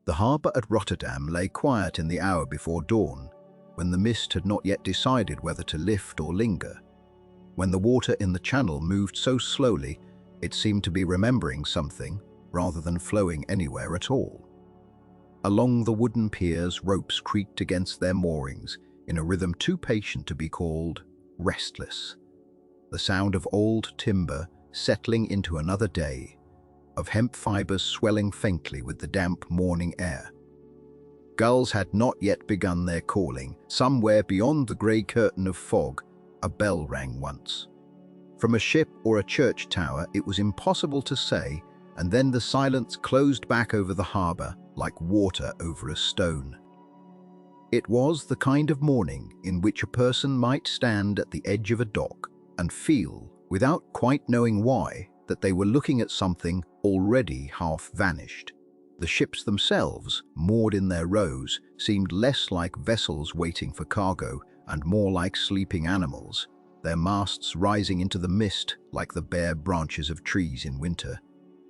The harbour at Rotterdam lay quiet in the hour before dawn, when the mist had not yet decided whether to lift or linger. When the water in the channel moved so slowly, it seemed to be remembering something rather than flowing anywhere at all. Along the wooden piers, ropes creaked against their moorings in a rhythm too patient to be called restless. The sound of old timber settling into another day, of hemp fibers swelling faintly with the damp morning air. Gulls had not yet begun their calling. Somewhere beyond the grey curtain of fog, a bell rang once. From a ship or a church tower, it was impossible to say, and then the silence closed back over the harbour like water over a stone. It was the kind of morning in which a person might stand at the edge of a dock and feel, without quite knowing why, that they were looking at something already half vanished. The ships themselves, moored in their rows, seemed less like vessels waiting for cargo and more like sleeping animals, their masts rising into the mist like the bare branches of trees in winter,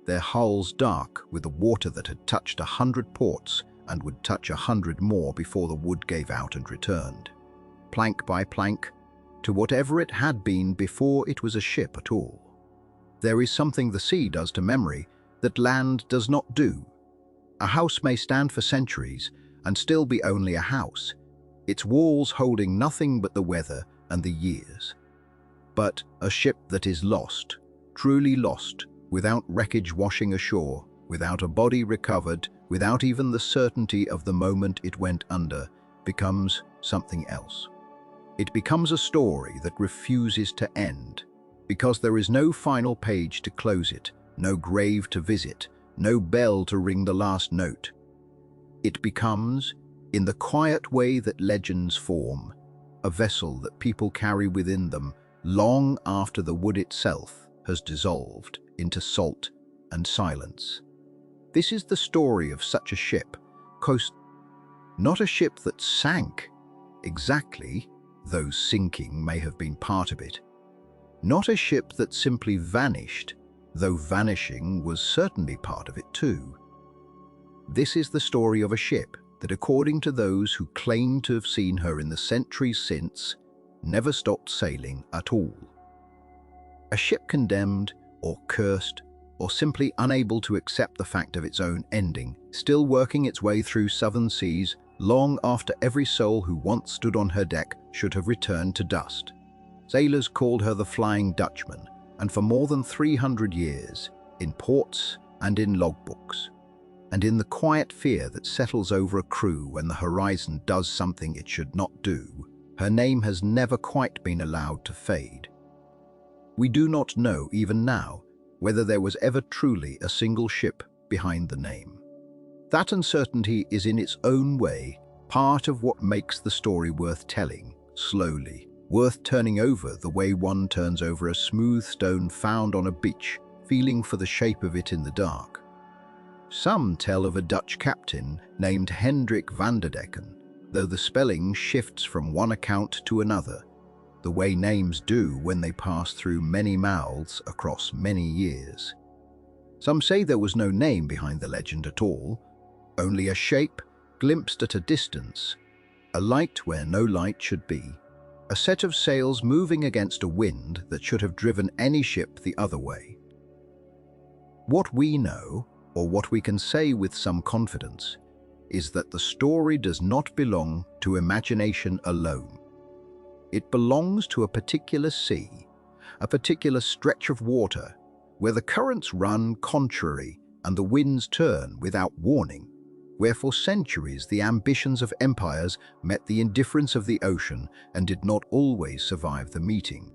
their hulls dark with the water that had touched 100 ports and would touch 100 more before the wood gave out and returned, plank by plank, to whatever it had been before it was a ship at all. There is something the sea does to memory that land does not do. A house may stand for centuries and still be only a house, its walls holding nothing but the weather and the years. But a ship that is lost, truly lost, without wreckage washing ashore, without a body recovered, without even the certainty of the moment it went under, becomes something else. It becomes a story that refuses to end, because there is no final page to close it, no grave to visit, no bell to ring the last note. It becomes, in the quiet way that legends form, a vessel that people carry within them long after the wood itself has dissolved into salt and silence. This is the story of such a ship, not a ship that sank, exactly, though sinking may have been part of it. Not a ship that simply vanished, though vanishing was certainly part of it too. This is the story of a ship that, according to those who claim to have seen her in the centuries since, never stopped sailing at all. A ship condemned, or cursed, or simply unable to accept the fact of its own ending, still working its way through southern seas long after every soul who once stood on her deck should have returned to dust. Sailors called her the Flying Dutchman, and for more than 300 years, in ports and in logbooks, and in the quiet fear that settles over a crew when the horizon does something it should not do, her name has never quite been allowed to fade. We do not know, even now, whether there was ever truly a single ship behind the name. That uncertainty is in its own way part of what makes the story worth telling, slowly, worth turning over the way one turns over a smooth stone found on a beach, feeling for the shape of it in the dark. Some tell of a Dutch captain named Hendrik van der Decken, though the spelling shifts from one account to another, the way names do when they pass through many mouths across many years. Some say there was no name behind the legend at all, only a shape glimpsed at a distance, a light where no light should be, a set of sails moving against a wind that should have driven any ship the other way. What we know, or what we can say with some confidence, is that the story does not belong to imagination alone. It belongs to a particular sea, a particular stretch of water, where the currents run contrary and the winds turn without warning, where for centuries the ambitions of empires met the indifference of the ocean and did not always survive the meeting.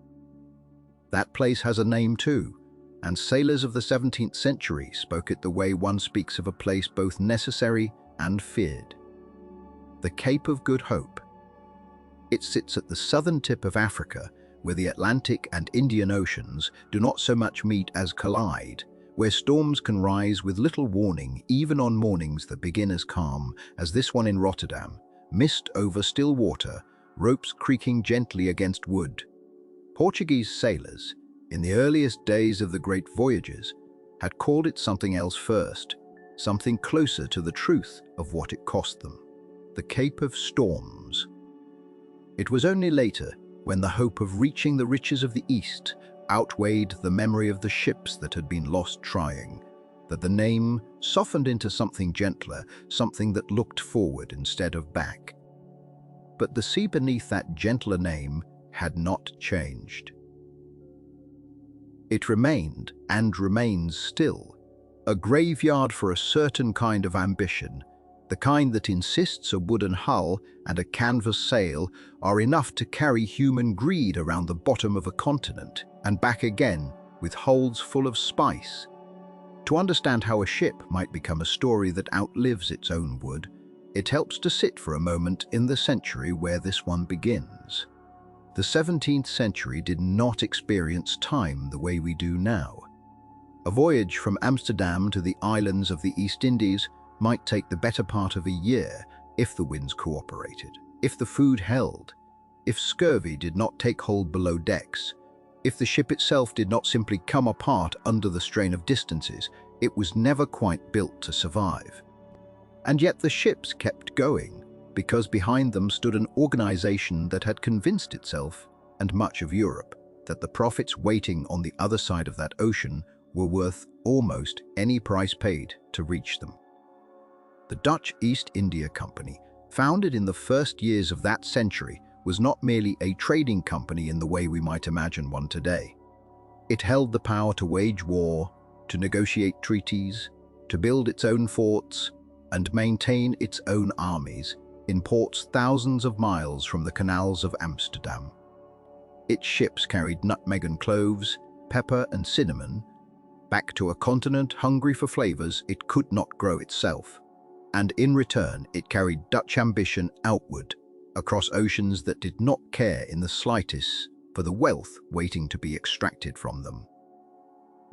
That place has a name too, and sailors of the 17th century spoke it the way one speaks of a place both necessary and feared. The Cape of Good Hope. It sits at the southern tip of Africa, where the Atlantic and Indian Oceans do not so much meet as collide, where storms can rise with little warning even on mornings that begin as calm as this one in Rotterdam, mist over still water, ropes creaking gently against wood. Portuguese sailors, in the earliest days of the great voyages, had called it something else first, something closer to the truth of what it cost them. The Cape of Storms. It was only later, when the hope of reaching the riches of the East outweighed the memory of the ships that had been lost trying, that the name softened into something gentler, something that looked forward instead of back. But the sea beneath that gentler name had not changed. It remained, and remains still, a graveyard for a certain kind of ambition, the kind that insists a wooden hull and a canvas sail are enough to carry human greed around the bottom of a continent and back again with holds full of spice. To understand how a ship might become a story that outlives its own wood, it helps to sit for a moment in the century where this one begins. The 17th century did not experience time the way we do now. A voyage from Amsterdam to the islands of the East Indies might take the better part of a year if the winds cooperated, if the food held, if scurvy did not take hold below decks, if the ship itself did not simply come apart under the strain of distances. It was never quite built to survive. And yet the ships kept going, because behind them stood an organization that had convinced itself, and much of Europe, that the profits waiting on the other side of that ocean were worth almost any price paid to reach them. The Dutch East India Company, founded in the first years of that century, was not merely a trading company in the way we might imagine one today. It held the power to wage war, to negotiate treaties, to build its own forts, and maintain its own armies in ports thousands of miles from the canals of Amsterdam. Its ships carried nutmeg and cloves, pepper and cinnamon, back to a continent hungry for flavors it could not grow itself. And in return, it carried Dutch ambition outward, across oceans that did not care in the slightest for the wealth waiting to be extracted from them.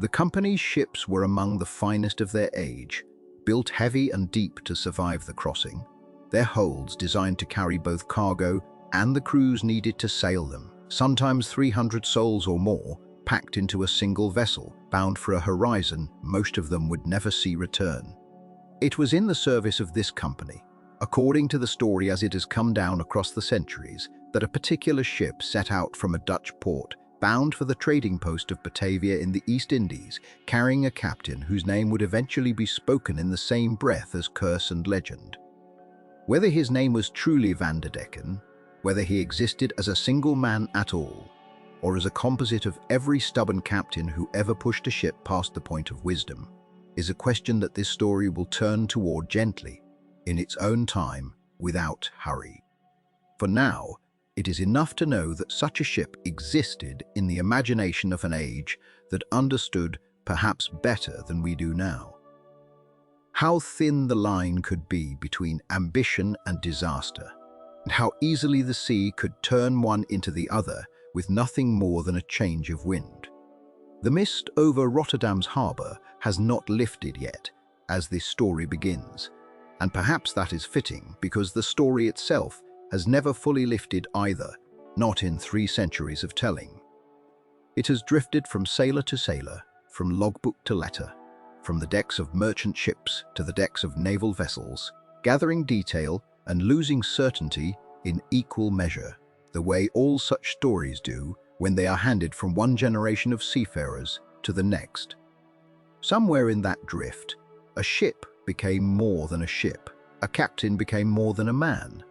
The company's ships were among the finest of their age, built heavy and deep to survive the crossing, their holds designed to carry both cargo and the crews needed to sail them, sometimes 300 souls or more, packed into a single vessel, bound for a horizon most of them would never see return. It was in the service of this company, according to the story as it has come down across the centuries, that a particular ship set out from a Dutch port, bound for the trading post of Batavia in the East Indies, carrying a captain whose name would eventually be spoken in the same breath as curse and legend. Whether his name was truly Van der Decken, whether he existed as a single man at all, or as a composite of every stubborn captain who ever pushed a ship past the point of wisdom, is a question that this story will turn toward gently, in its own time, without hurry. For now, it is enough to know that such a ship existed in the imagination of an age that understood perhaps better than we do now. How thin the line could be between ambition and disaster, and how easily the sea could turn one into the other with nothing more than a change of wind. The mist over Rotterdam's harbour has not lifted yet as this story begins, and perhaps that is fitting because the story itself has never fully lifted either, not in 3 centuries of telling. It has drifted from sailor to sailor, from logbook to letter, from the decks of merchant ships to the decks of naval vessels, gathering detail and losing certainty in equal measure, the way all such stories do when they are handed from one generation of seafarers to the next. Somewhere in that drift, a ship became more than a ship, a captain became more than a man,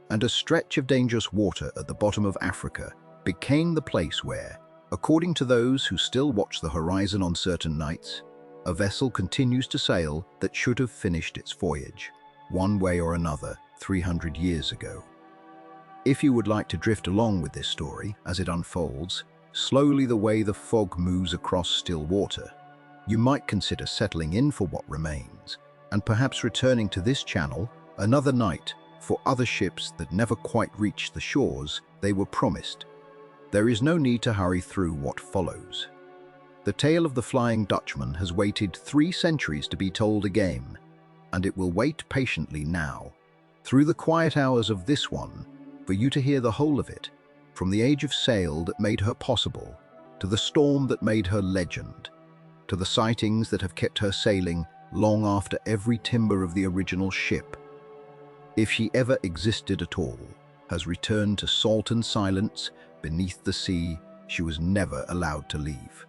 and a stretch of dangerous water at the bottom of Africa became the place where, according to those who still watch the horizon on certain nights, a vessel continues to sail that should have finished its voyage, one way or another, 300 years ago. If you would like to drift along with this story as it unfolds, slowly the way the fog moves across still water, you might consider settling in for what remains, and perhaps returning to this channel another night for other ships that never quite reached the shores they were promised. There is no need to hurry through what follows. The tale of the Flying Dutchman has waited 3 centuries to be told again, and it will wait patiently now, through the quiet hours of this one, for you to hear the whole of it, from the age of sail that made her possible, to the storm that made her legend, to the sightings that have kept her sailing long after every timber of the original ship, if she ever existed at all, has returned to salt and silence beneath the sea she was never allowed to leave.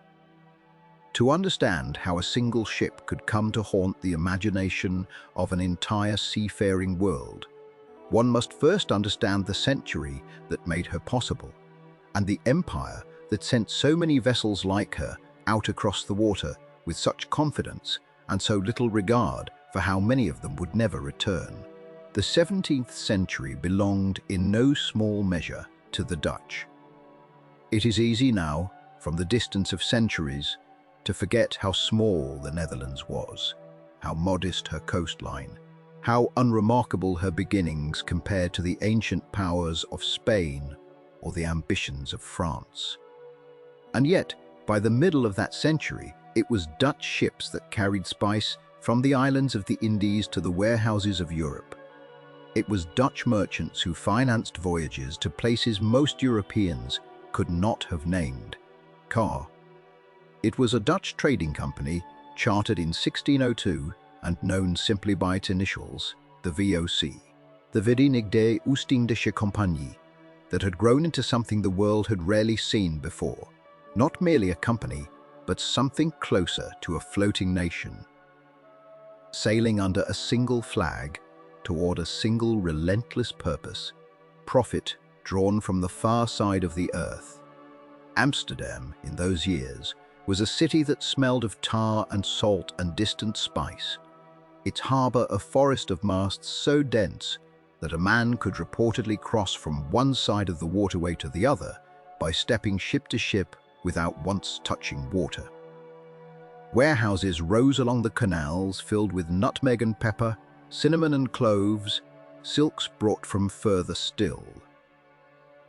To understand how a single ship could come to haunt the imagination of an entire seafaring world, one must first understand the century that made her possible, and the empire that sent so many vessels like her out across the water with such confidence and so little regard for how many of them would never return. The 17th century belonged in no small measure to the Dutch. It is easy now, from the distance of centuries, to forget how small the Netherlands was, how modest her coastline, how unremarkable her beginnings compared to the ancient powers of Spain or the ambitions of France. And yet, by the middle of that century, it was Dutch ships that carried spice from the islands of the Indies to the warehouses of Europe. It was Dutch merchants who financed voyages to places most Europeans could not have named. It was a Dutch trading company chartered in 1602 and known simply by its initials, the VOC, the Verenigde Oostindische Compagnie, that had grown into something the world had rarely seen before. Not merely a company, but something closer to a floating nation, sailing under a single flag toward a single relentless purpose, profit drawn from the far side of the earth. Amsterdam, in those years, was a city that smelled of tar and salt and distant spice, its harbour a forest of masts so dense that a man could reportedly cross from one side of the waterway to the other by stepping ship to ship without once touching water. Warehouses rose along the canals filled with nutmeg and pepper, cinnamon and cloves, silks brought from further still.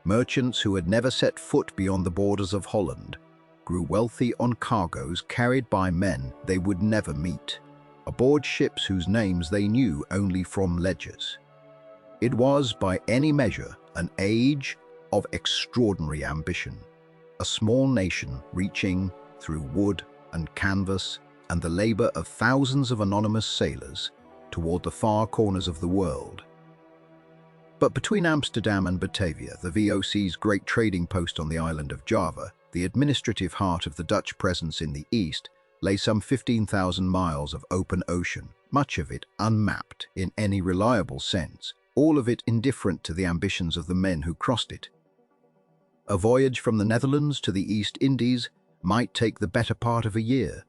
Merchants who had never set foot beyond the borders of Holland grew wealthy on cargoes carried by men they would never meet, aboard ships whose names they knew only from ledgers. It was, by any measure, an age of extraordinary ambition, a small nation reaching, through wood and canvas and the labor of thousands of anonymous sailors, toward the far corners of the world. But between Amsterdam and Batavia, the VOC's great trading post on the island of Java, the administrative heart of the Dutch presence in the east, lay some 15,000 miles of open ocean, much of it unmapped in any reliable sense, all of it indifferent to the ambitions of the men who crossed it. A voyage from the Netherlands to the East Indies might take the better part of a year,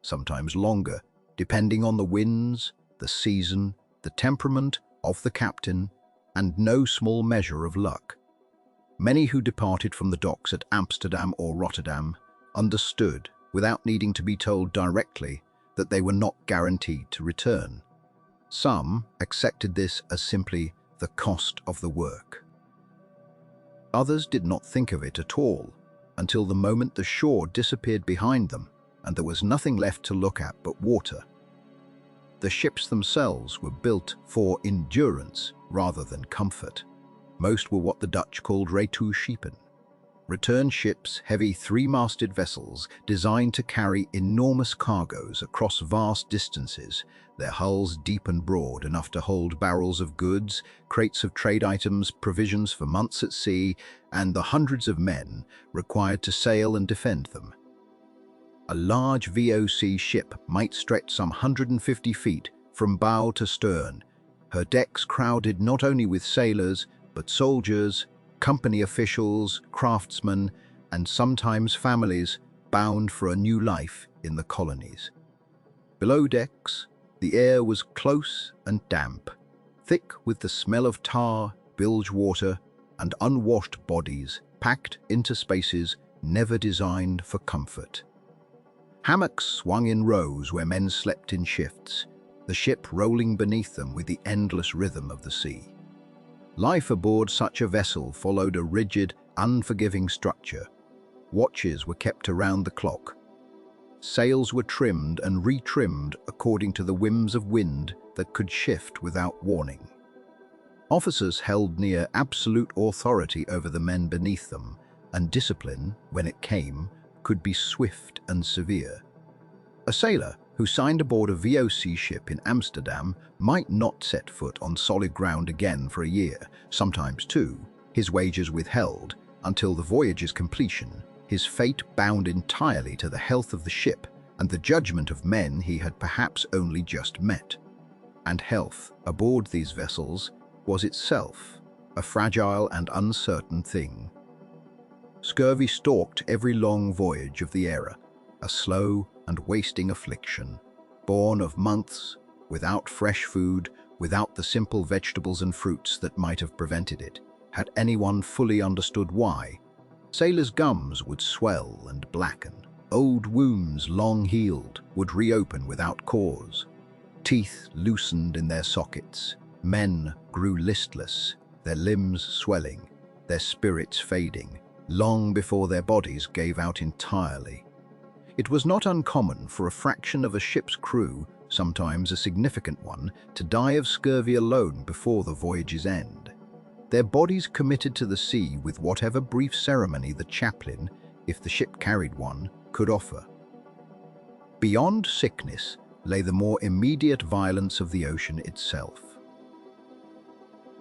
sometimes longer, depending on the winds, the season, the temperament of the captain, and no small measure of luck. Many who departed from the docks at Amsterdam or Rotterdam understood, without needing to be told directly, that they were not guaranteed to return. Some accepted this as simply the cost of the work. Others did not think of it at all, until the moment the shore disappeared behind them and there was nothing left to look at but water. The ships themselves were built for endurance rather than comfort. Most were what the Dutch called retourschepen, return ships, heavy three-masted vessels designed to carry enormous cargoes across vast distances, their hulls deep and broad enough to hold barrels of goods, crates of trade items, provisions for months at sea, and the hundreds of men required to sail and defend them. A large VOC ship might stretch some 150 feet from bow to stern, her decks crowded not only with sailors, but soldiers, company officials, craftsmen, and sometimes families bound for a new life in the colonies. Below decks, the air was close and damp, thick with the smell of tar, bilge water, and unwashed bodies packed into spaces never designed for comfort. Hammocks swung in rows where men slept in shifts, the ship rolling beneath them with the endless rhythm of the sea. Life aboard such a vessel followed a rigid, unforgiving structure. Watches were kept around the clock. Sails were trimmed and retrimmed according to the whims of wind that could shift without warning. Officers held near absolute authority over the men beneath them, and discipline, when it came, could be swift and severe. A sailor who signed aboard a VOC ship in Amsterdam might not set foot on solid ground again for a year, sometimes two, his wages withheld, until the voyage's completion, his fate bound entirely to the health of the ship and the judgment of men he had perhaps only just met. And health, aboard these vessels, was itself a fragile and uncertain thing. Scurvy stalked every long voyage of the era, a slow and wasting affliction, born of months, without fresh food, without the simple vegetables and fruits that might have prevented it. Had anyone fully understood why, sailors' gums would swell and blacken. Old wounds, long healed, would reopen without cause. Teeth loosened in their sockets. Men grew listless, their limbs swelling, their spirits fading, long before their bodies gave out entirely. It was not uncommon for a fraction of a ship's crew, sometimes a significant one, to die of scurvy alone before the voyage's end. Their bodies committed to the sea with whatever brief ceremony the chaplain, if the ship carried one, could offer. Beyond sickness lay the more immediate violence of the ocean itself.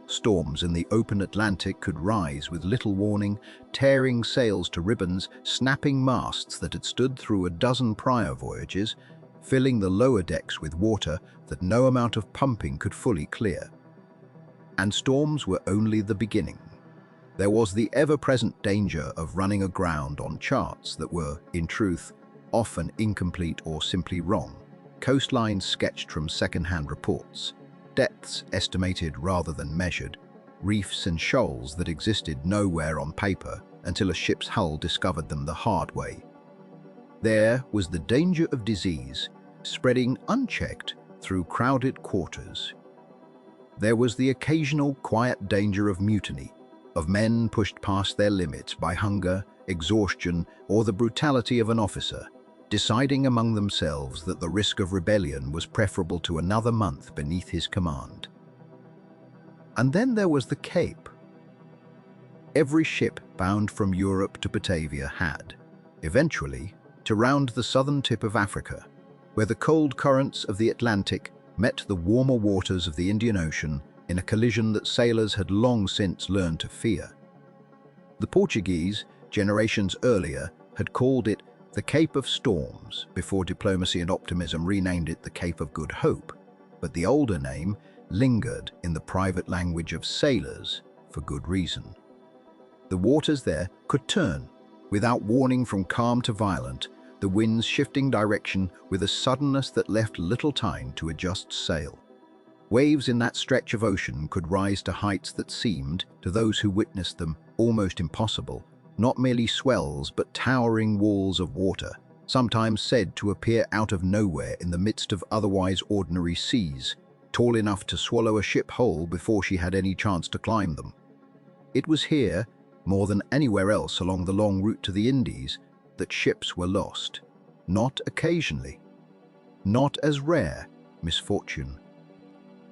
Storms in the open Atlantic could rise with little warning, tearing sails to ribbons, snapping masts that had stood through a dozen prior voyages, filling the lower decks with water that no amount of pumping could fully clear. And storms were only the beginning. There was the ever-present danger of running aground on charts that were, in truth, often incomplete or simply wrong, coastlines sketched from second-hand reports, depths estimated rather than measured, reefs and shoals that existed nowhere on paper until a ship's hull discovered them the hard way. There was the danger of disease spreading unchecked through crowded quarters. There was the occasional quiet danger of mutiny, of men pushed past their limits by hunger, exhaustion, or the brutality of an officer, deciding among themselves that the risk of rebellion was preferable to another month beneath his command. And then there was the Cape. Every ship bound from Europe to Batavia had, eventually, to round the southern tip of Africa, where the cold currents of the Atlantic met the warmer waters of the Indian Ocean in a collision that sailors had long since learned to fear. The Portuguese, generations earlier, had called it the Cape of Storms before diplomacy and optimism renamed it the Cape of Good Hope, but the older name lingered in the private language of sailors for good reason. The waters there could turn, without warning, from calm to violent, the winds shifting direction with a suddenness that left little time to adjust sail. Waves in that stretch of ocean could rise to heights that seemed, to those who witnessed them, almost impossible, not merely swells but towering walls of water, sometimes said to appear out of nowhere in the midst of otherwise ordinary seas, tall enough to swallow a ship whole before she had any chance to climb them. It was here, more than anywhere else along the long route to the Indies, that ships were lost, not occasionally, not as rare misfortune.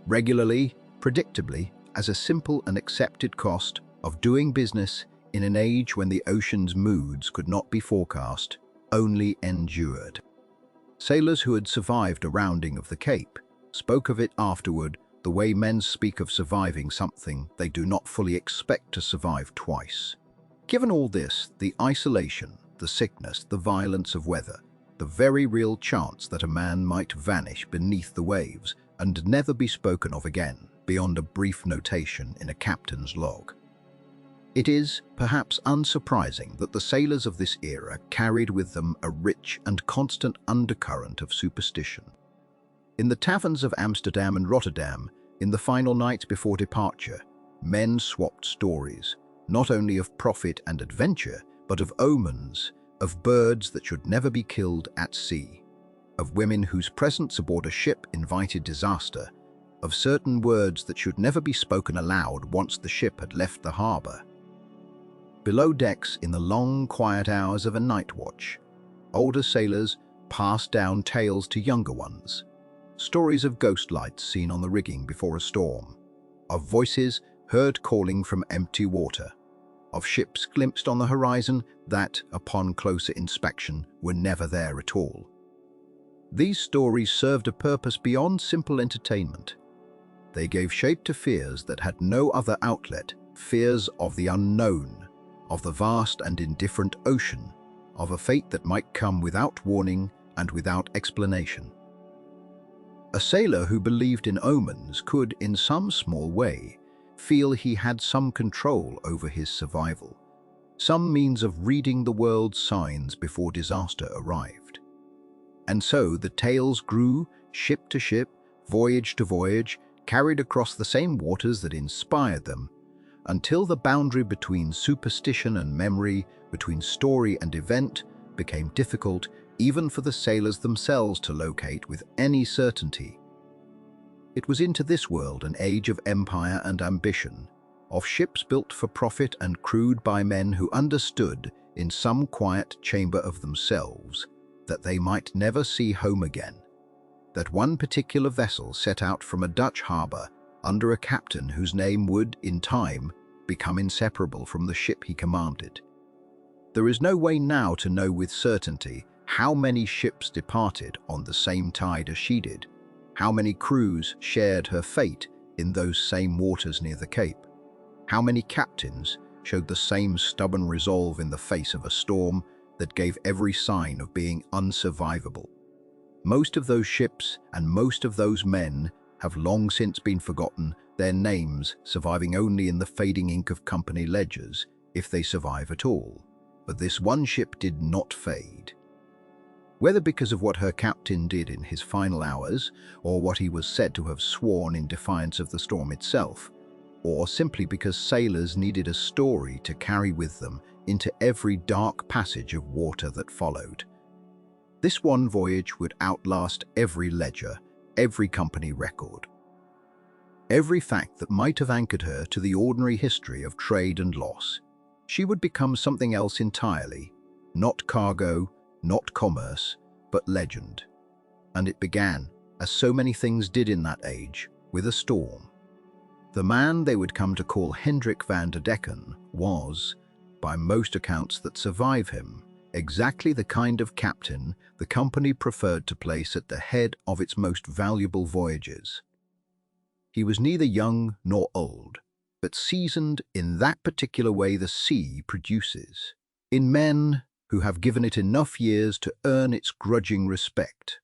Regularly, predictably, as a simple and accepted cost of doing business in an age when the ocean's moods could not be forecast, only endured. Sailors who had survived a rounding of the Cape spoke of it afterward the way men speak of surviving something they do not fully expect to survive twice. Given all this, the isolation, the sickness, the violence of weather, the very real chance that a man might vanish beneath the waves and never be spoken of again beyond a brief notation in a captain's log. It is, perhaps unsurprising, that the sailors of this era carried with them a rich and constant undercurrent of superstition. In the taverns of Amsterdam and Rotterdam, in the final night before departure, men swapped stories, not only of profit and adventure, but of omens, of birds that should never be killed at sea, of women whose presence aboard a ship invited disaster, of certain words that should never be spoken aloud once the ship had left the harbor. Below decks, in the long, quiet hours of a night watch, older sailors passed down tales to younger ones, stories of ghost lights seen on the rigging before a storm, of voices heard calling from empty water, of ships glimpsed on the horizon that, upon closer inspection, were never there at all. These stories served a purpose beyond simple entertainment. They gave shape to fears that had no other outlet, fears of the unknown, of the vast and indifferent ocean, of a fate that might come without warning and without explanation. A sailor who believed in omens could, in some small way, feel he had some control over his survival, some means of reading the world's signs before disaster arrived. And so the tales grew, ship to ship, voyage to voyage, carried across the same waters that inspired them, until the boundary between superstition and memory, between story and event, became difficult even for the sailors themselves to locate with any certainty. It was into this world, an age of empire and ambition, of ships built for profit and crewed by men who understood, in some quiet chamber of themselves, that they might never see home again, that one particular vessel set out from a Dutch harbour under a captain whose name would, in time, become inseparable from the ship he commanded. There is no way now to know with certainty how many ships departed on the same tide as she did, how many crews shared her fate in those same waters near the Cape, how many captains showed the same stubborn resolve in the face of a storm that gave every sign of being unsurvivable. Most of those ships and most of those men have long since been forgotten, their names surviving only in the fading ink of company ledgers, if they survive at all. But this one ship did not fade. Whether because of what her captain did in his final hours, or what he was said to have sworn in defiance of the storm itself, or simply because sailors needed a story to carry with them into every dark passage of water that followed. This one voyage would outlast every ledger, every company record. Every fact that might have anchored her to the ordinary history of trade and loss. She would become something else entirely, not cargo, not commerce, but legend. And it began, as so many things did in that age, with a storm. The man they would come to call Hendrik van der Decken was, by most accounts that survive him, exactly the kind of captain the company preferred to place at the head of its most valuable voyages. He was neither young nor old, but seasoned in that particular way the sea produces, in men who have given it enough years to earn its grudging respect.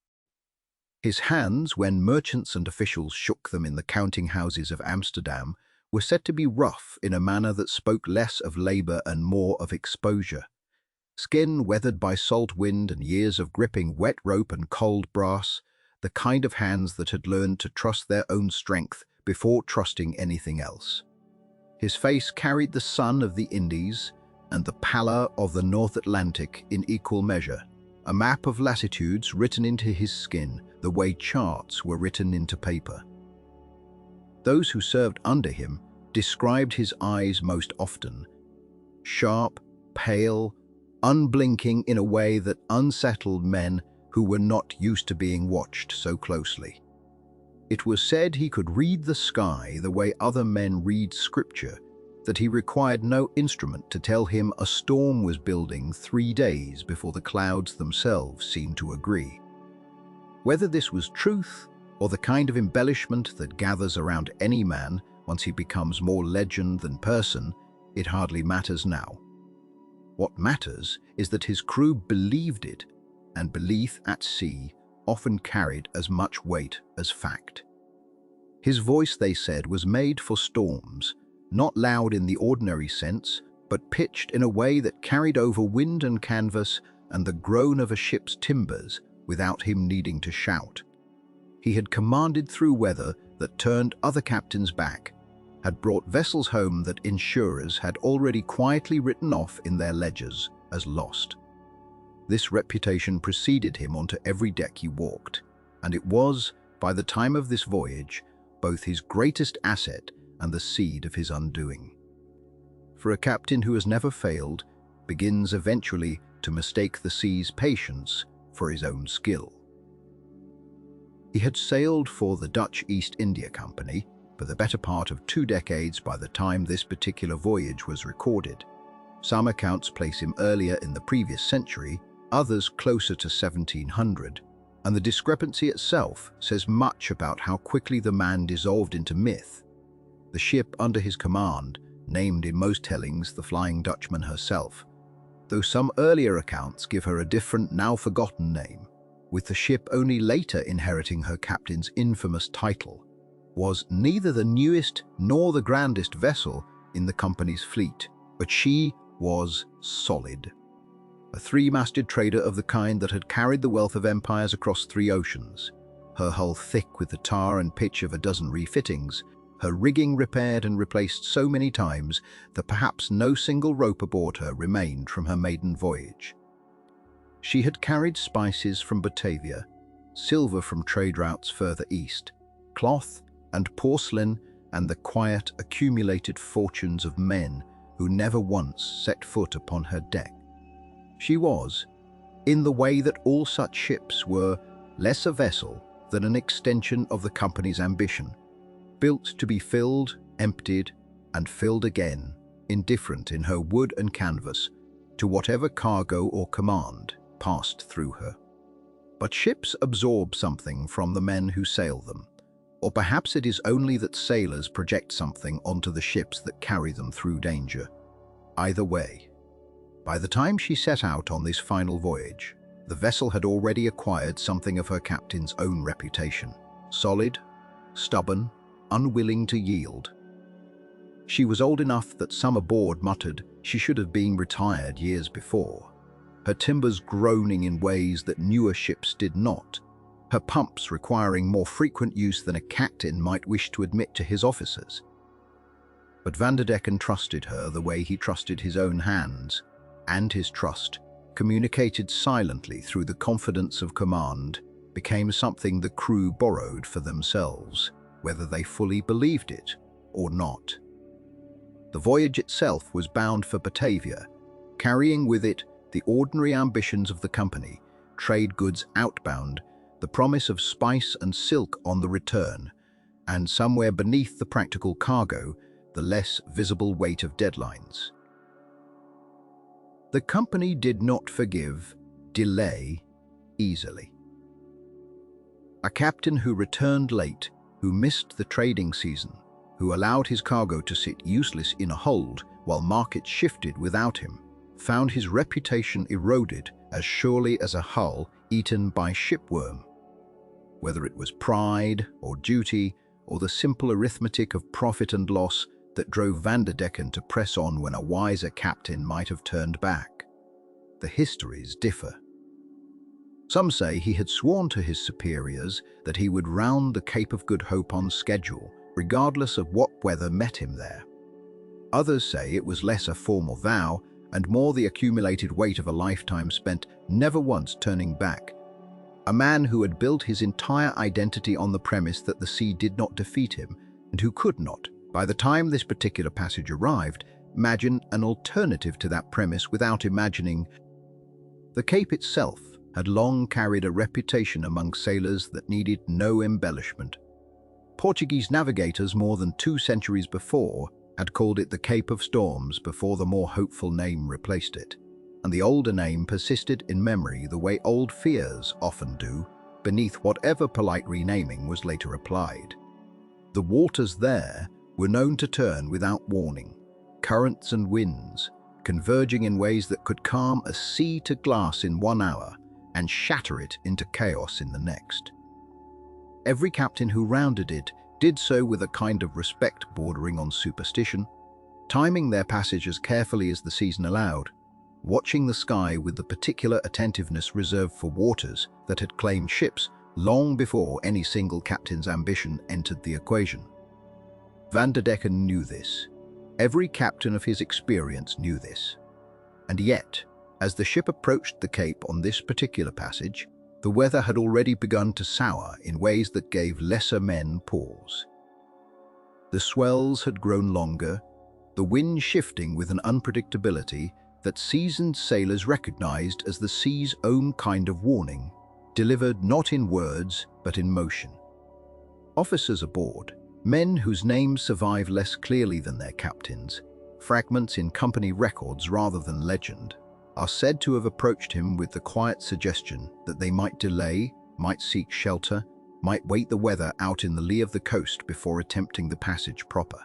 His hands, when merchants and officials shook them in the counting houses of Amsterdam, were said to be rough in a manner that spoke less of labour and more of exposure. Skin weathered by salt wind and years of gripping wet rope and cold brass, the kind of hands that had learned to trust their own strength before trusting anything else. His face carried the sun of the Indies and the pallor of the North Atlantic in equal measure, a map of latitudes written into his skin the way charts were written into paper. Those who served under him described his eyes most often, sharp, pale, unblinking in a way that unsettled men who were not used to being watched so closely. It was said he could read the sky the way other men read scripture, that he required no instrument to tell him a storm was building 3 days before the clouds themselves seemed to agree. Whether this was truth or the kind of embellishment that gathers around any man once he becomes more legend than person, it hardly matters now. What matters is that his crew believed it, and belief at sea often carried as much weight as fact. His voice, they said, was made for storms, not loud in the ordinary sense, but pitched in a way that carried over wind and canvas and the groan of a ship's timbers without him needing to shout. He had commanded through weather that turned other captains back, had brought vessels home that insurers had already quietly written off in their ledgers as lost. This reputation preceded him onto every deck he walked, and it was, by the time of this voyage, both his greatest asset and the seed of his undoing. For a captain who has never failed begins eventually to mistake the sea's patience for his own skill. He had sailed for the Dutch East India Company for the better part of 2 decades by the time this particular voyage was recorded. Some accounts place him earlier in the previous century, others closer to 1700, and the discrepancy itself says much about how quickly the man dissolved into myth. The ship under his command, named in most tellings the Flying Dutchman herself, though some earlier accounts give her a different, now-forgotten name, with the ship only later inheriting her captain's infamous title, was neither the newest nor the grandest vessel in the company's fleet, but she was solid. A three-masted trader of the kind that had carried the wealth of empires across 3 oceans, her hull thick with the tar and pitch of a dozen refittings, her rigging repaired and replaced so many times that perhaps no single rope aboard her remained from her maiden voyage. She had carried spices from Batavia, silver from trade routes further east, cloth and porcelain, and the quiet, accumulated fortunes of men who never once set foot upon her deck. She was, in the way that all such ships were, less a vessel than an extension of the company's ambition, built to be filled, emptied, and filled again, indifferent in her wood and canvas to whatever cargo or command passed through her. But ships absorb something from the men who sail them, or perhaps it is only that sailors project something onto the ships that carry them through danger. Either way, by the time she set out on this final voyage, the vessel had already acquired something of her captain's own reputation: solid, stubborn, unwilling to yield. She was old enough that some aboard muttered she should have been retired years before, her timbers groaning in ways that newer ships did not, her pumps requiring more frequent use than a captain might wish to admit to his officers. But Vanderdecken trusted her the way he trusted his own hands, and his trust, communicated silently through the confidence of command, became something the crew borrowed for themselves, whether they fully believed it or not. The voyage itself was bound for Batavia, carrying with it the ordinary ambitions of the company, trade goods outbound, the promise of spice and silk on the return, and somewhere beneath the practical cargo, the less visible weight of deadlines. The company did not forgive delay easily. A captain who returned late, who missed the trading season, who allowed his cargo to sit useless in a hold while markets shifted without him, found his reputation eroded as surely as a hull eaten by shipworm. Whether it was pride or duty or the simple arithmetic of profit and loss that drove Vanderdecken to press on when a wiser captain might have turned back, the histories differ. Some say he had sworn to his superiors that he would round the Cape of Good Hope on schedule, regardless of what weather met him there. Others say it was less a formal vow and more the accumulated weight of a lifetime spent never once turning back. A man who had built his entire identity on the premise that the sea did not defeat him, and who could not, by the time this particular passage arrived, imagine an alternative to that premise without imagining. The Cape itself had long carried a reputation among sailors that needed no embellishment. Portuguese navigators more than 2 centuries before had called it the Cape of Storms before the more hopeful name replaced it, and the older name persisted in memory the way old fears often do, beneath whatever polite renaming was later applied. The waters there were known to turn without warning, currents and winds, converging in ways that could calm a sea to glass in 1 hour and shatter it into chaos in the next. Every captain who rounded it did so with a kind of respect bordering on superstition, timing their passage as carefully as the season allowed, watching the sky with the particular attentiveness reserved for waters that had claimed ships long before any single captain's ambition entered the equation. Vanderdecken knew this. Every captain of his experience knew this. And yet, as the ship approached the Cape on this particular passage, the weather had already begun to sour in ways that gave lesser men pause. The swells had grown longer, the wind shifting with an unpredictability that seasoned sailors recognized as the sea's own kind of warning, delivered not in words but in motion. Officers aboard, men whose names survive less clearly than their captains, fragments in company records rather than legend, are said to have approached him with the quiet suggestion that they might delay might seek shelter, might wait the weather out in the lee of the coast before attempting the passage proper.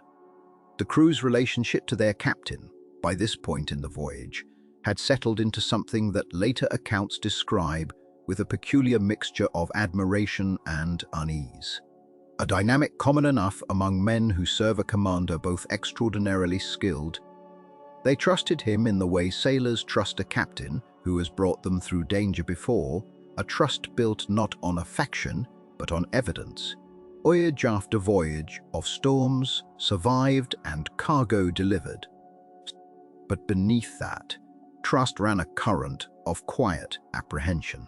The crew's relationship to their captain, by this point in the voyage, had settled into something that later accounts describe with a peculiar mixture of admiration and unease. A dynamic common enough among men who serve a commander both extraordinarily skilled. They trusted him in the way sailors trust a captain who has brought them through danger before, a trust built not on affection, but on evidence. Voyage after voyage of storms survived and cargo delivered. But beneath that, trust ran a current of quiet apprehension,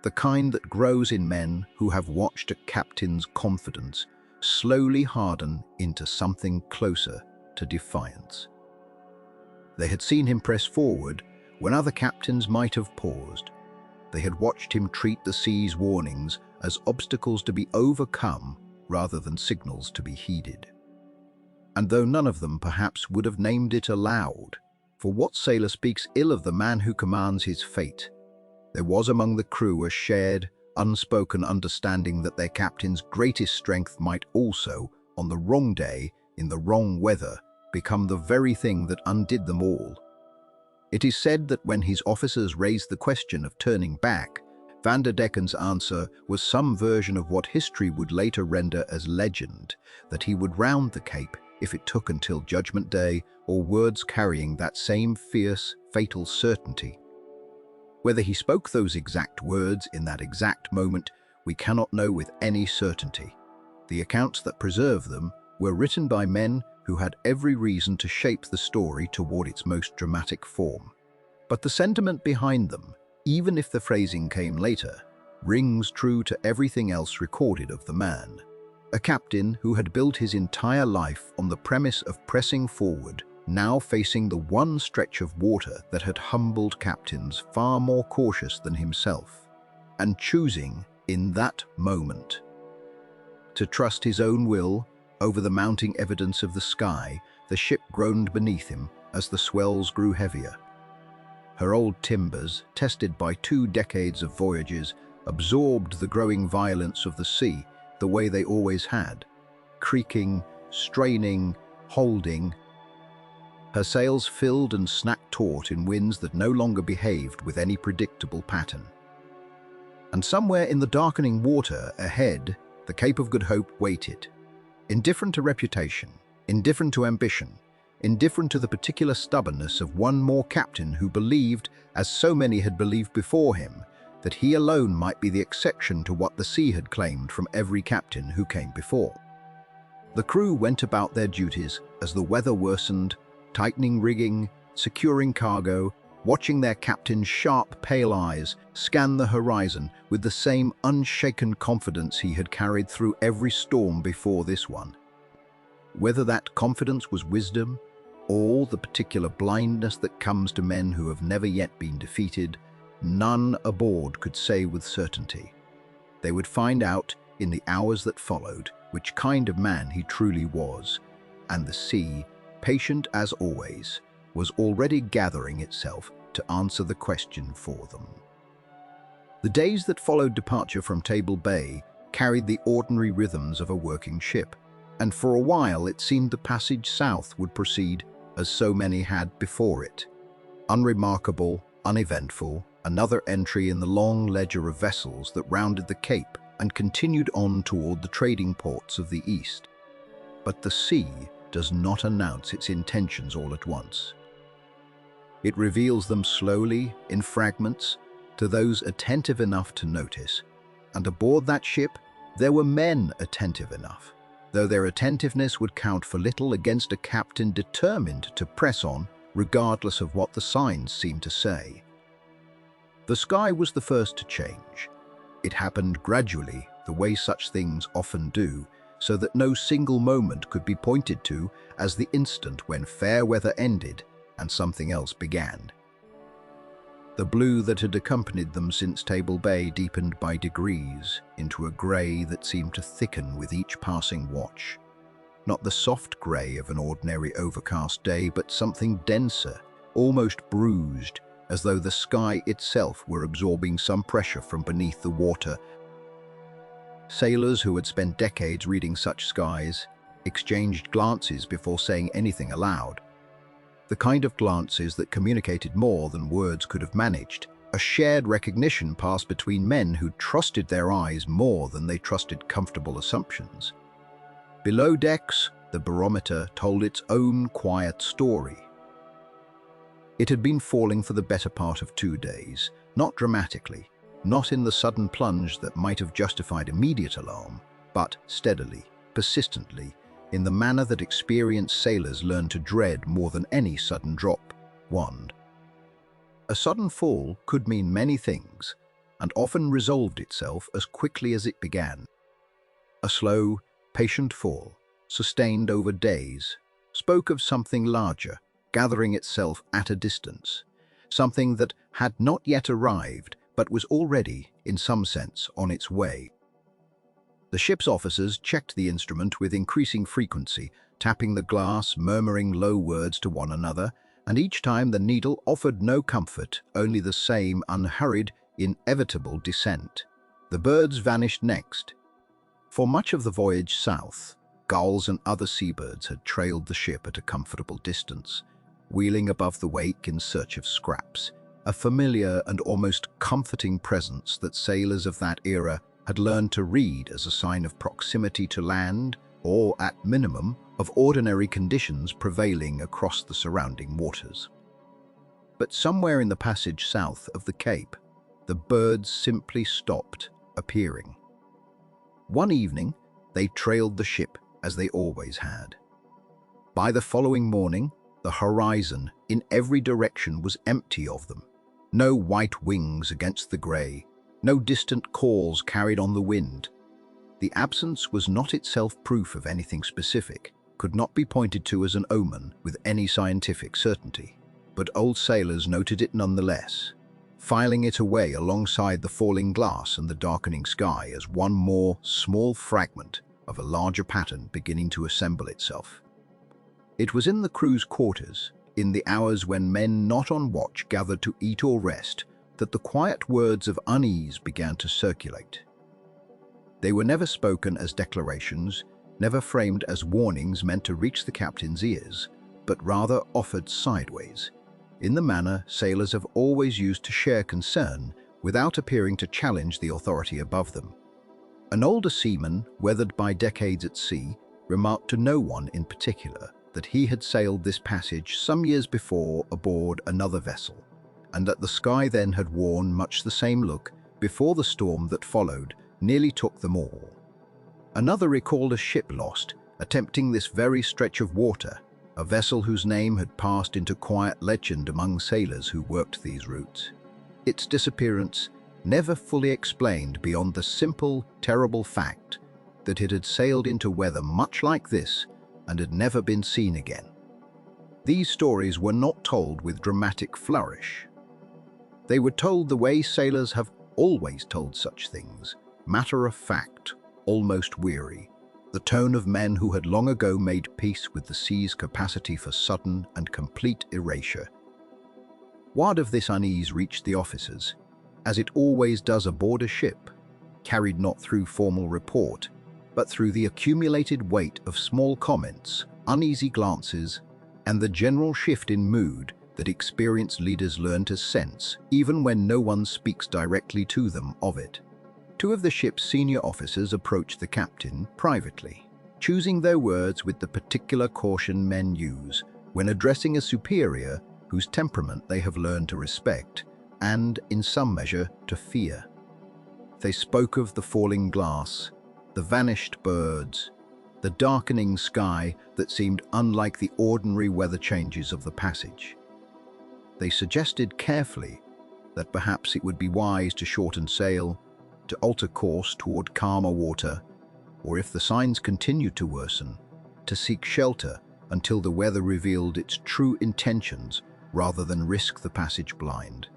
the kind that grows in men who have watched a captain's confidence slowly harden into something closer to defiance. They had seen him press forward when other captains might have paused. They had watched him treat the sea's warnings as obstacles to be overcome rather than signals to be heeded. And though none of them perhaps would have named it aloud, for what sailor speaks ill of the man who commands his fate, there was among the crew a shared, unspoken understanding that their captain's greatest strength might also, on the wrong day, in the wrong weather, become the very thing that undid them all. It is said that when his officers raised the question of turning back, Vanderdecken's answer was some version of what history would later render as legend, that he would round the Cape if it took until Judgment Day, or words carrying that same fierce, fatal certainty. Whether he spoke those exact words in that exact moment, we cannot know with any certainty. The accounts that preserve them were written by men who had every reason to shape the story toward its most dramatic form. But the sentiment behind them, even if the phrasing came later, rings true to everything else recorded of the man. A captain who had built his entire life on the premise of pressing forward, now facing the one stretch of water that had humbled captains far more cautious than himself, and choosing, in that moment, to trust his own will over the mounting evidence of the sky. The ship groaned beneath him as the swells grew heavier. Her old timbers, tested by 2 decades of voyages, absorbed the growing violence of the sea the way they always had, creaking, straining, holding. Her sails filled and snapped taut in winds that no longer behaved with any predictable pattern. And somewhere in the darkening water ahead, the Cape of Good Hope waited, indifferent to reputation, indifferent to ambition, indifferent to the particular stubbornness of one more captain who believed, as so many had believed before him, that he alone might be the exception to what the sea had claimed from every captain who came before. The crew went about their duties as the weather worsened, tightening rigging, securing cargo, watching their captain's sharp, pale eyes scan the horizon with the same unshaken confidence he had carried through every storm before this one. Whether that confidence was wisdom, or the particular blindness that comes to men who have never yet been defeated, none aboard could say with certainty. They would find out in the hours that followed which kind of man he truly was, and the sea, patient as always, was already gathering itself to answer the question for them. The days that followed departure from Table Bay carried the ordinary rhythms of a working ship, and for a while it seemed the passage south would proceed as so many had before it. Unremarkable, uneventful, another entry in the long ledger of vessels that rounded the Cape and continued on toward the trading ports of the East. But the sea does not announce its intentions all at once. It reveals them slowly, in fragments, to those attentive enough to notice, and aboard that ship there were men attentive enough, though their attentiveness would count for little against a captain determined to press on regardless of what the signs seemed to say. The sky was the first to change. It happened gradually, the way such things often do, so that no single moment could be pointed to as the instant when fair weather ended and something else began. The blue that had accompanied them since Table Bay deepened by degrees into a grey that seemed to thicken with each passing watch. Not the soft grey of an ordinary overcast day, but something denser, almost bruised, as though the sky itself were absorbing some pressure from beneath the water. Sailors who had spent decades reading such skies exchanged glances before saying anything aloud. The kind of glances that communicated more than words could have managed. A shared recognition passed between men who trusted their eyes more than they trusted comfortable assumptions. Below decks, the barometer told its own quiet story. It had been falling for the better part of 2 days, not dramatically, not in the sudden plunge that might have justified immediate alarm, but steadily, persistently, in the manner that experienced sailors learn to dread more than any sudden drop. 1. A sudden fall could mean many things, and often resolved itself as quickly as it began. A slow, patient fall, sustained over days, spoke of something larger, gathering itself at a distance, something that had not yet arrived but was already, in some sense, on its way. The ship's officers checked the instrument with increasing frequency, tapping the glass, murmuring low words to one another, and each time the needle offered no comfort, only the same unhurried, inevitable descent. The birds vanished next. For much of the voyage south, gulls and other seabirds had trailed the ship at a comfortable distance, wheeling above the wake in search of scraps, a familiar and almost comforting presence that sailors of that era had learned to read as a sign of proximity to land or, at minimum, of ordinary conditions prevailing across the surrounding waters. But somewhere in the passage south of the Cape, the birds simply stopped appearing. One evening, they trailed the ship as they always had. By the following morning, the horizon in every direction was empty of them. No white wings against the grey, no distant calls carried on the wind. The absence was not itself proof of anything specific, could not be pointed to as an omen with any scientific certainty, but old sailors noted it nonetheless, filing it away alongside the falling glass and the darkening sky as one more small fragment of a larger pattern beginning to assemble itself. It was in the crew's quarters, in the hours when men not on watch gathered to eat or rest, that the quiet words of unease began to circulate. They were never spoken as declarations, never framed as warnings meant to reach the captain's ears, but rather offered sideways, in the manner sailors have always used to share concern without appearing to challenge the authority above them. An older seaman, weathered by decades at sea, remarked to no one in particular that he had sailed this passage some years before aboard another vessel, and that the sky then had worn much the same look before the storm that followed nearly took them all. Another recalled a ship lost, attempting this very stretch of water, a vessel whose name had passed into quiet legend among sailors who worked these routes. Its disappearance never fully explained beyond the simple, terrible fact that it had sailed into weather much like this and had never been seen again. These stories were not told with dramatic flourish. They were told the way sailors have always told such things, matter of fact, almost weary, the tone of men who had long ago made peace with the sea's capacity for sudden and complete erasure. Word of this unease reached the officers, as it always does aboard a ship, carried not through formal report, but through the accumulated weight of small comments, uneasy glances, and the general shift in mood that experienced leaders learn to sense, even when no one speaks directly to them of it. 2 of the ship's senior officers approached the captain privately, choosing their words with the particular caution men use when addressing a superior whose temperament they have learned to respect and, in some measure, to fear. They spoke of the falling glass, the vanished birds, the darkening sky that seemed unlike the ordinary weather changes of the passage. They suggested carefully that perhaps it would be wise to shorten sail, to alter course toward calmer water, or if the signs continued to worsen, to seek shelter until the weather revealed its true intentions rather than risk the passage blind.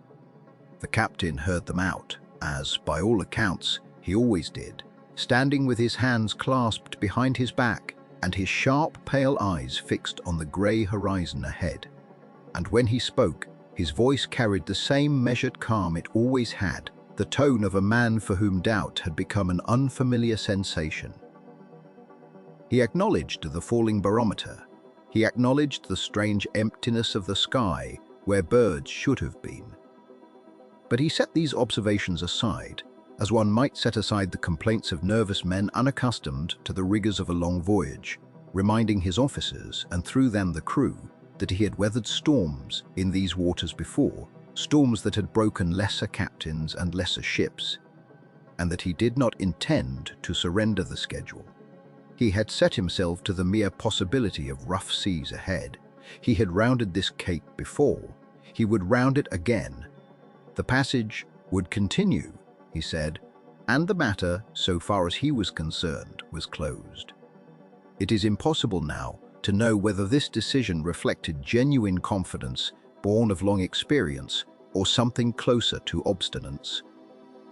The captain heard them out, as, by all accounts, he always did, standing with his hands clasped behind his back and his sharp, pale eyes fixed on the grey horizon ahead. And when he spoke, his voice carried the same measured calm it always had, the tone of a man for whom doubt had become an unfamiliar sensation. He acknowledged the falling barometer. He acknowledged the strange emptiness of the sky where birds should have been. But he set these observations aside, as one might set aside the complaints of nervous men unaccustomed to the rigors of a long voyage, reminding his officers, and through them the crew, that he had weathered storms in these waters before, storms that had broken lesser captains and lesser ships, and that he did not intend to surrender the schedule. He had set himself to the mere possibility of rough seas ahead. He had rounded this cape before. He would round it again. The passage would continue, he said, and the matter, so far as he was concerned, was closed. It is impossible now to know whether this decision reflected genuine confidence born of long experience or something closer to obstinance,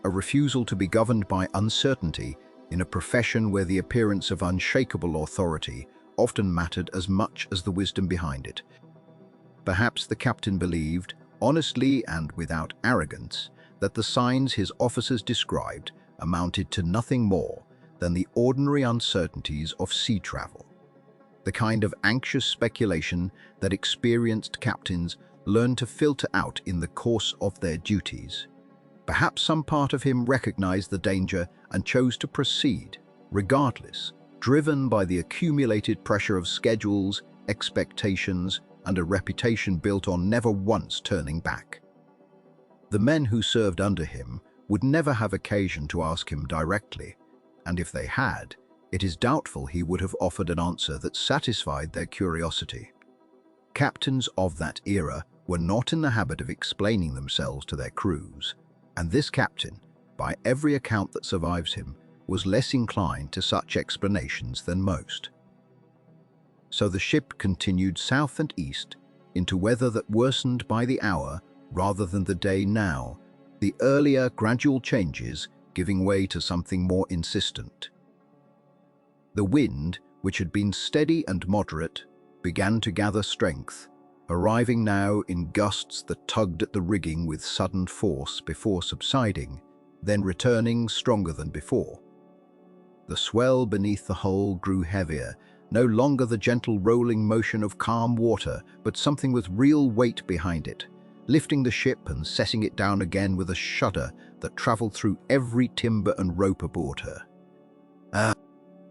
a refusal to be governed by uncertainty in a profession where the appearance of unshakable authority often mattered as much as the wisdom behind it. Perhaps the captain believed, honestly and without arrogance, that the signs his officers described amounted to nothing more than the ordinary uncertainties of sea travel, the kind of anxious speculation that experienced captains learn to filter out in the course of their duties. Perhaps some part of him recognized the danger and chose to proceed, regardless, driven by the accumulated pressure of schedules, expectations, and a reputation built on never once turning back. The men who served under him would never have occasion to ask him directly, and if they had, it is doubtful he would have offered an answer that satisfied their curiosity. Captains of that era were not in the habit of explaining themselves to their crews, and this captain, by every account that survives him, was less inclined to such explanations than most. So the ship continued south and east into weather that worsened by the hour rather than the day now, the earlier gradual changes giving way to something more insistent. The wind, which had been steady and moderate, began to gather strength, arriving now in gusts that tugged at the rigging with sudden force before subsiding, then returning stronger than before. The swell beneath the hull grew heavier, no longer the gentle rolling motion of calm water, but something with real weight behind it, lifting the ship and setting it down again with a shudder that travelled through every timber and rope aboard her.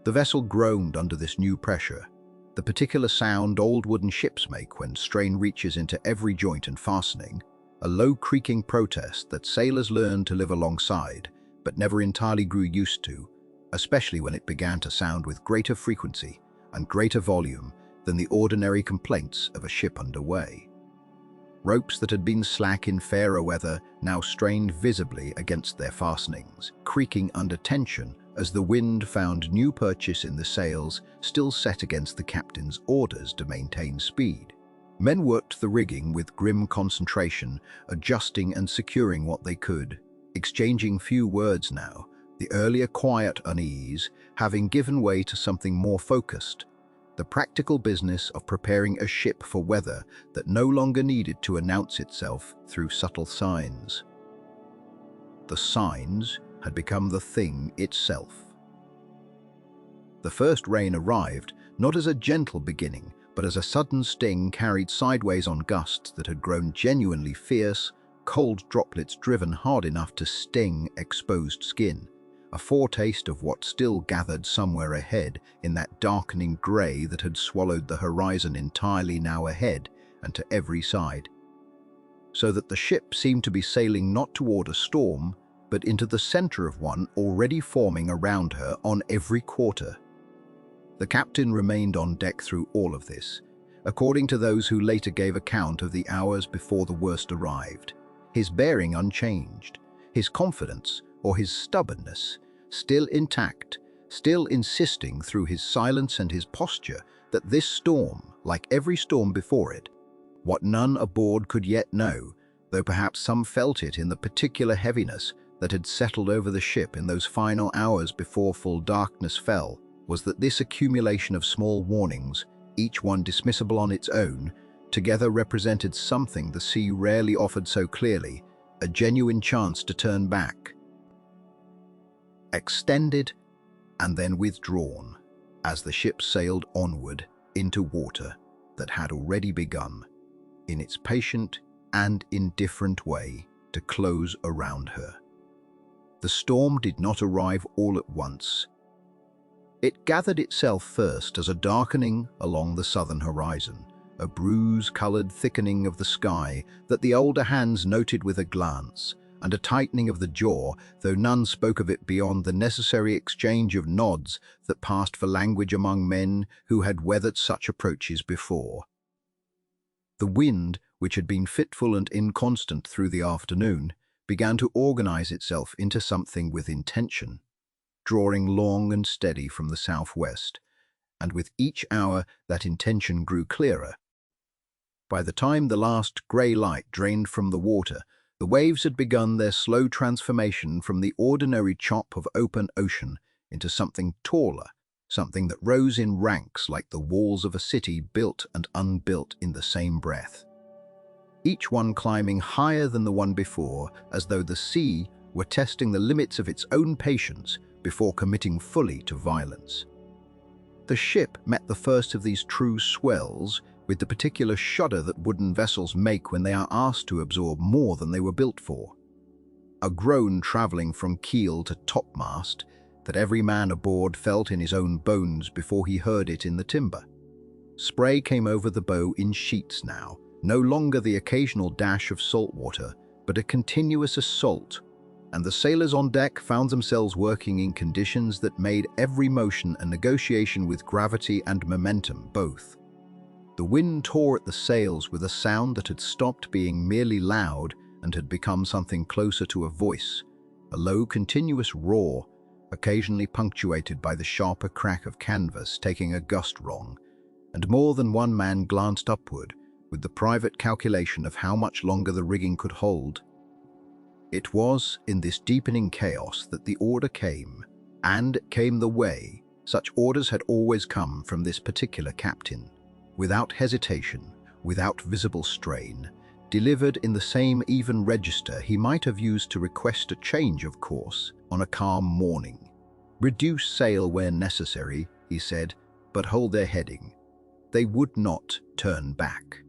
The vessel groaned under this new pressure, the particular sound old wooden ships make when strain reaches into every joint and fastening, a low creaking protest that sailors learned to live alongside, but never entirely grew used to, especially when it began to sound with greater frequency and greater volume than the ordinary complaints of a ship underway. Ropes that had been slack in fairer weather now strained visibly against their fastenings, creaking under tension as the wind found new purchase in the sails still set against the captain's orders to maintain speed. Men worked the rigging with grim concentration, adjusting and securing what they could, exchanging few words now, the earlier quiet unease having given way to something more focused, the practical business of preparing a ship for weather that no longer needed to announce itself through subtle signs. The signs had become the thing itself. The first rain arrived not as a gentle beginning, but as a sudden sting carried sideways on gusts that had grown genuinely fierce, cold droplets driven hard enough to sting exposed skin, a foretaste of what still gathered somewhere ahead in that darkening grey that had swallowed the horizon entirely now ahead and to every side, so that the ship seemed to be sailing not toward a storm, but into the center of one already forming around her on every quarter. The captain remained on deck through all of this, according to those who later gave account of the hours before the worst arrived, his bearing unchanged, his confidence or his stubbornness still intact, still insisting through his silence and his posture that this storm, like every storm before it, what none aboard could yet know, though perhaps some felt it in the particular heaviness that had settled over the ship in those final hours before full darkness fell, was that this accumulation of small warnings, each one dismissible on its own, together represented something the sea rarely offered so clearly, a genuine chance to turn back. Extended and then withdrawn as the ship sailed onward into water that had already begun, in its patient and indifferent way, to close around her. The storm did not arrive all at once. It gathered itself first as a darkening along the southern horizon, a bruise-colored thickening of the sky that the older hands noted with a glance, and a tightening of the jaw, though none spoke of it beyond the necessary exchange of nods that passed for language among men who had weathered such approaches before. The wind, which had been fitful and inconstant through the afternoon, began to organize itself into something with intention, drawing long and steady from the southwest, and with each hour that intention grew clearer. By the time the last grey light drained from the water, the waves had begun their slow transformation from the ordinary chop of open ocean into something taller, something that rose in ranks like the walls of a city built and unbuilt in the same breath, each one climbing higher than the one before, as though the sea were testing the limits of its own patience before committing fully to violence. The ship met the first of these true swells with the particular shudder that wooden vessels make when they are asked to absorb more than they were built for. A groan travelling from keel to topmast that every man aboard felt in his own bones before he heard it in the timber. Spray came over the bow in sheets now, no longer the occasional dash of salt water, but a continuous assault, and the sailors on deck found themselves working in conditions that made every motion a negotiation with gravity and momentum both. The wind tore at the sails with a sound that had stopped being merely loud and had become something closer to a voice, a low, continuous roar, occasionally punctuated by the sharper crack of canvas taking a gust wrong, and more than one man glanced upward with the private calculation of how much longer the rigging could hold. It was in this deepening chaos that the order came, and came the way such orders had always come from this particular captain, without hesitation, without visible strain, delivered in the same even register he might have used to request a change of course on a calm morning. Reduce sail where necessary, he said, but hold their heading. They would not turn back.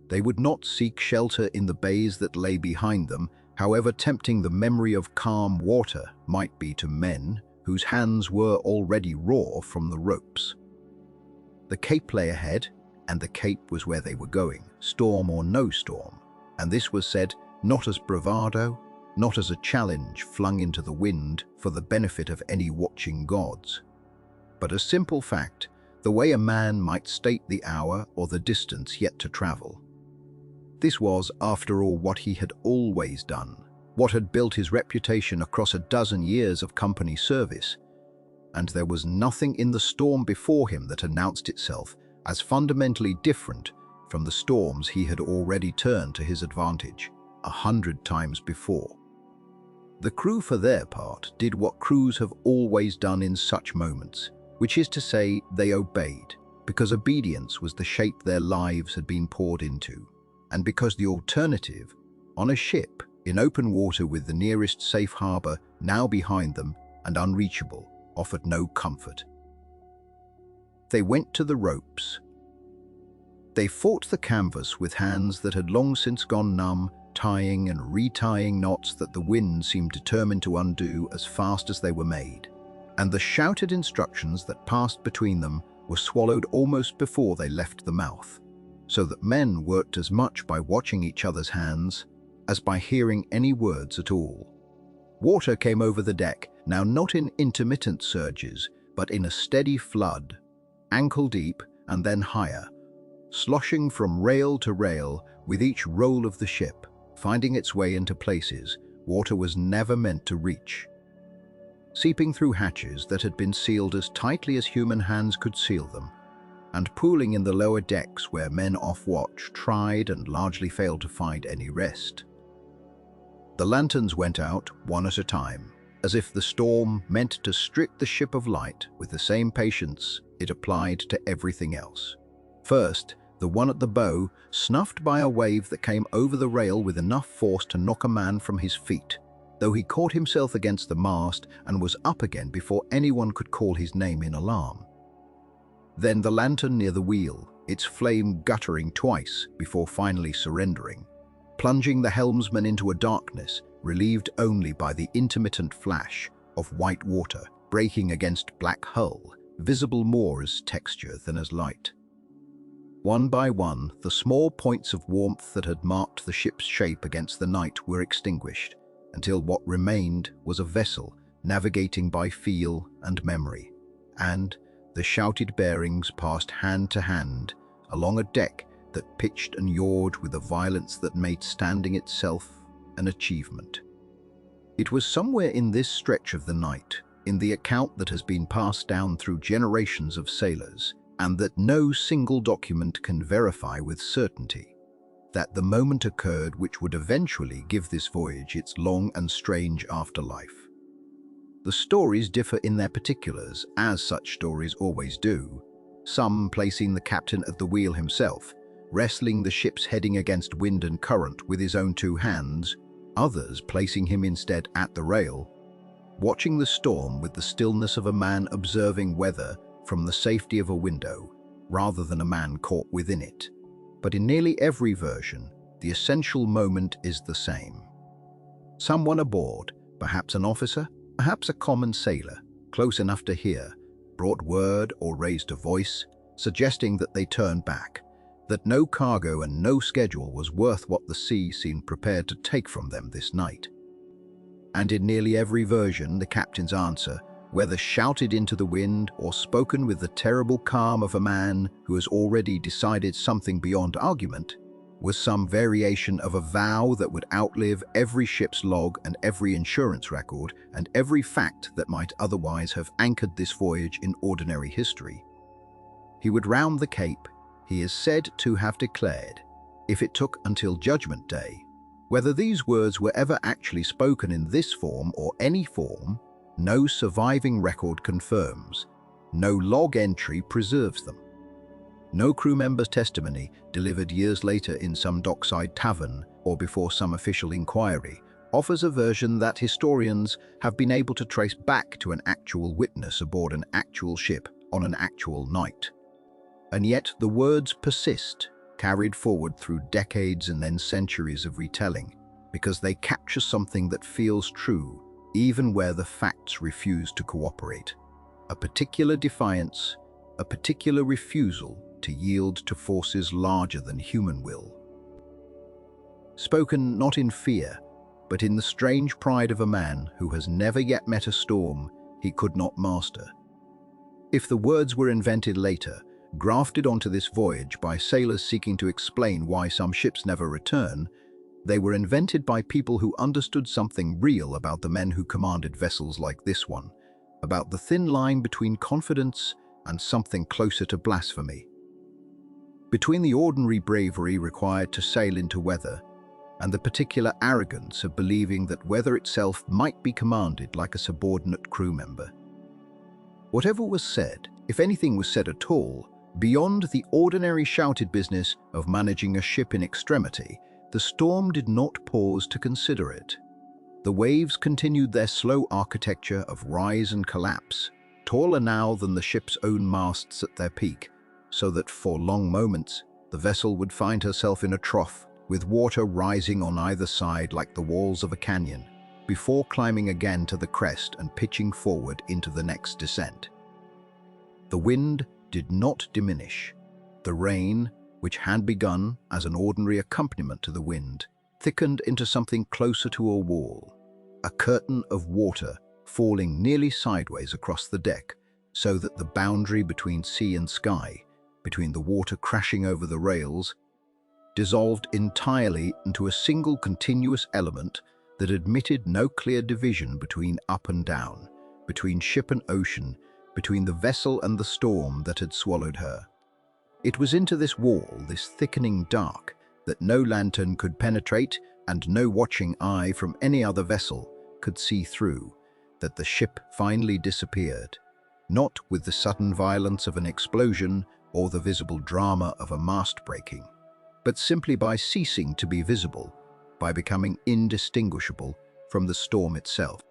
They would not seek shelter in the bays that lay behind them, however tempting the memory of calm water might be to men whose hands were already raw from the ropes. The Cape lay ahead, and the Cape was where they were going, storm or no storm, and this was said not as bravado, not as a challenge flung into the wind for the benefit of any watching gods, but as simple fact, the way a man might state the hour or the distance yet to travel. This was, after all, what he had always done, what had built his reputation across a dozen years of company service, and there was nothing in the storm before him that announced itself as fundamentally different from the storms he had already turned to his advantage 100 times before. The crew, for their part, did what crews have always done in such moments, which is to say, they obeyed, because obedience was the shape their lives had been poured into, and because the alternative, on a ship, in open water with the nearest safe harbour now behind them and unreachable, offered no comfort. They went to the ropes. They fought the canvas with hands that had long since gone numb, tying and retying knots that the wind seemed determined to undo as fast as they were made, and the shouted instructions that passed between them were swallowed almost before they left the mouth, so that men worked as much by watching each other's hands as by hearing any words at all. Water came over the deck, now not in intermittent surges, but in a steady flood, ankle deep and then higher, sloshing from rail to rail with each roll of the ship, finding its way into places water was never meant to reach, seeping through hatches that had been sealed as tightly as human hands could seal them, and pooling in the lower decks where men off watch tried and largely failed to find any rest. The lanterns went out one at a time, as if the storm meant to strip the ship of light with the same patience it applied to everything else. First, the one at the bow, snuffed by a wave that came over the rail with enough force to knock a man from his feet, though he caught himself against the mast and was up again before anyone could call his name in alarm. Then the lantern near the wheel, its flame guttering twice before finally surrendering, plunging the helmsman into a darkness relieved only by the intermittent flash of white water breaking against black hull, visible more as texture than as light. One by one, the small points of warmth that had marked the ship's shape against the night were extinguished, until what remained was a vessel navigating by feel and memory, and the shouted bearings passed hand to hand along a deck that pitched and yawed with a violence that made standing itself an achievement. It was somewhere in this stretch of the night, in the account that has been passed down through generations of sailors, and that no single document can verify with certainty, that the moment occurred which would eventually give this voyage its long and strange afterlife. The stories differ in their particulars, as such stories always do, some placing the captain at the wheel himself, wrestling the ship's heading against wind and current with his own two hands, others placing him instead at the rail, watching the storm with the stillness of a man observing weather from the safety of a window, rather than a man caught within it. But in nearly every version, the essential moment is the same. Someone aboard, perhaps an officer, perhaps a common sailor, close enough to hear, brought word or raised a voice, suggesting that they turn back, that no cargo and no schedule was worth what the sea seemed prepared to take from them this night. And in nearly every version, the captain's answer, whether shouted into the wind or spoken with the terrible calm of a man who has already decided something beyond argument, was some variation of a vow that would outlive every ship's log and every insurance record and every fact that might otherwise have anchored this voyage in ordinary history. He would round the Cape, he is said to have declared, if it took until Judgment Day. Whether these words were ever actually spoken in this form or any form, no surviving record confirms, no log entry preserves them. No crew member's testimony, delivered years later in some dockside tavern or before some official inquiry, offers a version that historians have been able to trace back to an actual witness aboard an actual ship on an actual night. And yet the words persist, carried forward through decades and then centuries of retelling, because they capture something that feels true even where the facts refuse to cooperate. A particular defiance, a particular refusal to yield to forces larger than human will. Spoken not in fear, but in the strange pride of a man who has never yet met a storm he could not master. If the words were invented later, grafted onto this voyage by sailors seeking to explain why some ships never return, they were invented by people who understood something real about the men who commanded vessels like this one, about the thin line between confidence and something closer to blasphemy, between the ordinary bravery required to sail into weather and the particular arrogance of believing that weather itself might be commanded like a subordinate crew member. Whatever was said, if anything was said at all, beyond the ordinary shouted business of managing a ship in extremity, the storm did not pause to consider it. The waves continued their slow architecture of rise and collapse, taller now than the ship's own masts at their peak, so that for long moments the vessel would find herself in a trough, with water rising on either side like the walls of a canyon, before climbing again to the crest and pitching forward into the next descent. The wind did not diminish. The rain, which had begun as an ordinary accompaniment to the wind, thickened into something closer to a wall, a curtain of water falling nearly sideways across the deck, so that the boundary between sea and sky, between the water crashing over the rails, dissolved entirely into a single continuous element that admitted no clear division between up and down, between ship and ocean, between the vessel and the storm that had swallowed her. It was into this wall, this thickening dark, that no lantern could penetrate and no watching eye from any other vessel could see through, that the ship finally disappeared, not with the sudden violence of an explosion, or the visible drama of a mast breaking, but simply by ceasing to be visible, by becoming indistinguishable from the storm itself.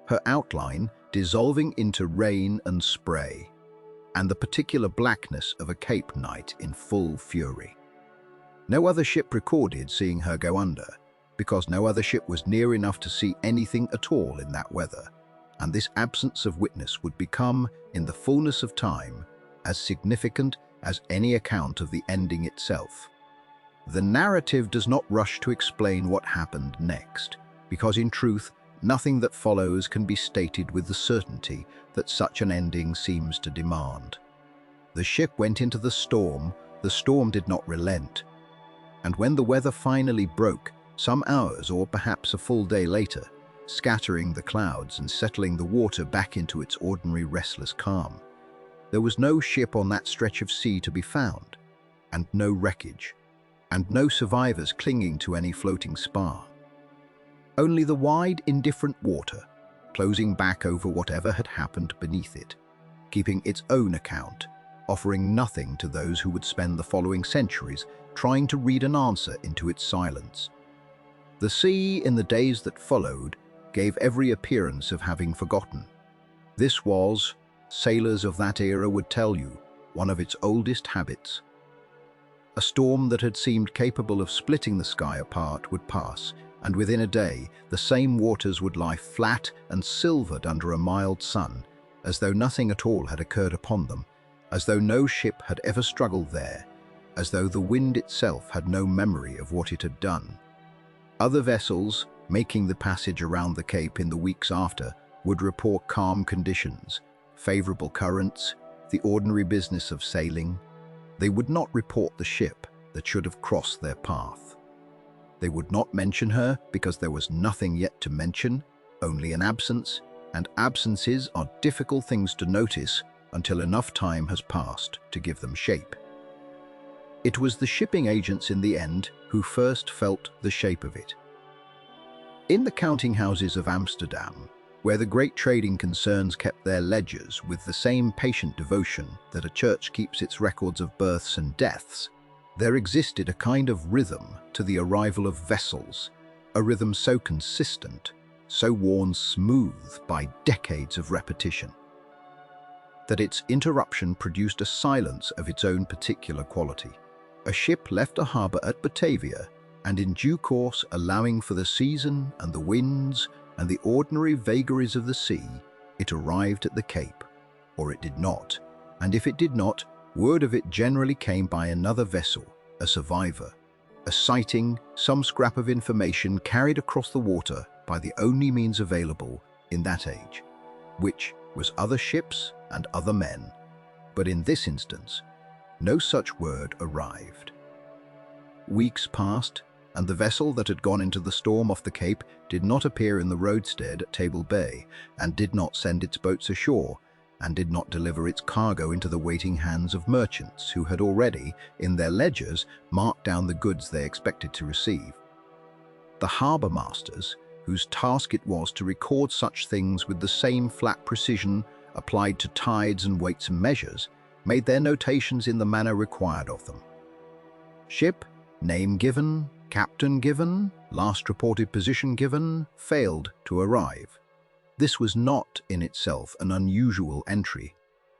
Her outline dissolving into rain and spray, and the particular blackness of a Cape night in full fury. No other ship recorded seeing her go under, because no other ship was near enough to see anything at all in that weather, and this absence of witness would become, in the fullness of time, as significant as any account of the ending itself. The narrative does not rush to explain what happened next, because in truth, nothing that follows can be stated with the certainty that such an ending seems to demand. The ship went into the storm did not relent, and when the weather finally broke, some hours or perhaps a full day later, scattering the clouds and settling the water back into its ordinary restless calm, there was no ship on that stretch of sea to be found, and no wreckage, and no survivors clinging to any floating spar. Only the wide, indifferent water, closing back over whatever had happened beneath it, keeping its own account, offering nothing to those who would spend the following centuries trying to read an answer into its silence. The sea, in the days that followed, gave every appearance of having forgotten. This was, sailors of that era would tell you, one of its oldest habits. A storm that had seemed capable of splitting the sky apart would pass, and within a day the same waters would lie flat and silvered under a mild sun, as though nothing at all had occurred upon them, as though no ship had ever struggled there, as though the wind itself had no memory of what it had done. Other vessels, making the passage around the Cape in the weeks after, would report calm conditions, favorable currents, the ordinary business of sailing. They would not report the ship that should have crossed their path. They would not mention her because there was nothing yet to mention, only an absence, and absences are difficult things to notice until enough time has passed to give them shape. It was the shipping agents in the end who first felt the shape of it. In the counting houses of Amsterdam, where the great trading concerns kept their ledgers with the same patient devotion that a church keeps its records of births and deaths, there existed a kind of rhythm to the arrival of vessels, a rhythm so consistent, so worn smooth by decades of repetition, that its interruption produced a silence of its own particular quality. A ship left a harbour at Batavia, and in due course, allowing for the season and the winds and the ordinary vagaries of the sea, it arrived at the Cape, or it did not, and if it did not, word of it generally came by another vessel, a survivor, a sighting, some scrap of information carried across the water by the only means available in that age, which was other ships and other men, but in this instance, no such word arrived. Weeks passed, and the vessel that had gone into the storm off the Cape did not appear in the roadstead at Table Bay, and did not send its boats ashore, and did not deliver its cargo into the waiting hands of merchants who had already, in their ledgers, marked down the goods they expected to receive. The harbour masters, whose task it was to record such things with the same flat precision applied to tides and weights and measures, made their notations in the manner required of them. Ship, name given, captain given, last reported position given, failed to arrive. This was not in itself an unusual entry.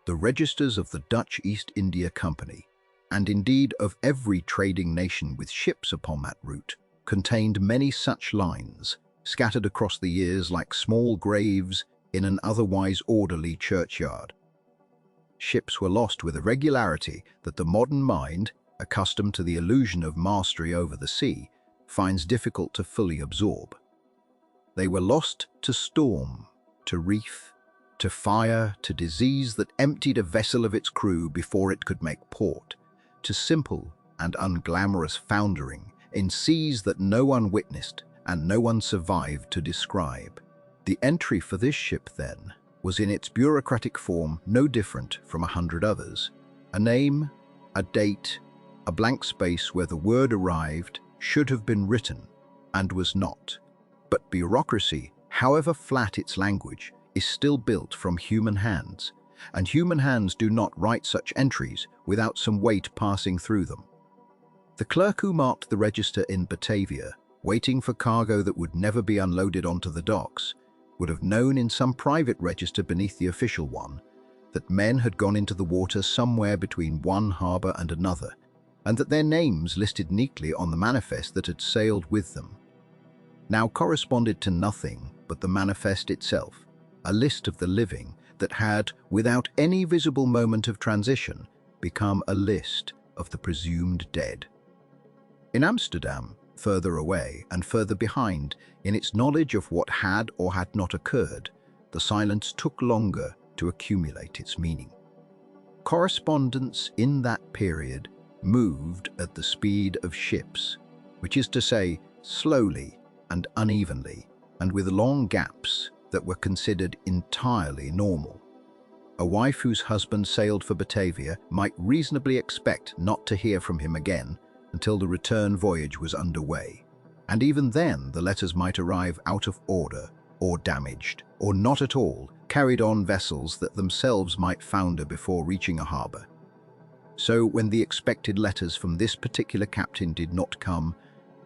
The registers of the Dutch East India Company, and indeed of every trading nation with ships upon that route, contained many such lines, scattered across the years like small graves in an otherwise orderly churchyard. Ships were lost with a regularity that the modern mind, accustomed to the illusion of mastery over the sea, finds difficult to fully absorb. They were lost to storm, to reef, to fire, to disease that emptied a vessel of its crew before it could make port, to simple and unglamorous foundering in seas that no one witnessed and no one survived to describe. The entry for this ship, then, was in its bureaucratic form no different from 100 others. A name, a date, a blank space where the word arrived should have been written, and was not. But bureaucracy, however flat its language, is still built from human hands, and human hands do not write such entries without some weight passing through them. The clerk who marked the register in Batavia, waiting for cargo that would never be unloaded onto the docks, would have known in some private register beneath the official one that men had gone into the water somewhere between one harbour and another, and that their names listed neatly on the manifest that had sailed with them now corresponded to nothing but the manifest itself, a list of the living that had, without any visible moment of transition, become a list of the presumed dead. In Amsterdam, further away and further behind in its knowledge of what had or had not occurred, the silence took longer to accumulate its meaning. Correspondence in that period moved at the speed of ships, which is to say, slowly and unevenly, and with long gaps that were considered entirely normal. A wife whose husband sailed for Batavia might reasonably expect not to hear from him again until the return voyage was underway, and even then the letters might arrive out of order, or damaged, or not at all, carried on vessels that themselves might founder before reaching a harbour. So when the expected letters from this particular captain did not come,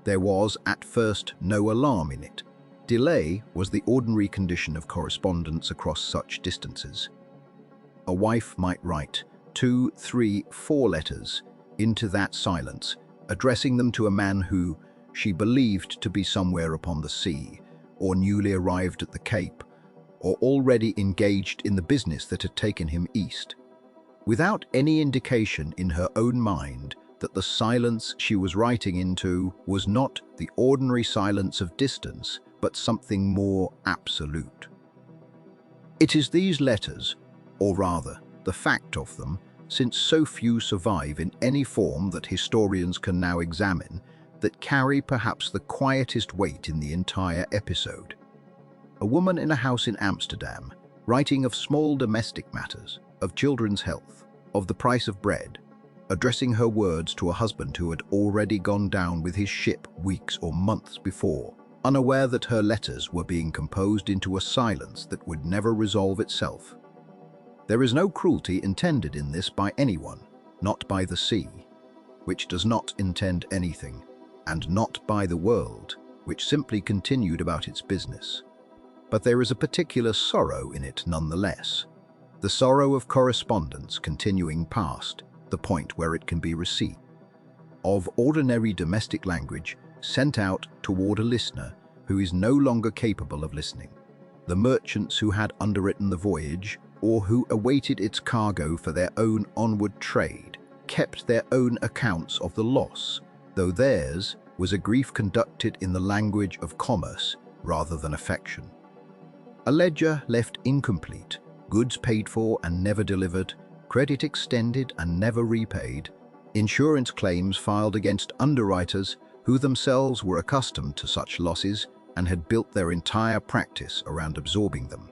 there was at first no alarm in it. Delay was the ordinary condition of correspondence across such distances. A wife might write 2, 3, 4 letters into that silence, addressing them to a man who she believed to be somewhere upon the sea, or newly arrived at the Cape, or already engaged in the business that had taken him east, without any indication in her own mind that the silence she was writing into was not the ordinary silence of distance, but something more absolute. It is these letters, or rather, the fact of them, since so few survive in any form that historians can now examine, that carry perhaps the quietest weight in the entire episode. A woman in a house in Amsterdam, writing of small domestic matters, of children's health, of the price of bread, addressing her words to a husband who had already gone down with his ship weeks or months before, unaware that her letters were being composed into a silence that would never resolve itself. There is no cruelty intended in this by anyone, not by the sea, which does not intend anything, and not by the world, which simply continued about its business. But there is a particular sorrow in it nonetheless, the sorrow of correspondence continuing past the point where it can be received, of ordinary domestic language sent out toward a listener who is no longer capable of listening. The merchants who had underwritten the voyage, or who awaited its cargo for their own onward trade, kept their own accounts of the loss, though theirs was a grief conducted in the language of commerce rather than affection. A ledger left incomplete, goods paid for and never delivered, credit extended and never repaid, insurance claims filed against underwriters who themselves were accustomed to such losses and had built their entire practice around absorbing them.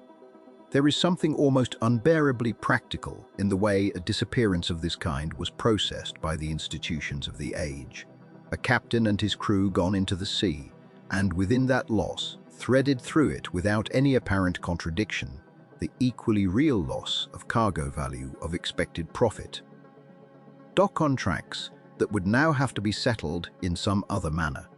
There is something almost unbearably practical in the way a disappearance of this kind was processed by the institutions of the age. A captain and his crew gone into the sea, and within that loss, threaded through it without any apparent contradiction, the equally real loss of cargo value of expected profit. Dock contracts that would now have to be settled in some other manner.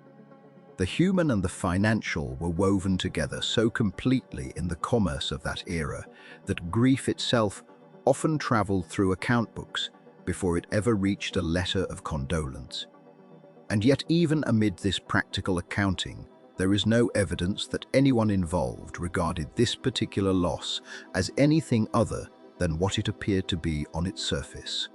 The human and the financial were woven together so completely in the commerce of that era that grief itself often traveled through account books before it ever reached a letter of condolence. And yet even amid this practical accounting, there is no evidence that anyone involved regarded this particular loss as anything other than what it appeared to be on its surface.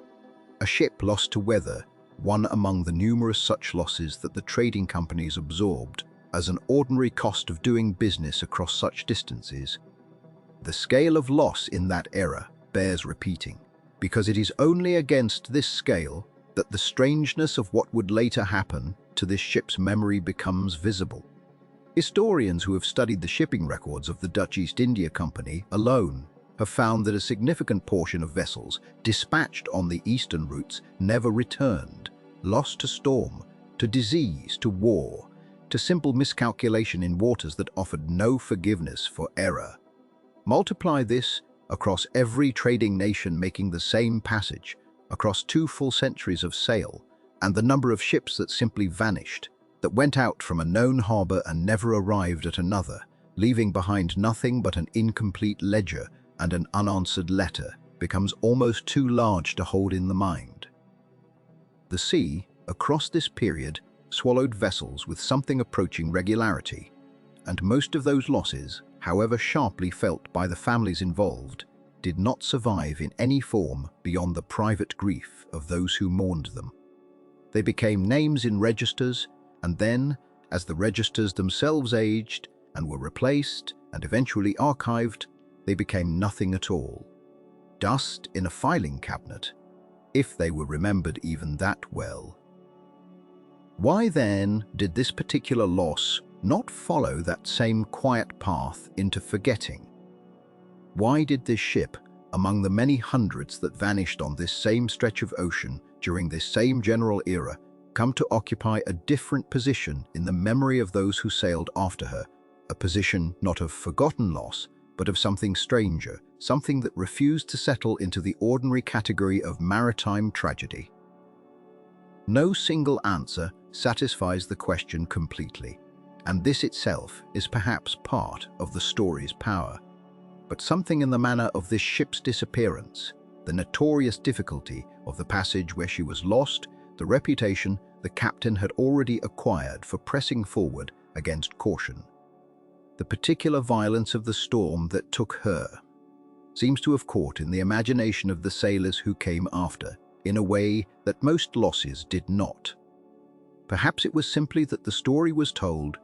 A ship lost to weather, one among the numerous such losses that the trading companies absorbed as an ordinary cost of doing business across such distances. The scale of loss in that era bears repeating, because it is only against this scale that the strangeness of what would later happen to this ship's memory becomes visible. Historians who have studied the shipping records of the Dutch East India Company alone have found that a significant portion of vessels dispatched on the eastern routes never returned, lost to storm, to disease, to war, to simple miscalculation in waters that offered no forgiveness for error. Multiply this across every trading nation making the same passage, across 2 full centuries of sail, and the number of ships that simply vanished, that went out from a known harbor and never arrived at another, leaving behind nothing but an incomplete ledger and an unanswered letter, becomes almost too large to hold in the mind. The sea, across this period, swallowed vessels with something approaching regularity, and most of those losses, however sharply felt by the families involved, did not survive in any form beyond the private grief of those who mourned them. They became names in registers, and then, as the registers themselves aged and were replaced and eventually archived, they became nothing at all. Dust in a filing cabinet, if they were remembered even that well. Why then did this particular loss not follow that same quiet path into forgetting? Why did this ship, among the many hundreds that vanished on this same stretch of ocean during this same general era, come to occupy a different position in the memory of those who sailed after her, a position not of forgotten loss, but of something stranger, something that refused to settle into the ordinary category of maritime tragedy? No single answer satisfies the question completely, and this itself is perhaps part of the story's power. But something in the manner of this ship's disappearance, the notorious difficulty of the passage where she was lost, the reputation the captain had already acquired for pressing forward against caution, the particular violence of the storm that took her, seems to have caught in the imagination of the sailors who came after, in a way that most losses did not. Perhaps it was simply that the story was told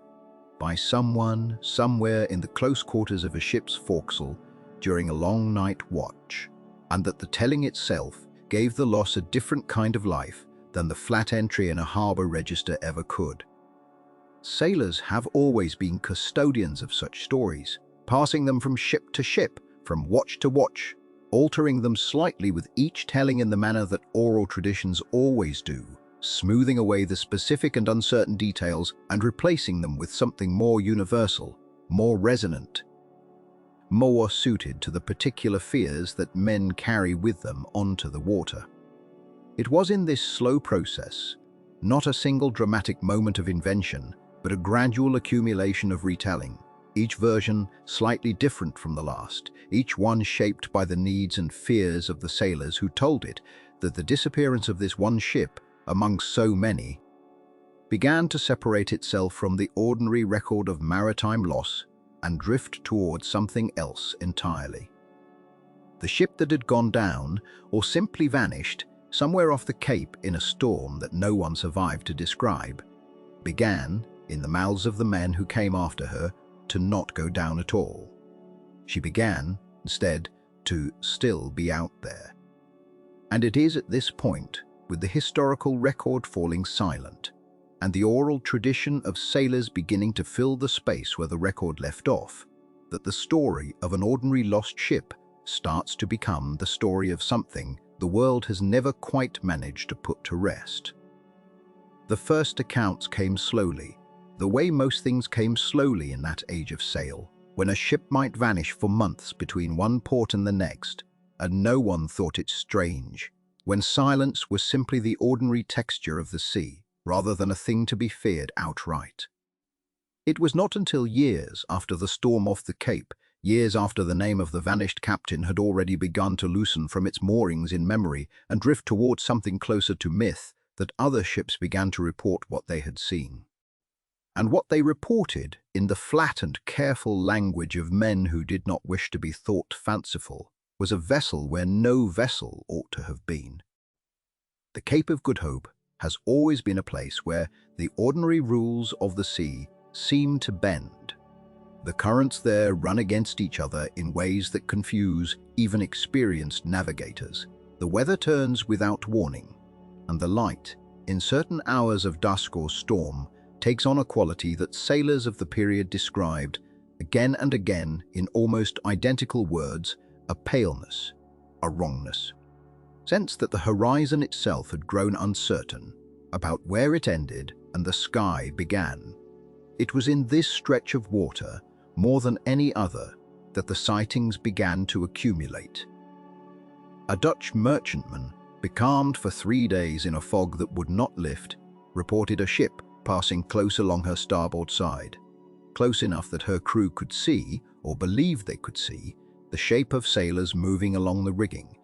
by someone somewhere in the close quarters of a ship's forecastle during a long night watch, and that the telling itself gave the loss a different kind of life than the flat entry in a harbor register ever could. Sailors have always been custodians of such stories, passing them from ship to ship, from watch to watch, altering them slightly with each telling in the manner that oral traditions always do, smoothing away the specific and uncertain details and replacing them with something more universal, more resonant, more suited to the particular fears that men carry with them onto the water. It was in this slow process, not a single dramatic moment of invention, but a gradual accumulation of retelling, each version slightly different from the last, each one shaped by the needs and fears of the sailors who told it, that the disappearance of this one ship, among so many, began to separate itself from the ordinary record of maritime loss and drift towards something else entirely. The ship that had gone down, or simply vanished, somewhere off the Cape in a storm that no one survived to describe, began, in the mouths of the men who came after her, to not go down at all. She began, instead, to still be out there. And it is at this point, with the historical record falling silent, and the oral tradition of sailors beginning to fill the space where the record left off, that the story of an ordinary lost ship starts to become the story of something the world has never quite managed to put to rest. The first accounts came slowly, the way most things came slowly in that age of sail, when a ship might vanish for months between one port and the next, and no one thought it strange, when silence was simply the ordinary texture of the sea, rather than a thing to be feared outright. It was not until years after the storm off the Cape, years after the name of the vanished captain had already begun to loosen from its moorings in memory and drift towards something closer to myth, that other ships began to report what they had seen. And what they reported, in the flat and careful language of men who did not wish to be thought fanciful, was a vessel where no vessel ought to have been. The Cape of Good Hope has always been a place where the ordinary rules of the sea seem to bend. The currents there run against each other in ways that confuse even experienced navigators. The weather turns without warning, and the light, in certain hours of dusk or storm, takes on a quality that sailors of the period described, again and again in almost identical words, a paleness, a wrongness. Sense that the horizon itself had grown uncertain about where it ended and the sky began. It was in this stretch of water, more than any other, that the sightings began to accumulate. A Dutch merchantman, becalmed for 3 days in a fog that would not lift, reported a ship passing close along her starboard side, close enough that her crew could see, or believed they could see, the shape of sailors moving along the rigging,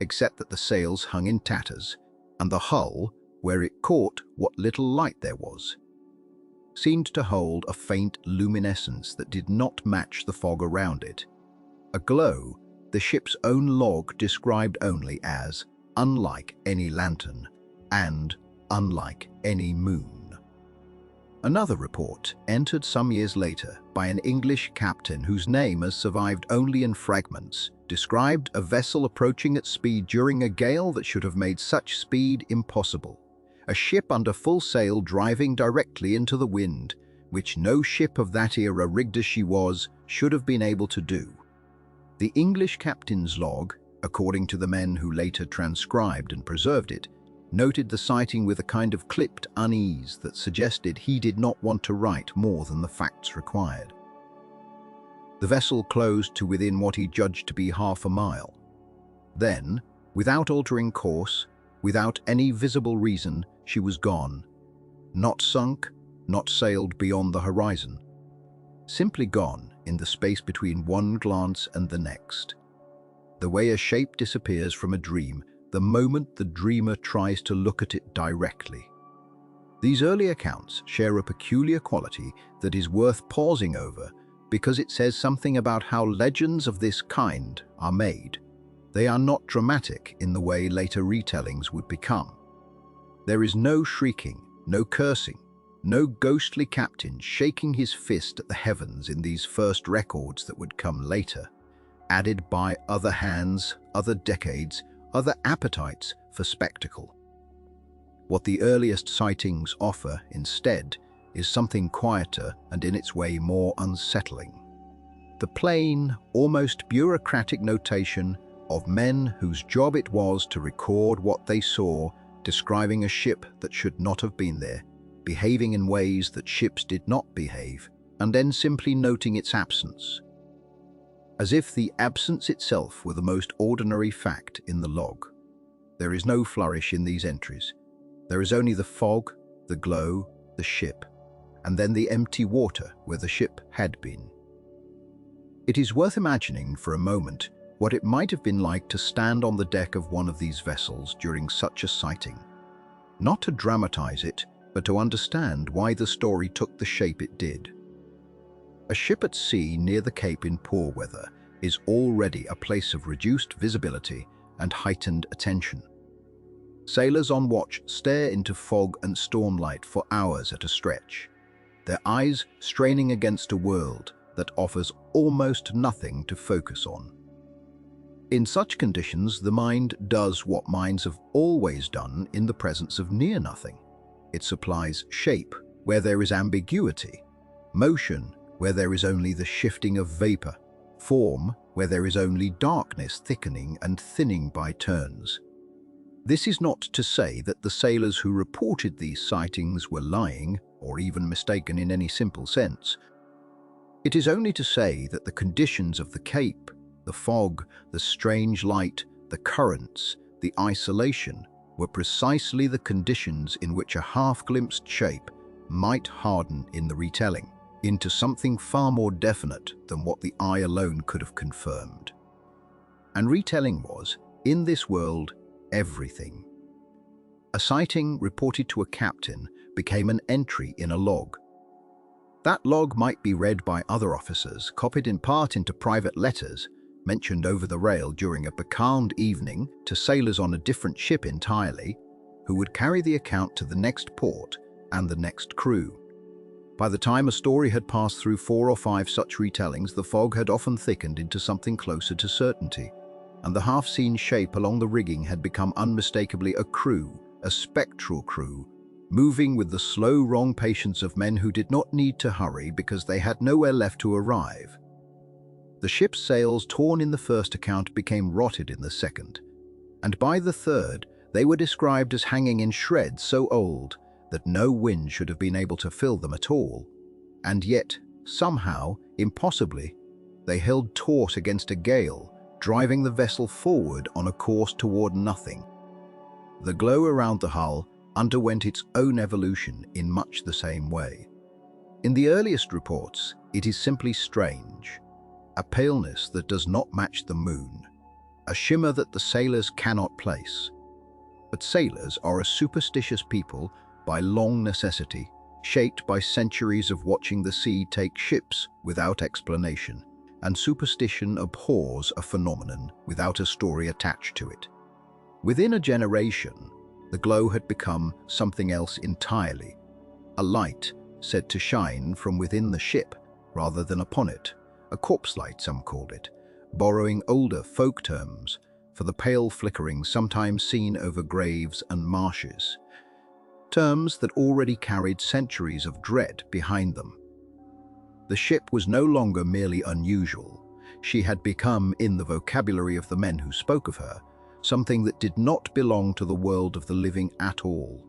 except that the sails hung in tatters, and the hull, where it caught what little light there was, seemed to hold a faint luminescence that did not match the fog around it. A glow the ship's own log described only as unlike any lantern and unlike any moon. Another report, entered some years later by an English captain whose name has survived only in fragments, described a vessel approaching at speed during a gale that should have made such speed impossible. A ship under full sail driving directly into the wind, which no ship of that era, rigged as she was, should have been able to do. The English captain's log, according to the men who later transcribed and preserved it, noted the sighting with a kind of clipped unease that suggested he did not want to write more than the facts required. The vessel closed to within what he judged to be half a mile. Then, without altering course, without any visible reason, she was gone. Not sunk, not sailed beyond the horizon. Simply gone in the space between one glance and the next. The way a shape disappears from a dream the moment the dreamer tries to look at it directly. These early accounts share a peculiar quality that is worth pausing over because it says something about how legends of this kind are made. They are not dramatic in the way later retellings would become. There is no shrieking, no cursing, no ghostly captain shaking his fist at the heavens in these first records that would come later, added by other hands, other decades, other appetites for spectacle. What the earliest sightings offer, instead, is something quieter and in its way more unsettling. The plain, almost bureaucratic notation of men whose job it was to record what they saw, describing a ship that should not have been there, behaving in ways that ships did not behave, and then simply noting its absence. As if the absence itself were the most ordinary fact in the log. There is no flourish in these entries. There is only the fog, the glow, the ship, and then the empty water where the ship had been. It is worth imagining for a moment what it might have been like to stand on the deck of one of these vessels during such a sighting. Not to dramatize it, but to understand why the story took the shape it did. A ship at sea near the Cape in poor weather is already a place of reduced visibility and heightened attention. Sailors on watch stare into fog and stormlight for hours at a stretch, their eyes straining against a world that offers almost nothing to focus on. In such conditions, the mind does what minds have always done in the presence of near nothing. It supplies shape where there is ambiguity, motion where there is only the shifting of vapor, form where there is only darkness thickening and thinning by turns. This is not to say that the sailors who reported these sightings were lying or even mistaken in any simple sense. It is only to say that the conditions of the Cape, the fog, the strange light, the currents, the isolation, were precisely the conditions in which a half-glimpsed shape might harden in the retelling into something far more definite than what the eye alone could have confirmed. And retelling was, in this world, everything. A sighting reported to a captain became an entry in a log. That log might be read by other officers, copied in part into private letters, mentioned over the rail during a becalmed evening to sailors on a different ship entirely, who would carry the account to the next port and the next crew. By the time a story had passed through 4 or 5 such retellings, the fog had often thickened into something closer to certainty, and the half-seen shape along the rigging had become unmistakably a crew, a spectral crew, moving with the slow, wrong patience of men who did not need to hurry because they had nowhere left to arrive. The ship's sails, torn in the first account, became rotted in the second, and by the third they were described as hanging in shreds so old that no wind should have been able to fill them at all. And yet, somehow, impossibly, They held taut against a gale, driving the vessel forward on a course toward nothing. The glow around the hull underwent its own evolution in much the same way. In the earliest reports, it is simply strange, a paleness that does not match the moon, a shimmer that the sailors cannot place. But sailors are a superstitious people by long necessity, shaped by centuries of watching the sea take ships without explanation, and superstition abhors a phenomenon without a story attached to it. Within a generation, the glow had become something else entirely, a light said to shine from within the ship rather than upon it, a corpse light some called it, borrowing older folk terms for the pale flickering sometimes seen over graves and marshes, terms that already carried centuries of dread behind them. The ship was no longer merely unusual. She had become, in the vocabulary of the men who spoke of her, something that did not belong to the world of the living at all.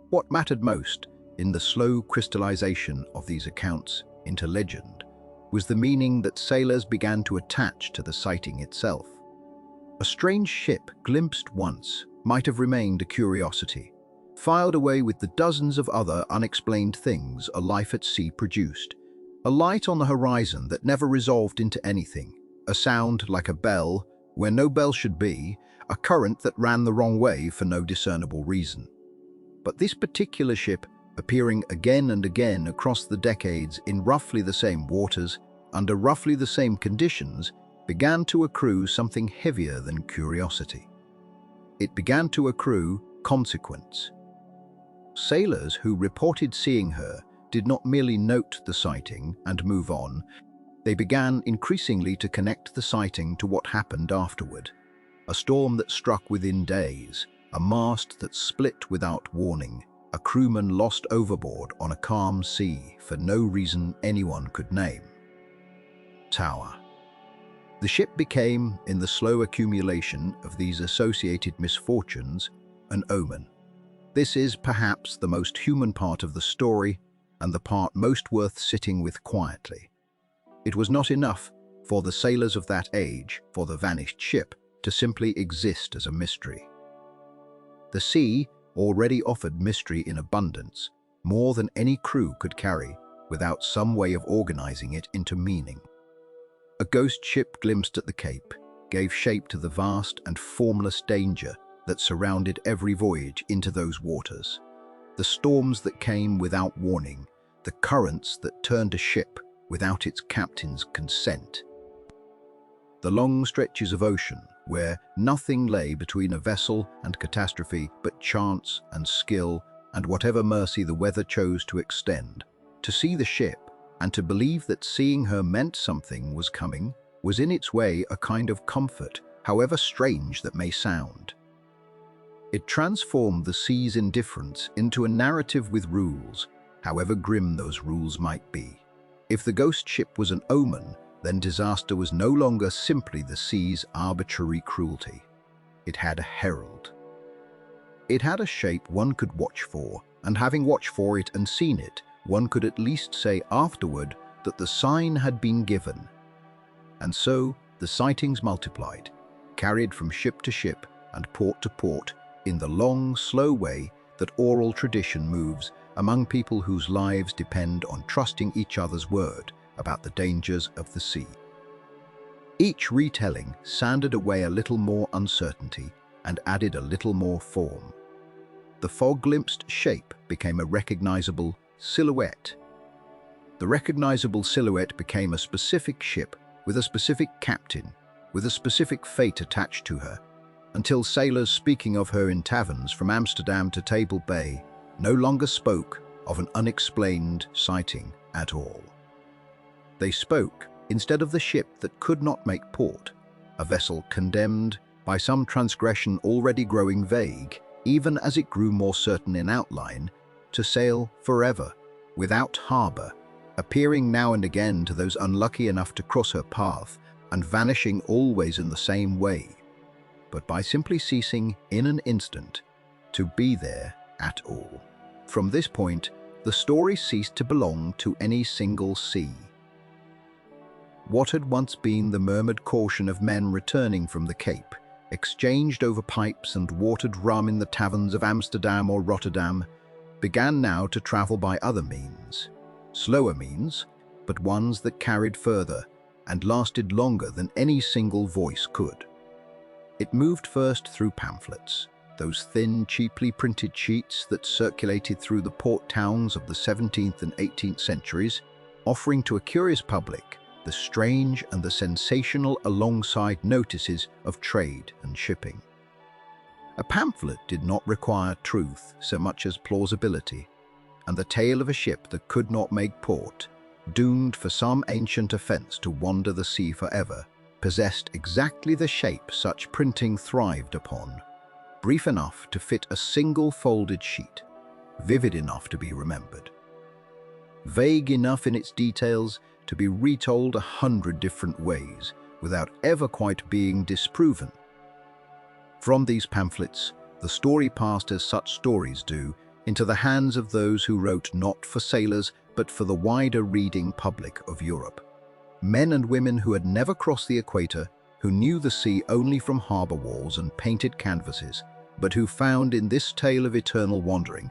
What mattered most, in the slow crystallization of these accounts into legend, was the meaning that sailors began to attach to the sighting itself. A strange ship glimpsed once might have remained a curiosity, filed away with the dozens of other unexplained things a life at sea produced. A light on the horizon that never resolved into anything, a sound like a bell where no bell should be, a current that ran the wrong way for no discernible reason. But this particular ship, appearing again and again across the decades in roughly the same waters, under roughly the same conditions, began to accrue something heavier than curiosity. It began to accrue consequence. Sailors who reported seeing her did not merely note the sighting and move on. They began increasingly to connect the sighting to what happened afterward. A storm that struck within days, a mast that split without warning, a crewman lost overboard on a calm sea for no reason anyone could name. Tower. The ship became, in the slow accumulation of these associated misfortunes, an omen. This is perhaps the most human part of the story and the part most worth sitting with quietly. It was not enough for the sailors of that age, for the vanished ship, to simply exist as a mystery. The sea already offered mystery in abundance, more than any crew could carry without some way of organizing it into meaning. A ghost ship glimpsed at the Cape gave shape to the vast and formless danger that surrounded every voyage into those waters. The storms that came without warning, the currents that turned a ship without its captain's consent. The long stretches of ocean where nothing lay between a vessel and catastrophe but chance and skill and whatever mercy the weather chose to extend. To see the ship and to believe that seeing her meant something was coming was in its way a kind of comfort, however strange that may sound. It transformed the sea's indifference into a narrative with rules, however grim those rules might be. If the ghost ship was an omen, then disaster was no longer simply the sea's arbitrary cruelty. It had a herald. It had a shape one could watch for, and having watched for it and seen it, one could at least say afterward that the sign had been given. And so the sightings multiplied, carried from ship to ship and port to port in the long, slow way that oral tradition moves among people whose lives depend on trusting each other's word about the dangers of the sea. Each retelling sanded away a little more uncertainty and added a little more form. The fog-glimpsed shape became a recognizable silhouette. The recognizable silhouette became a specific ship with a specific captain, with a specific fate attached to her, until sailors speaking of her in taverns from Amsterdam to Table Bay no longer spoke of an unexplained sighting at all. They spoke, instead of the ship that could not make port, a vessel condemned by some transgression already growing vague, even as it grew more certain in outline, to sail forever, without harbor, appearing now and again to those unlucky enough to cross her path and vanishing always in the same way, but by simply ceasing in an instant to be there at all. From this point, the story ceased to belong to any single sea. What had once been the murmured caution of men returning from the Cape, exchanged over pipes and watered rum in the taverns of Amsterdam or Rotterdam, began now to travel by other means. Slower means, but ones that carried further and lasted longer than any single voice could. It moved first through pamphlets, those thin, cheaply printed sheets that circulated through the port towns of the 17th and 18th centuries, offering to a curious public the strange and the sensational alongside notices of trade and shipping. A pamphlet did not require truth so much as plausibility, and the tale of a ship that could not make port, doomed for some ancient offense to wander the sea forever, possessed exactly the shape such printing thrived upon, brief enough to fit a single folded sheet, vivid enough to be remembered, vague enough in its details to be retold 100 different ways without ever quite being disproven. From these pamphlets, the story passed as such stories do into the hands of those who wrote not for sailors but for the wider reading public of Europe. Men and women who had never crossed the equator, who knew the sea only from harbor walls and painted canvases, but who found in this tale of eternal wandering.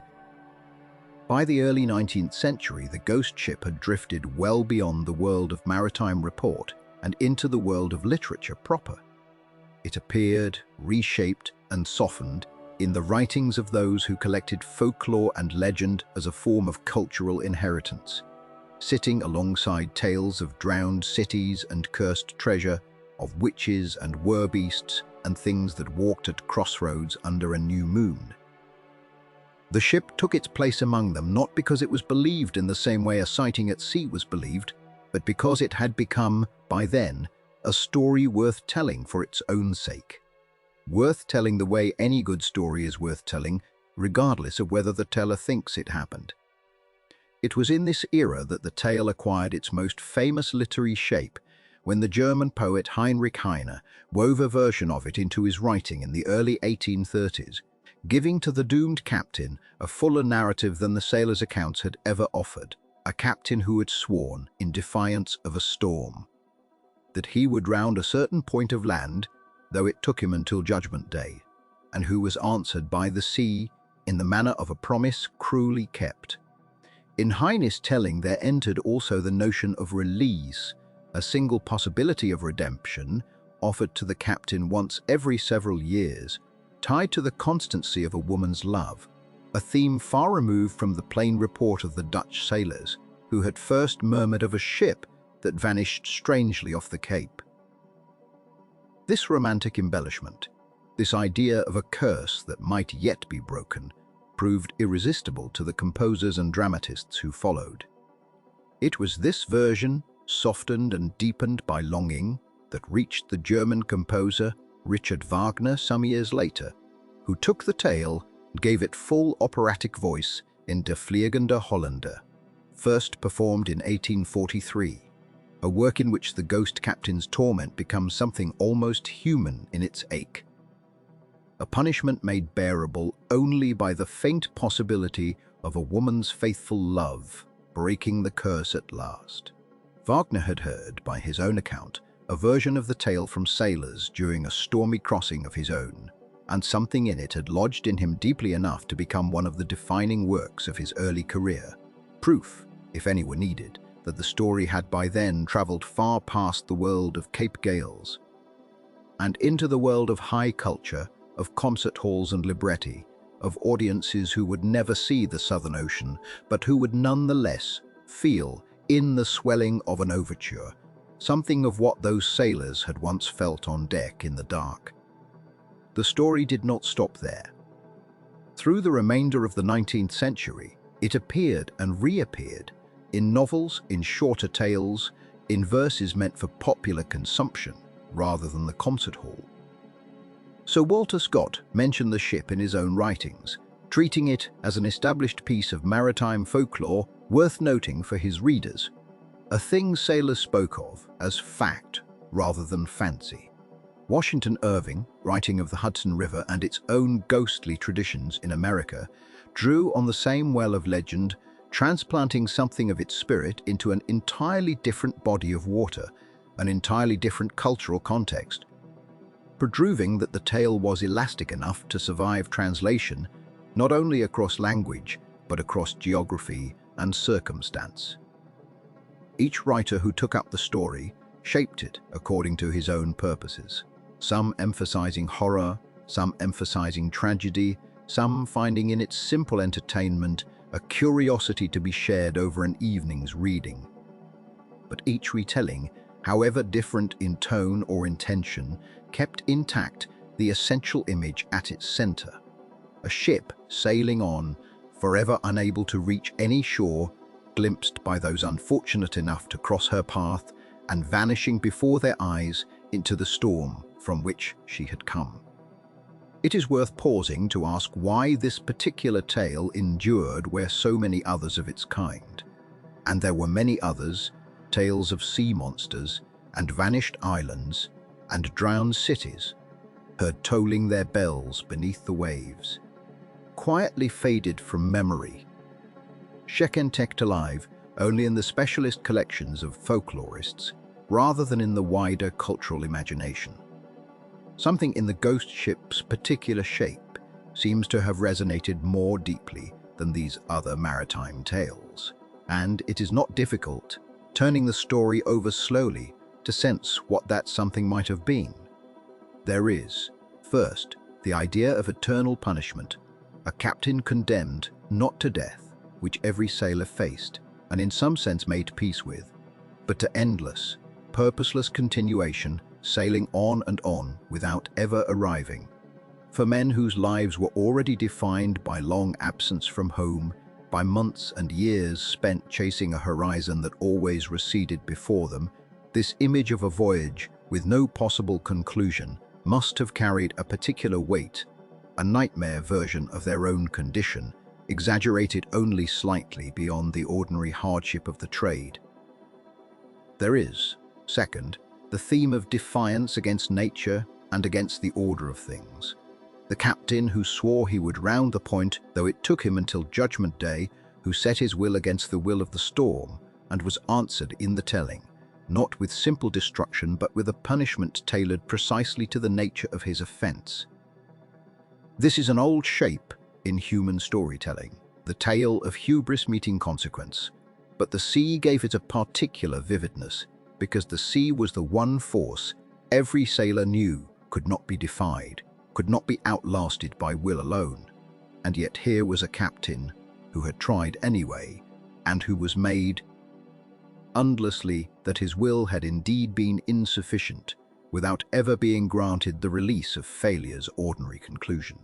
By the early 19th century, the ghost ship had drifted well beyond the world of maritime report and into the world of literature proper. It appeared, reshaped, and softened in the writings of those who collected folklore and legend as a form of cultural inheritance, sitting alongside tales of drowned cities and cursed treasure, of witches and werbeasts and things that walked at crossroads under a new moon. The ship took its place among them not because it was believed in the same way a sighting at sea was believed, but because it had become, by then, a story worth telling for its own sake. Worth telling the way any good story is worth telling, regardless of whether the teller thinks it happened. It was in this era that the tale acquired its most famous literary shape, when the German poet Heinrich Heine wove a version of it into his writing in the early 1830s, giving to the doomed captain a fuller narrative than the sailor's accounts had ever offered, a captain who had sworn, in defiance of a storm, that he would round a certain point of land, though it took him until Judgment Day, and who was answered by the sea in the manner of a promise cruelly kept. In Heine's telling there entered also the notion of release, a single possibility of redemption offered to the captain once every several years, tied to the constancy of a woman's love, a theme far removed from the plain report of the Dutch sailors who had first murmured of a ship that vanished strangely off the Cape. This romantic embellishment, this idea of a curse that might yet be broken, proved irresistible to the composers and dramatists who followed. It was this version, softened and deepened by longing, that reached the German composer Richard Wagner some years later, who took the tale and gave it full operatic voice in Der Fliegende Holländer, first performed in 1843, a work in which the ghost captain's torment becomes something almost human in its ache, a punishment made bearable only by the faint possibility of a woman's faithful love breaking the curse at last. Wagner had heard, by his own account, a version of the tale from sailors during a stormy crossing of his own, and something in it had lodged in him deeply enough to become one of the defining works of his early career, proof, if any were needed, that the story had by then traveled far past the world of Cape gales and into the world of high culture, of concert halls and libretti, of audiences who would never see the Southern Ocean, but who would nonetheless feel, in the swelling of an overture, something of what those sailors had once felt on deck in the dark. The story did not stop there. Through the remainder of the 19th century, it appeared and reappeared in novels, in shorter tales, in verses meant for popular consumption rather than the concert hall. Sir Walter Scott mentioned the ship in his own writings, treating it as an established piece of maritime folklore worth noting for his readers, a thing sailors spoke of as fact rather than fancy. Washington Irving, writing of the Hudson River and its own ghostly traditions in America, drew on the same well of legend, transplanting something of its spirit into an entirely different body of water, an entirely different cultural context, proving that the tale was elastic enough to survive translation not only across language, but across geography and circumstance. Each writer who took up the story shaped it according to his own purposes, some emphasizing horror, some emphasizing tragedy, some finding in its simple entertainment a curiosity to be shared over an evening's reading. But each retelling, however different in tone or intention, kept intact the essential image at its center. A ship sailing on, forever unable to reach any shore, glimpsed by those unfortunate enough to cross her path and vanishing before their eyes into the storm from which she had come. It is worth pausing to ask why this particular tale endured where so many others of its kind. And there were many others, tales of sea monsters and vanished islands and drowned cities, heard tolling their bells beneath the waves, quietly faded from memory, kept alive only in the specialist collections of folklorists, rather than in the wider cultural imagination. Something in the ghost ship's particular shape seems to have resonated more deeply than these other maritime tales, and it is not difficult, turning the story over slowly, to sense what that something might have been. There is, first, the idea of eternal punishment, a captain condemned not to death, which every sailor faced, and in some sense made peace with, but to endless, purposeless continuation, sailing on and on without ever arriving. For men whose lives were already defined by long absence from home, by months and years spent chasing a horizon that always receded before them, this image of a voyage with no possible conclusion must have carried a particular weight, a nightmare version of their own condition, exaggerated only slightly beyond the ordinary hardship of the trade. There is, second, the theme of defiance against nature and against the order of things. The captain who swore he would round the point, though it took him until Judgment Day, who set his will against the will of the storm, and was answered in the telling, not with simple destruction but with a punishment tailored precisely to the nature of his offense. This is an old shape in human storytelling, the tale of hubris meeting consequence, but the sea gave it a particular vividness, because the sea was the one force every sailor knew could not be defied, could not be outlasted by will alone. And yet here was a captain who had tried anyway, and who was made endlessly that his will had indeed been insufficient, without ever being granted the release of failure's ordinary conclusion.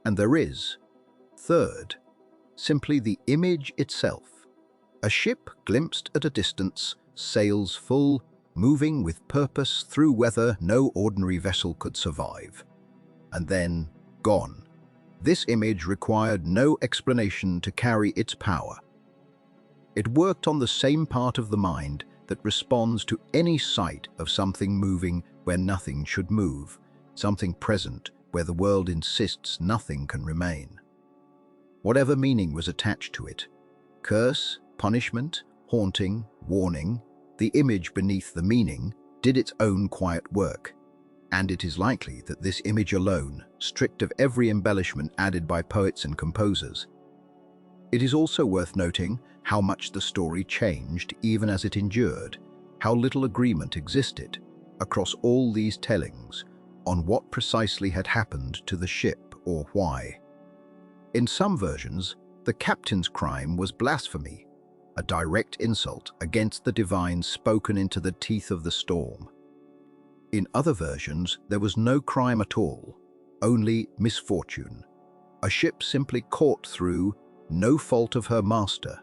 And there is, third, simply the image itself. A ship glimpsed at a distance, sails full, moving with purpose through weather no ordinary vessel could survive. And then, gone. This image required no explanation to carry its power. It worked on the same part of the mind that responds to any sight of something moving where nothing should move, something present where the world insists nothing can remain. Whatever meaning was attached to it, curse, punishment, haunting, warning, the image beneath the meaning did its own quiet work, and it is likely that this image alone, stripped of every embellishment added by poets and composers. It is also worth noting how much the story changed even as it endured, how little agreement existed across all these tellings on what precisely had happened to the ship or why. In some versions, the captain's crime was blasphemy, a direct insult against the divine spoken into the teeth of the storm. In other versions, there was no crime at all, only misfortune. A ship simply caught through no fault of her master,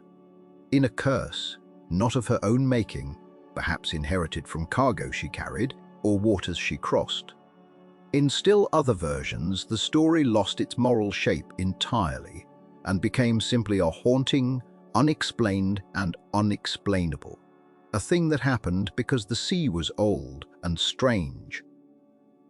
in a curse, not of her own making, perhaps inherited from cargo she carried or waters she crossed. In still other versions, the story lost its moral shape entirely and became simply a haunting, unexplained and unexplainable, a thing that happened because the sea was old and strange.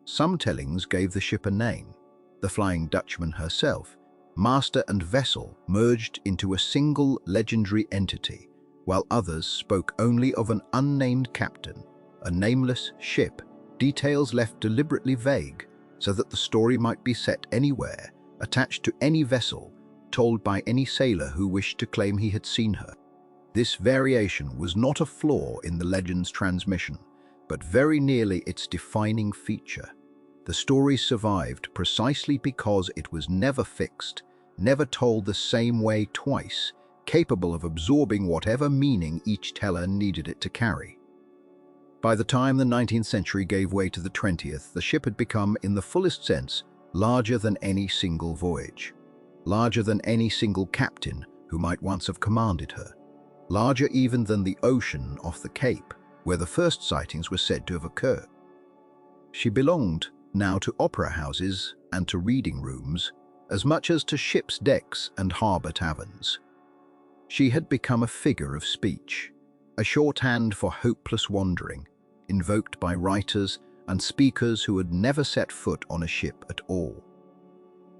Some tellings gave the ship a name, the Flying Dutchman herself, master and vessel merged into a single legendary entity, while others spoke only of an unnamed captain, a nameless ship, details left deliberately vague so that the story might be set anywhere, attached to any vessel, told by any sailor who wished to claim he had seen her. This variation was not a flaw in the legend's transmission, but very nearly its defining feature. The story survived precisely because it was never fixed, never told the same way twice, capable of absorbing whatever meaning each teller needed it to carry. By the time the 19th century gave way to the 20th, the ship had become, in the fullest sense, larger than any single voyage, larger than any single captain who might once have commanded her, larger even than the ocean off the Cape, where the first sightings were said to have occurred. She belonged now to opera houses and to reading rooms, as much as to ships' decks and harbour taverns. She had become a figure of speech, a shorthand for hopeless wandering, invoked by writers and speakers who had never set foot on a ship at all.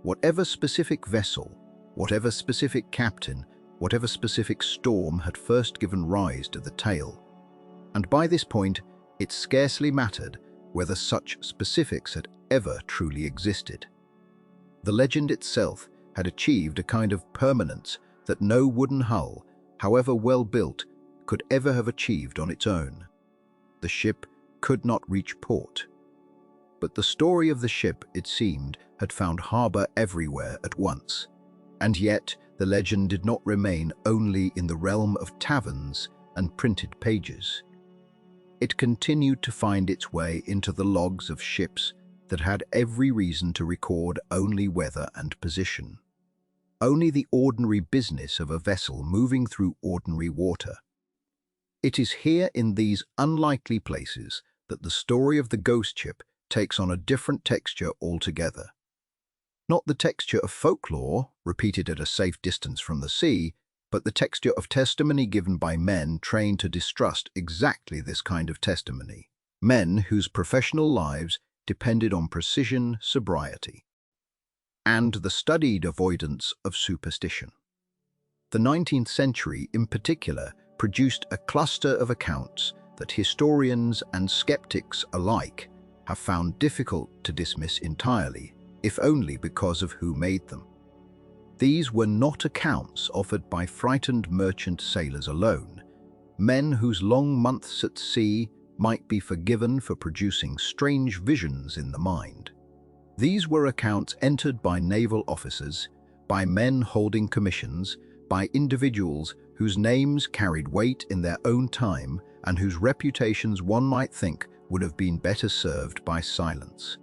Whatever specific vessel, whatever specific captain, whatever specific storm had first given rise to the tale, and by this point it scarcely mattered whether such specifics had ever truly existed. The legend itself had achieved a kind of permanence that no wooden hull, however well built, could ever have achieved on its own. The ship could not reach port. But the story of the ship, it seemed, had found harbour everywhere at once. And yet the legend did not remain only in the realm of taverns and printed pages. It continued to find its way into the logs of ships that had every reason to record only weather and position, only the ordinary business of a vessel moving through ordinary water. It is here in these unlikely places that the story of the ghost ship takes on a different texture altogether. Not the texture of folklore, repeated at a safe distance from the sea, but the texture of testimony given by men trained to distrust exactly this kind of testimony, men whose professional lives depended on precision, sobriety, and the studied avoidance of superstition. The 19th century, in particular, produced a cluster of accounts that historians and skeptics alike have found difficult to dismiss entirely, if only because of who made them. These were not accounts offered by frightened merchant sailors alone, men whose long months at sea might be forgiven for producing strange visions in the mind. These were accounts entered by naval officers, by men holding commissions, by individuals whose names carried weight in their own time and whose reputations one might think would have been better served by silence.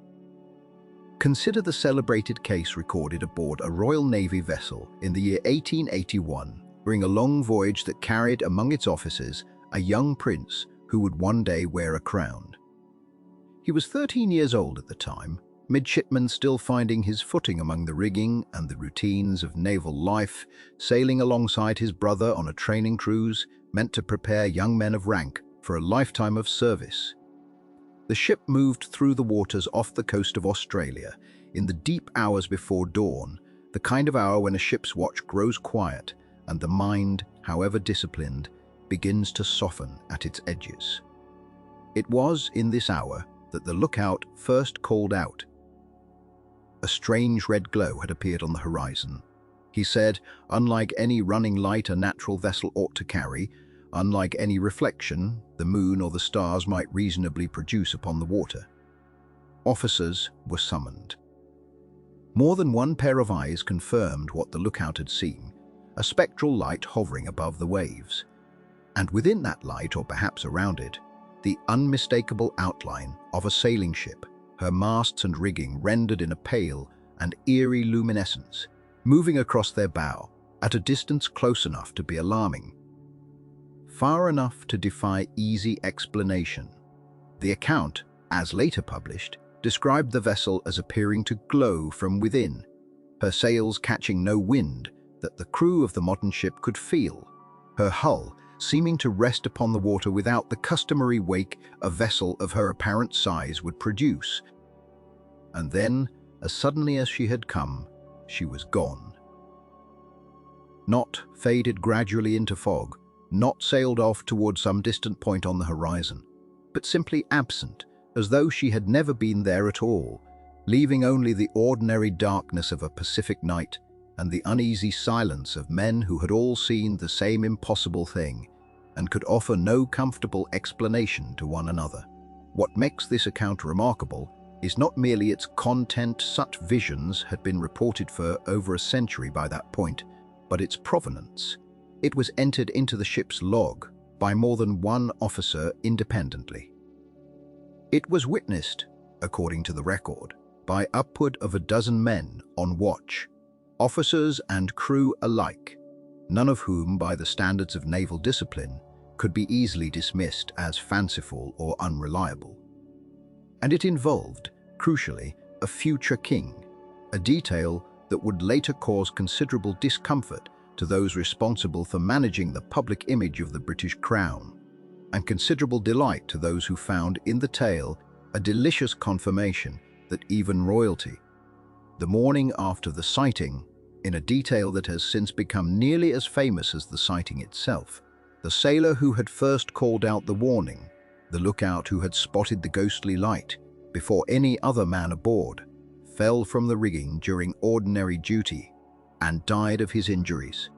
Consider the celebrated case recorded aboard a Royal Navy vessel in the year 1881 during a long voyage that carried among its officers a young prince who would one day wear a crown. He was 13 years old at the time, midshipman still finding his footing among the rigging and the routines of naval life, sailing alongside his brother on a training cruise meant to prepare young men of rank for a lifetime of service. The ship moved through the waters off the coast of Australia in the deep hours before dawn, the kind of hour when a ship's watch grows quiet and the mind, however disciplined, begins to soften at its edges. It was in this hour that the lookout first called out. A strange red glow had appeared on the horizon. He said, unlike any running light a natural vessel ought to carry, unlike any reflection the moon or the stars might reasonably produce upon the water. Officers were summoned. More than one pair of eyes confirmed what the lookout had seen, a spectral light hovering above the waves. And within that light, or perhaps around it, the unmistakable outline of a sailing ship, her masts and rigging rendered in a pale and eerie luminescence, moving across their bow at a distance close enough to be alarming, far enough to defy easy explanation. The account, as later published, described the vessel as appearing to glow from within, her sails catching no wind that the crew of the modern ship could feel, her hull seeming to rest upon the water without the customary wake a vessel of her apparent size would produce. And then, as suddenly as she had come, she was gone. Not faded gradually into fog, not sailed off toward some distant point on the horizon. but simply absent, as though she had never been there at all, leaving only the ordinary darkness of a Pacific night and the uneasy silence of men who had all seen the same impossible thing and could offer no comfortable explanation to one another. What makes this account remarkable is not merely its content. Such visions had been reported for over a century by that point, but its provenance. It was entered into the ship's log by more than one officer independently. It was witnessed, according to the record, by upward of a dozen men on watch, officers and crew alike, none of whom, by the standards of naval discipline, could be easily dismissed as fanciful or unreliable. And it involved, crucially, a future king, a detail that would later cause considerable discomfort to those responsible for managing the public image of the British Crown, and considerable delight to those who found in the tale a delicious confirmation that even royalty, the morning after the sighting, in a detail that has since become nearly as famous as the sighting itself, the sailor who had first called out the warning, the lookout who had spotted the ghostly light before any other man aboard, fell from the rigging during ordinary duty and died of his injuries.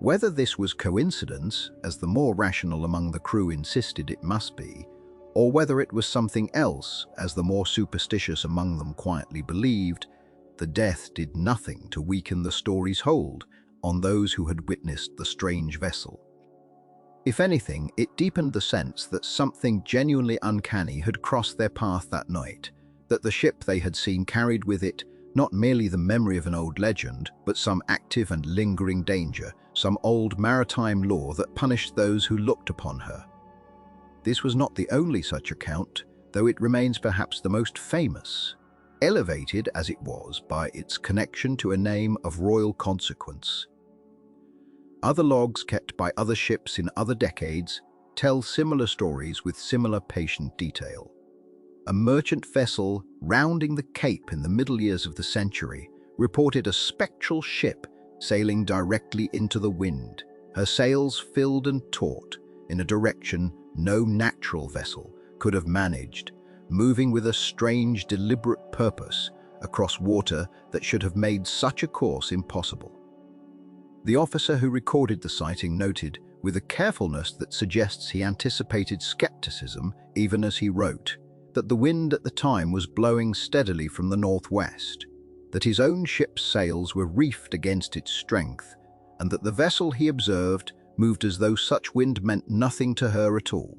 Whether this was coincidence, as the more rational among the crew insisted it must be, or whether it was something else, as the more superstitious among them quietly believed, the death did nothing to weaken the story's hold on those who had witnessed the strange vessel. If anything, it deepened the sense that something genuinely uncanny had crossed their path that night, that the ship they had seen carried with it not merely the memory of an old legend, but some active and lingering danger, some old maritime law that punished those who looked upon her. This was not the only such account, though it remains perhaps the most famous, elevated as it was by its connection to a name of royal consequence. Other logs kept by other ships in other decades tell similar stories with similar patient detail. A merchant vessel rounding the Cape in the middle years of the century reported a spectral ship sailing directly into the wind, her sails filled and taut in a direction no natural vessel could have managed, moving with a strange, deliberate purpose across water that should have made such a course impossible. The officer who recorded the sighting noted, with a carefulness that suggests he anticipated skepticism even as he wrote, that the wind at the time was blowing steadily from the northwest, that his own ship's sails were reefed against its strength, and that the vessel he observed moved as though such wind meant nothing to her at all,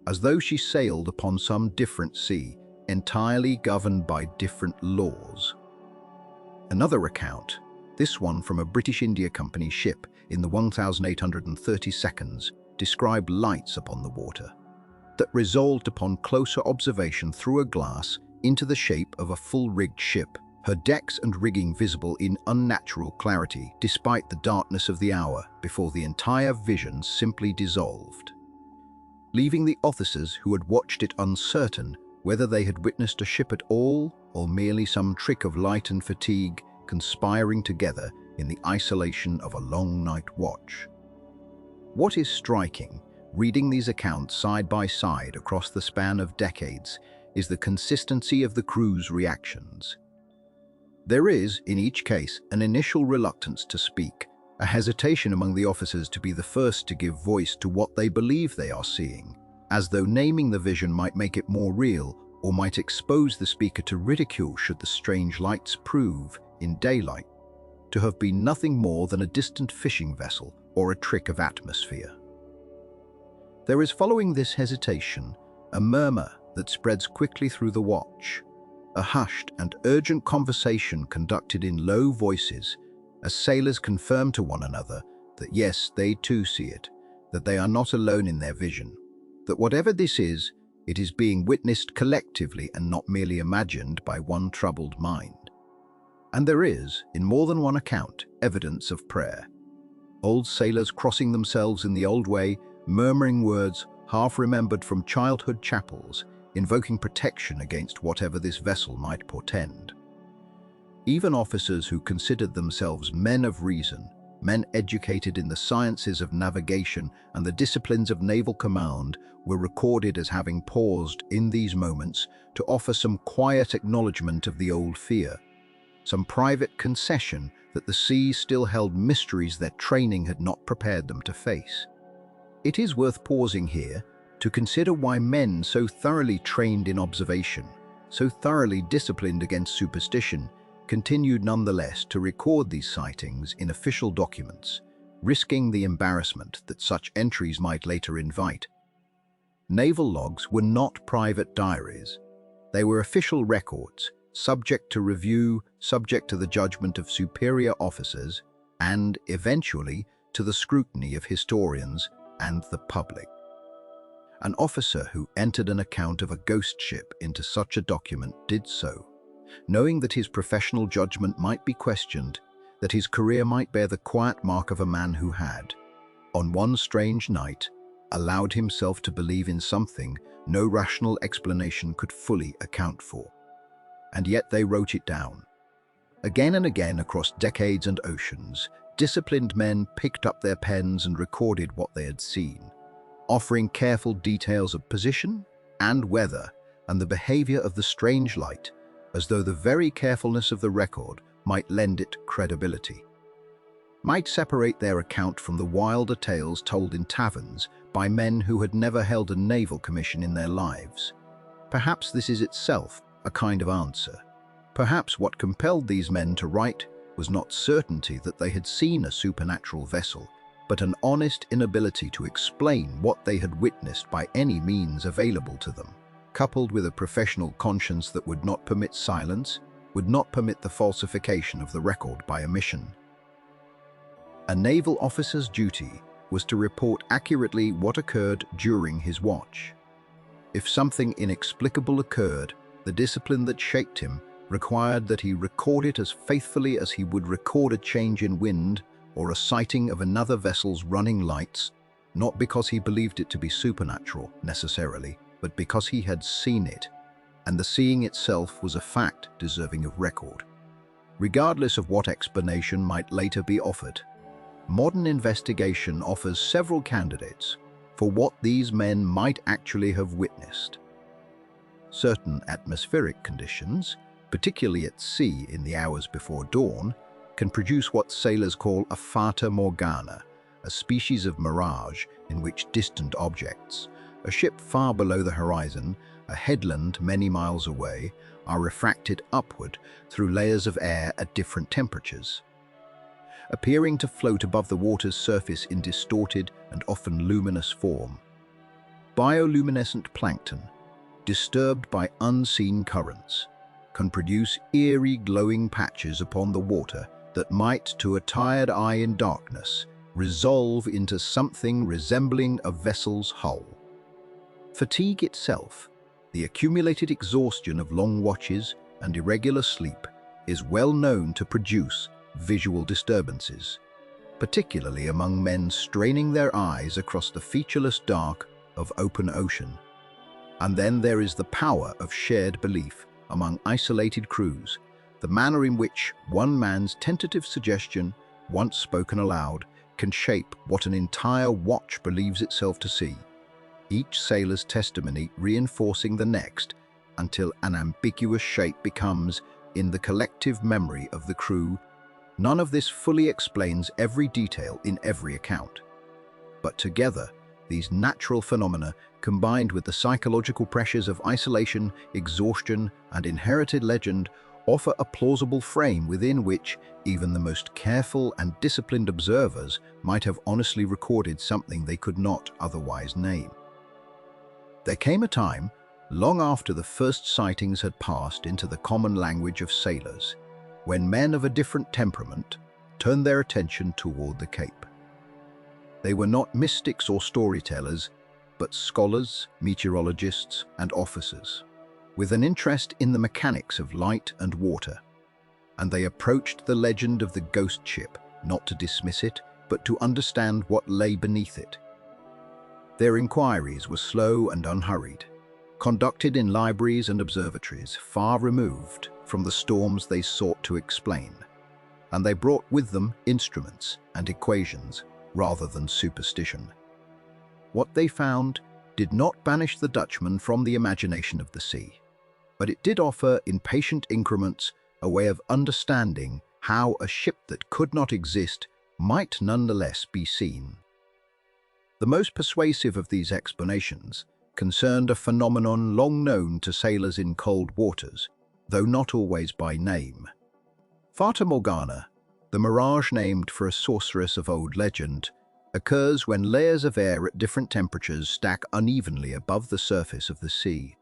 as though she sailed upon some different sea, entirely governed by different laws. Another account, this one from a British India Company ship in the 1832, described lights upon the water that resolved upon closer observation through a glass into the shape of a full-rigged ship, her decks and rigging visible in unnatural clarity despite the darkness of the hour before the entire vision simply dissolved, leaving the officers who had watched it uncertain whether they had witnessed a ship at all or merely some trick of light and fatigue conspiring together in the isolation of a long night watch. What is striking, reading these accounts side by side across the span of decades, is the consistency of the crew's reactions. There is, in each case, an initial reluctance to speak, a hesitation among the officers to be the first to give voice to what they believe they are seeing, as though naming the vision might make it more real or might expose the speaker to ridicule should the strange lights prove, in daylight, to have been nothing more than a distant fishing vessel or a trick of atmosphere. There is, following this hesitation, a murmur that spreads quickly through the watch, a hushed and urgent conversation conducted in low voices as sailors confirm to one another that yes, they too see it, that they are not alone in their vision, that whatever this is, it is being witnessed collectively and not merely imagined by one troubled mind. And there is, in more than one account, evidence of prayer. Old sailors crossing themselves in the old way, murmuring words half-remembered from childhood chapels, invoking protection against whatever this vessel might portend. Even officers who considered themselves men of reason Men educated in the sciences of navigation and the disciplines of naval command were recorded as having paused in these moments to offer some quiet acknowledgement of the old fear, some private concession that the sea still held mysteries their training had not prepared them to face. It is worth pausing here to consider why men so thoroughly trained in observation, so thoroughly disciplined against superstition, continued nonetheless to record these sightings in official documents, risking the embarrassment that such entries might later invite. Naval logs were not private diaries. They were official records, subject to review, subject to the judgment of superior officers, and, eventually, to the scrutiny of historians and the public. An officer who entered an account of a ghost ship into such a document did so, knowing that his professional judgment might be questioned, that his career might bear the quiet mark of a man who had, on one strange night, allowed himself to believe in something no rational explanation could fully account for. And yet they wrote it down. Again and again across decades and oceans, disciplined men picked up their pens and recorded what they had seen, offering careful details of position and weather and the behavior of the strange light, as though the very carefulness of the record might lend it credibility, might separate their account from the wilder tales told in taverns by men who had never held a naval commission in their lives. Perhaps this is itself a kind of answer. Perhaps what compelled these men to write was not certainty that they had seen a supernatural vessel, but an honest inability to explain what they had witnessed by any means available to them, coupled with a professional conscience that would not permit silence, would not permit the falsification of the record by omission. A naval officer's duty was to report accurately what occurred during his watch. If something inexplicable occurred, the discipline that shaped him required that he record it as faithfully as he would record a change in wind or a sighting of another vessel's running lights, not because he believed it to be supernatural, necessarily, but because he had seen it, and the seeing itself was a fact deserving of record. Regardless of what explanation might later be offered, modern investigation offers several candidates for what these men might actually have witnessed. Certain atmospheric conditions, particularly at sea in the hours before dawn, can produce what sailors call a fata morgana, a species of mirage in which distant objects, a ship far below the horizon, a headland many miles away, are refracted upward through layers of air at different temperatures, appearing to float above the water's surface in distorted and often luminous form. Bioluminescent plankton, disturbed by unseen currents, can produce eerie glowing patches upon the water that might, to a tired eye in darkness, resolve into something resembling a vessel's hull. Fatigue itself, the accumulated exhaustion of long watches and irregular sleep, is well known to produce visual disturbances, particularly among men straining their eyes across the featureless dark of open ocean. And then there is the power of shared belief among isolated crews, the manner in which one man's tentative suggestion, once spoken aloud, can shape what an entire watch believes itself to see, each sailor's testimony reinforcing the next until an ambiguous shape becomes, in the collective memory of the crew. None of this fully explains every detail in every account. But together, these natural phenomena, combined with the psychological pressures of isolation, exhaustion, and inherited legend, offer a plausible frame within which even the most careful and disciplined observers might have honestly recorded something they could not otherwise name. There came a time, long after the first sightings had passed into the common language of sailors, when men of a different temperament turned their attention toward the Cape. They were not mystics or storytellers, but scholars, meteorologists, and officers, with an interest in the mechanics of light and water. And they approached the legend of the ghost ship, not to dismiss it, but to understand what lay beneath it. Their inquiries were slow and unhurried, conducted in libraries and observatories far removed from the storms they sought to explain. and they brought with them instruments and equations rather than superstition. What they found did not banish the Dutchman from the imagination of the sea, but it did offer, in patient increments, a way of understanding how a ship that could not exist might nonetheless be seen. The most persuasive of these explanations concerned a phenomenon long known to sailors in cold waters, though not always by name. Fata Morgana, the mirage named for a sorceress of old legend, occurs when layers of air at different temperatures stack unevenly above the surface of the sea.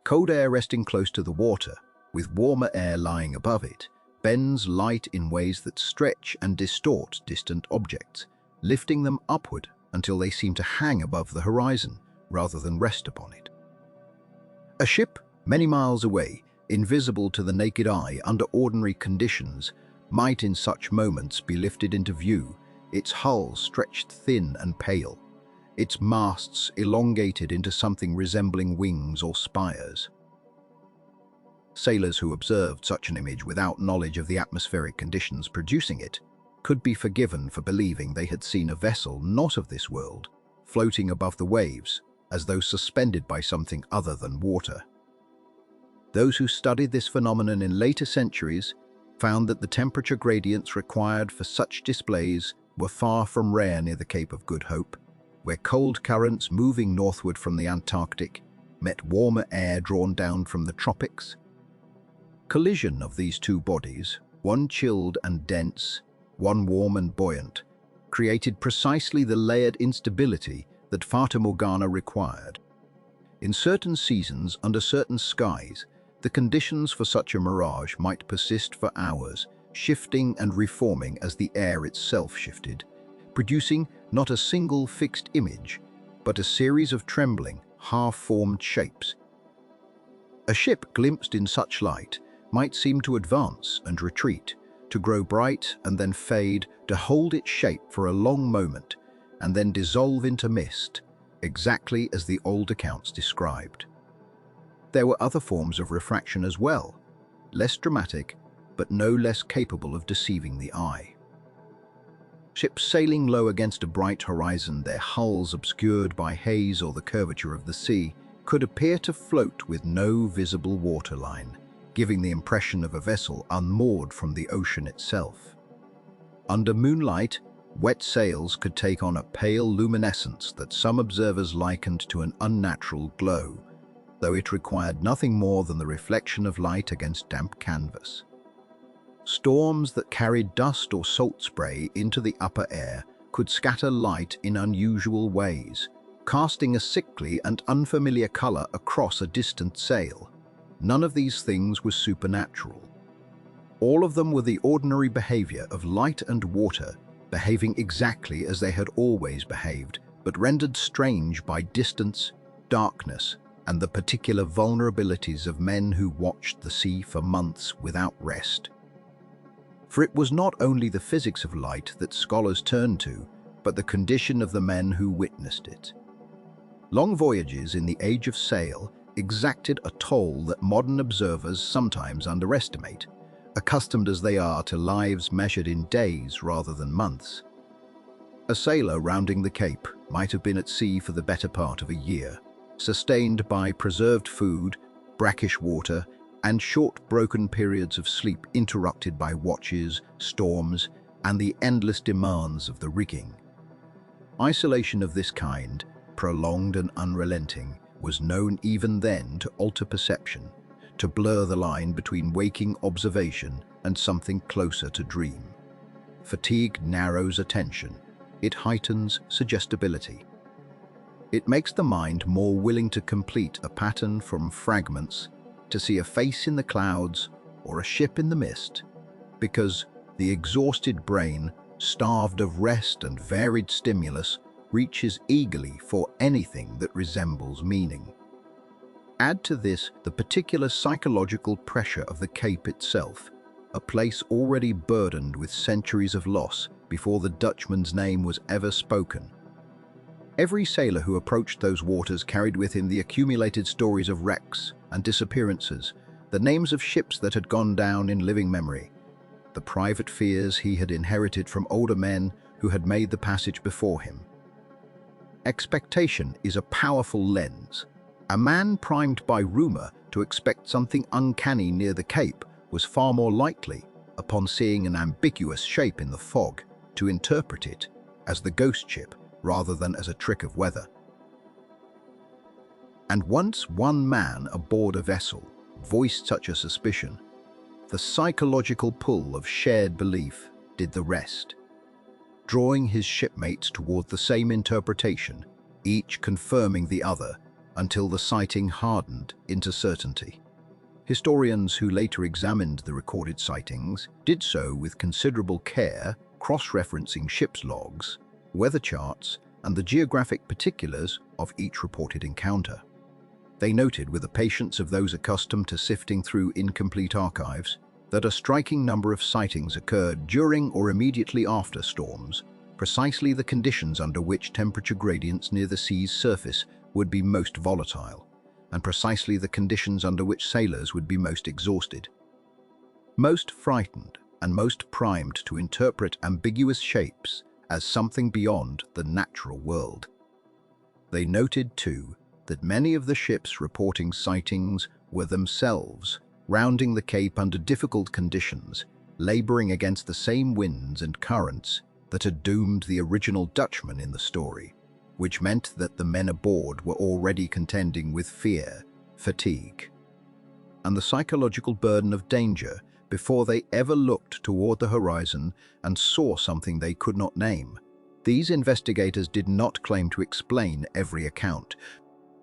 Cold air resting close to the water, with warmer air lying above it, bends light in ways that stretch and distort distant objects, lifting them upward until they seem to hang above the horizon rather than rest upon it. A ship many miles away, invisible to the naked eye under ordinary conditions, might in such moments be lifted into view, its hull stretched thin and pale, its masts elongated into something resembling wings or spires. Sailors who observed such an image without knowledge of the atmospheric conditions producing it could be forgiven for believing they had seen a vessel not of this world, floating above the waves, as though suspended by something other than water. Those who studied this phenomenon in later centuries found that the temperature gradients required for such displays were far from rare near the Cape of Good Hope, where cold currents moving northward from the Antarctic met warmer air drawn down from the tropics. Collision of these two bodies, one chilled and dense, one warm and buoyant, created precisely the layered instability that Fata Morgana required. In certain seasons, under certain skies, the conditions for such a mirage might persist for hours, shifting and reforming as the air itself shifted, producing not a single fixed image, but a series of trembling, half-formed shapes. A ship glimpsed in such light might seem to advance and retreat, to grow bright and then fade, to hold its shape for a long moment, and then dissolve into mist, exactly as the old accounts described. There were other forms of refraction as well, less dramatic, but no less capable of deceiving the eye. Ships sailing low against a bright horizon, their hulls obscured by haze or the curvature of the sea, could appear to float with no visible waterline, giving the impression of a vessel unmoored from the ocean itself. Under moonlight, wet sails could take on a pale luminescence that some observers likened to an unnatural glow, though it required nothing more than the reflection of light against damp canvas. Storms that carried dust or salt spray into the upper air could scatter light in unusual ways, casting a sickly and unfamiliar color across a distant sail. None of these things was supernatural. All of them were the ordinary behavior of light and water, behaving exactly as they had always behaved, but rendered strange by distance, darkness, and the particular vulnerabilities of men who watched the sea for months without rest. For it was not only the physics of light that scholars turned to, but the condition of the men who witnessed it. Long voyages in the age of sail exacted a toll that modern observers sometimes underestimate, accustomed as they are to lives measured in days rather than months. A sailor rounding the Cape might have been at sea for the better part of a year, sustained by preserved food, brackish water, and short broken periods of sleep interrupted by watches, storms, and the endless demands of the rigging. Isolation of this kind, prolonged and unrelenting, was known even then to alter perception, to blur the line between waking observation and something closer to dream. Fatigue narrows attention. It heightens suggestibility. It makes the mind more willing to complete a pattern from fragments, to see a face in the clouds or a ship in the mist, because the exhausted brain, starved of rest and varied stimulus, reaches eagerly for anything that resembles meaning. Add to this the particular psychological pressure of the Cape itself, a place already burdened with centuries of loss before the Dutchman's name was ever spoken. Every sailor who approached those waters carried with him the accumulated stories of wrecks and disappearances, the names of ships that had gone down in living memory. the private fears he had inherited from older men who had made the passage before him. Expectation is a powerful lens. A man primed by rumor to expect something uncanny near the Cape was far more likely, upon seeing an ambiguous shape in the fog, to interpret it as the ghost ship rather than as a trick of weather. And once one man aboard a vessel voiced such a suspicion, the psychological pull of shared belief did the rest, drawing his shipmates toward the same interpretation, each confirming the other until the sighting hardened into certainty. Historians who later examined the recorded sightings did so with considerable care, cross-referencing ship's logs, weather charts, and the geographic particulars of each reported encounter. They noted, with the patience of those accustomed to sifting through incomplete archives, that a striking number of sightings occurred during or immediately after storms, precisely the conditions under which temperature gradients near the sea's surface would be most volatile, and precisely the conditions under which sailors would be most exhausted, most frightened, and most primed to interpret ambiguous shapes as something beyond the natural world. They noted, too, that many of the ships reporting sightings were themselves rounding the Cape under difficult conditions, laboring against the same winds and currents that had doomed the original Dutchman in the story, which meant that the men aboard were already contending with fear, fatigue, and the psychological burden of danger before they ever looked toward the horizon and saw something they could not name. These investigators did not claim to explain every account.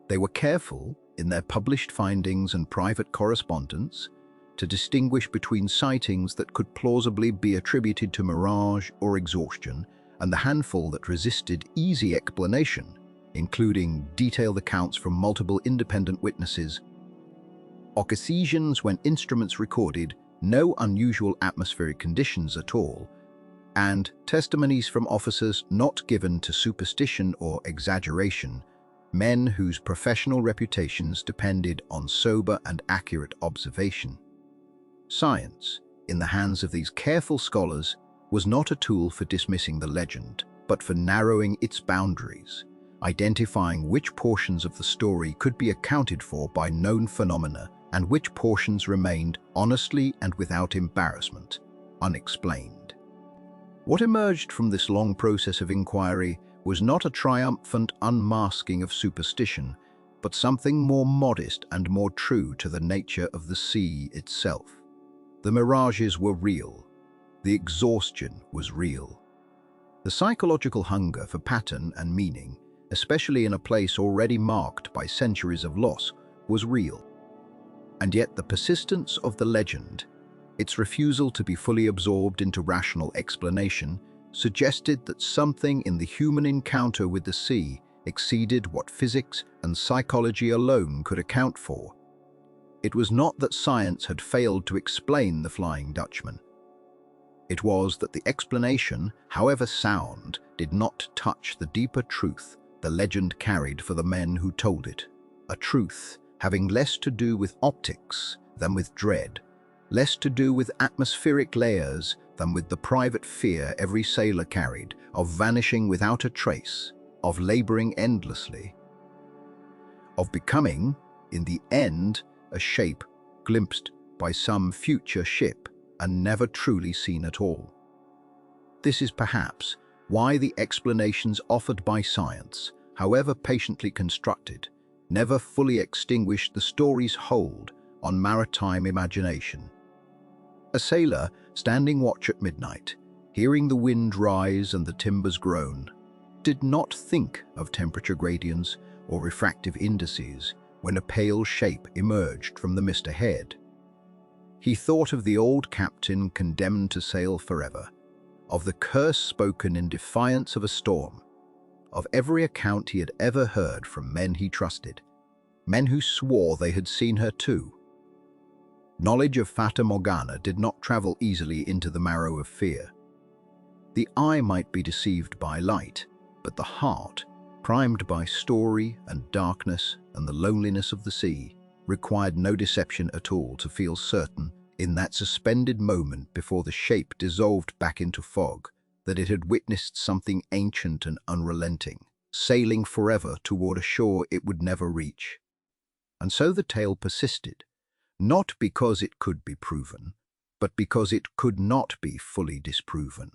They were careful, in their published findings and private correspondence, to distinguish between sightings that could plausibly be attributed to mirage or exhaustion and the handful that resisted easy explanation, including detailed accounts from multiple independent witnesses, occasions when instruments recorded no unusual atmospheric conditions at all, and testimonies from officers not given to superstition or exaggeration, men whose professional reputations depended on sober and accurate observation. Science, in the hands of these careful scholars, was not a tool for dismissing the legend, but for narrowing its boundaries, identifying which portions of the story could be accounted for by known phenomena and which portions remained honestly and without embarrassment, unexplained. What emerged from this long process of inquiry was not a triumphant unmasking of superstition, but something more modest and more true to the nature of the sea itself. The mirages were real. The exhaustion was real. The psychological hunger for pattern and meaning, especially in a place already marked by centuries of loss, was real. And yet the persistence of the legend, its refusal to be fully absorbed into rational explanation, suggested that something in the human encounter with the sea exceeded what physics and psychology alone could account for. It was not that science had failed to explain the Flying Dutchman. It was that the explanation, however sound, did not touch the deeper truth the legend carried for the men who told it, a truth having less to do with optics than with dread, less to do with atmospheric layers than with the private fear every sailor carried of vanishing without a trace, of laboring endlessly, of becoming, in the end, a shape glimpsed by some future ship and never truly seen at all. This is perhaps why the explanations offered by science, however patiently constructed, never fully extinguished the story's hold on maritime imagination. A sailor standing watch at midnight, hearing the wind rise and the timbers groan, did not think of temperature gradients or refractive indices when a pale shape emerged from the mist ahead. He thought of the old captain condemned to sail forever, of the curse spoken in defiance of a storm, of every account he had ever heard from men he trusted, men who swore they had seen her too. Knowledge of Fata Morgana did not travel easily into the marrow of fear. The eye might be deceived by light, but the heart, primed by story and darkness and the loneliness of the sea, required no deception at all to feel certain in that suspended moment before the shape dissolved back into fog, that it had witnessed something ancient and unrelenting, sailing forever toward a shore it would never reach. And so the tale persisted, not because it could be proven, but because it could not be fully disproven.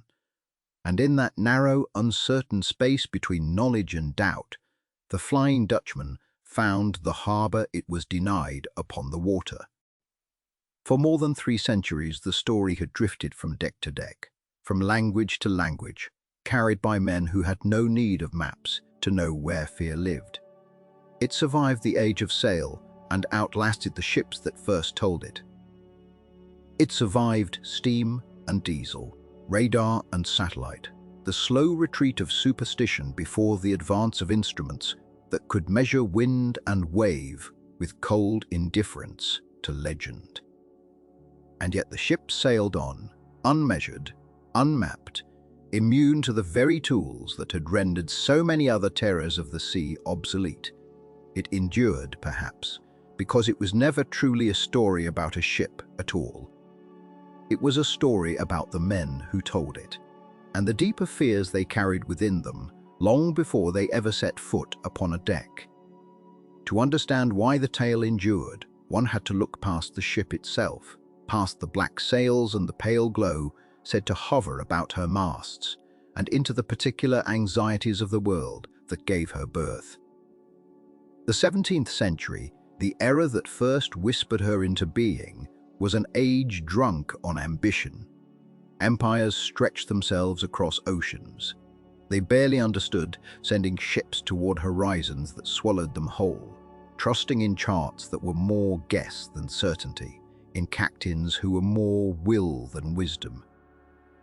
And in that narrow, uncertain space between knowledge and doubt, the Flying Dutchman found the harbour it was denied upon the water. For more than 3 centuries, the story had drifted from deck to deck, from language to language, carried by men who had no need of maps to know where fear lived. It survived the age of sail and outlasted the ships that first told it. It survived steam and diesel, radar and satellite, the slow retreat of superstition before the advance of instruments that could measure wind and wave with cold indifference to legend. And yet the ship sailed on, unmeasured, unmapped, immune to the very tools that had rendered so many other terrors of the sea obsolete. It endured, perhaps, because it was never truly a story about a ship at all. It was a story about the men who told it, and the deeper fears they carried within them long before they ever set foot upon a deck. To understand why the tale endured, one had to look past the ship itself, past the black sails and the pale glow said to hover about her masts, and into the particular anxieties of the world that gave her birth. The 17th century, the era that first whispered her into being, was an age drunk on ambition. Empires stretched themselves across oceans. They barely understood, sending ships toward horizons that swallowed them whole, trusting in charts that were more guess than certainty, in captains who were more will than wisdom.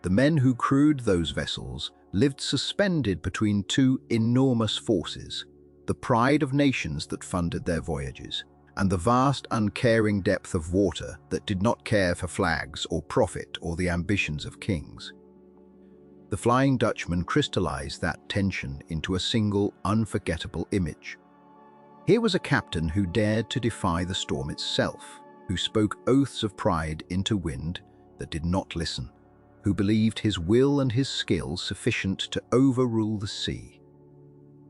The men who crewed those vessels lived suspended between 2 enormous forces, the pride of nations that funded their voyages, and the vast, uncaring depth of water that did not care for flags or profit or the ambitions of kings. The Flying Dutchman crystallized that tension into a single, unforgettable image. Here was a captain who dared to defy the storm itself, who spoke oaths of pride into wind that did not listen, who believed his will and his skill sufficient to overrule the sea.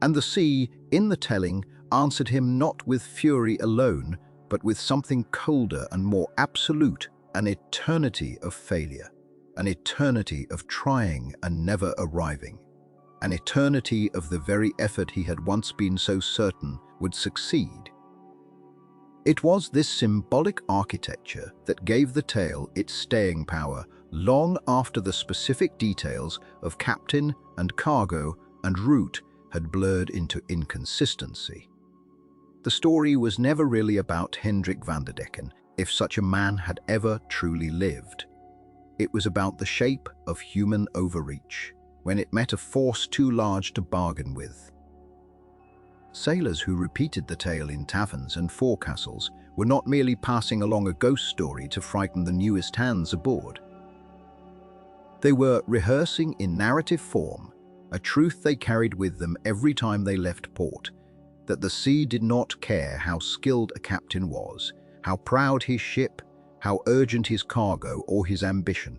And the sea, in the telling, answered him not with fury alone, but with something colder and more absolute, an eternity of failure, an eternity of trying and never arriving, an eternity of the very effort he had once been so certain would succeed. It was this symbolic architecture that gave the tale its staying power long after the specific details of captain and cargo and route had blurred into inconsistency. The story was never really about Hendrik van der Decken, if such a man had ever truly lived. It was about the shape of human overreach, when it met a force too large to bargain with. Sailors who repeated the tale in taverns and forecastles were not merely passing along a ghost story to frighten the newest hands aboard. They were rehearsing in narrative form a truth they carried with them every time they left port, that the sea did not care how skilled a captain was, how proud his ship, how urgent his cargo or his ambition.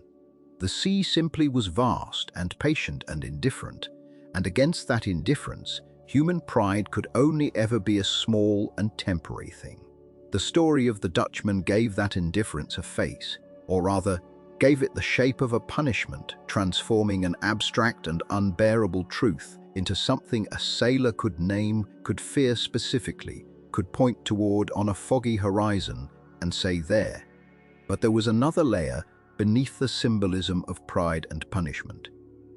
The sea simply was vast and patient and indifferent, and against that indifference, human pride could only ever be a small and temporary thing. The story of the Dutchman gave that indifference a face, or rather, gave it the shape of a punishment, transforming an abstract and unbearable truth into something a sailor could name, could fear specifically, could point toward on a foggy horizon and say there. But there was another layer beneath the symbolism of pride and punishment,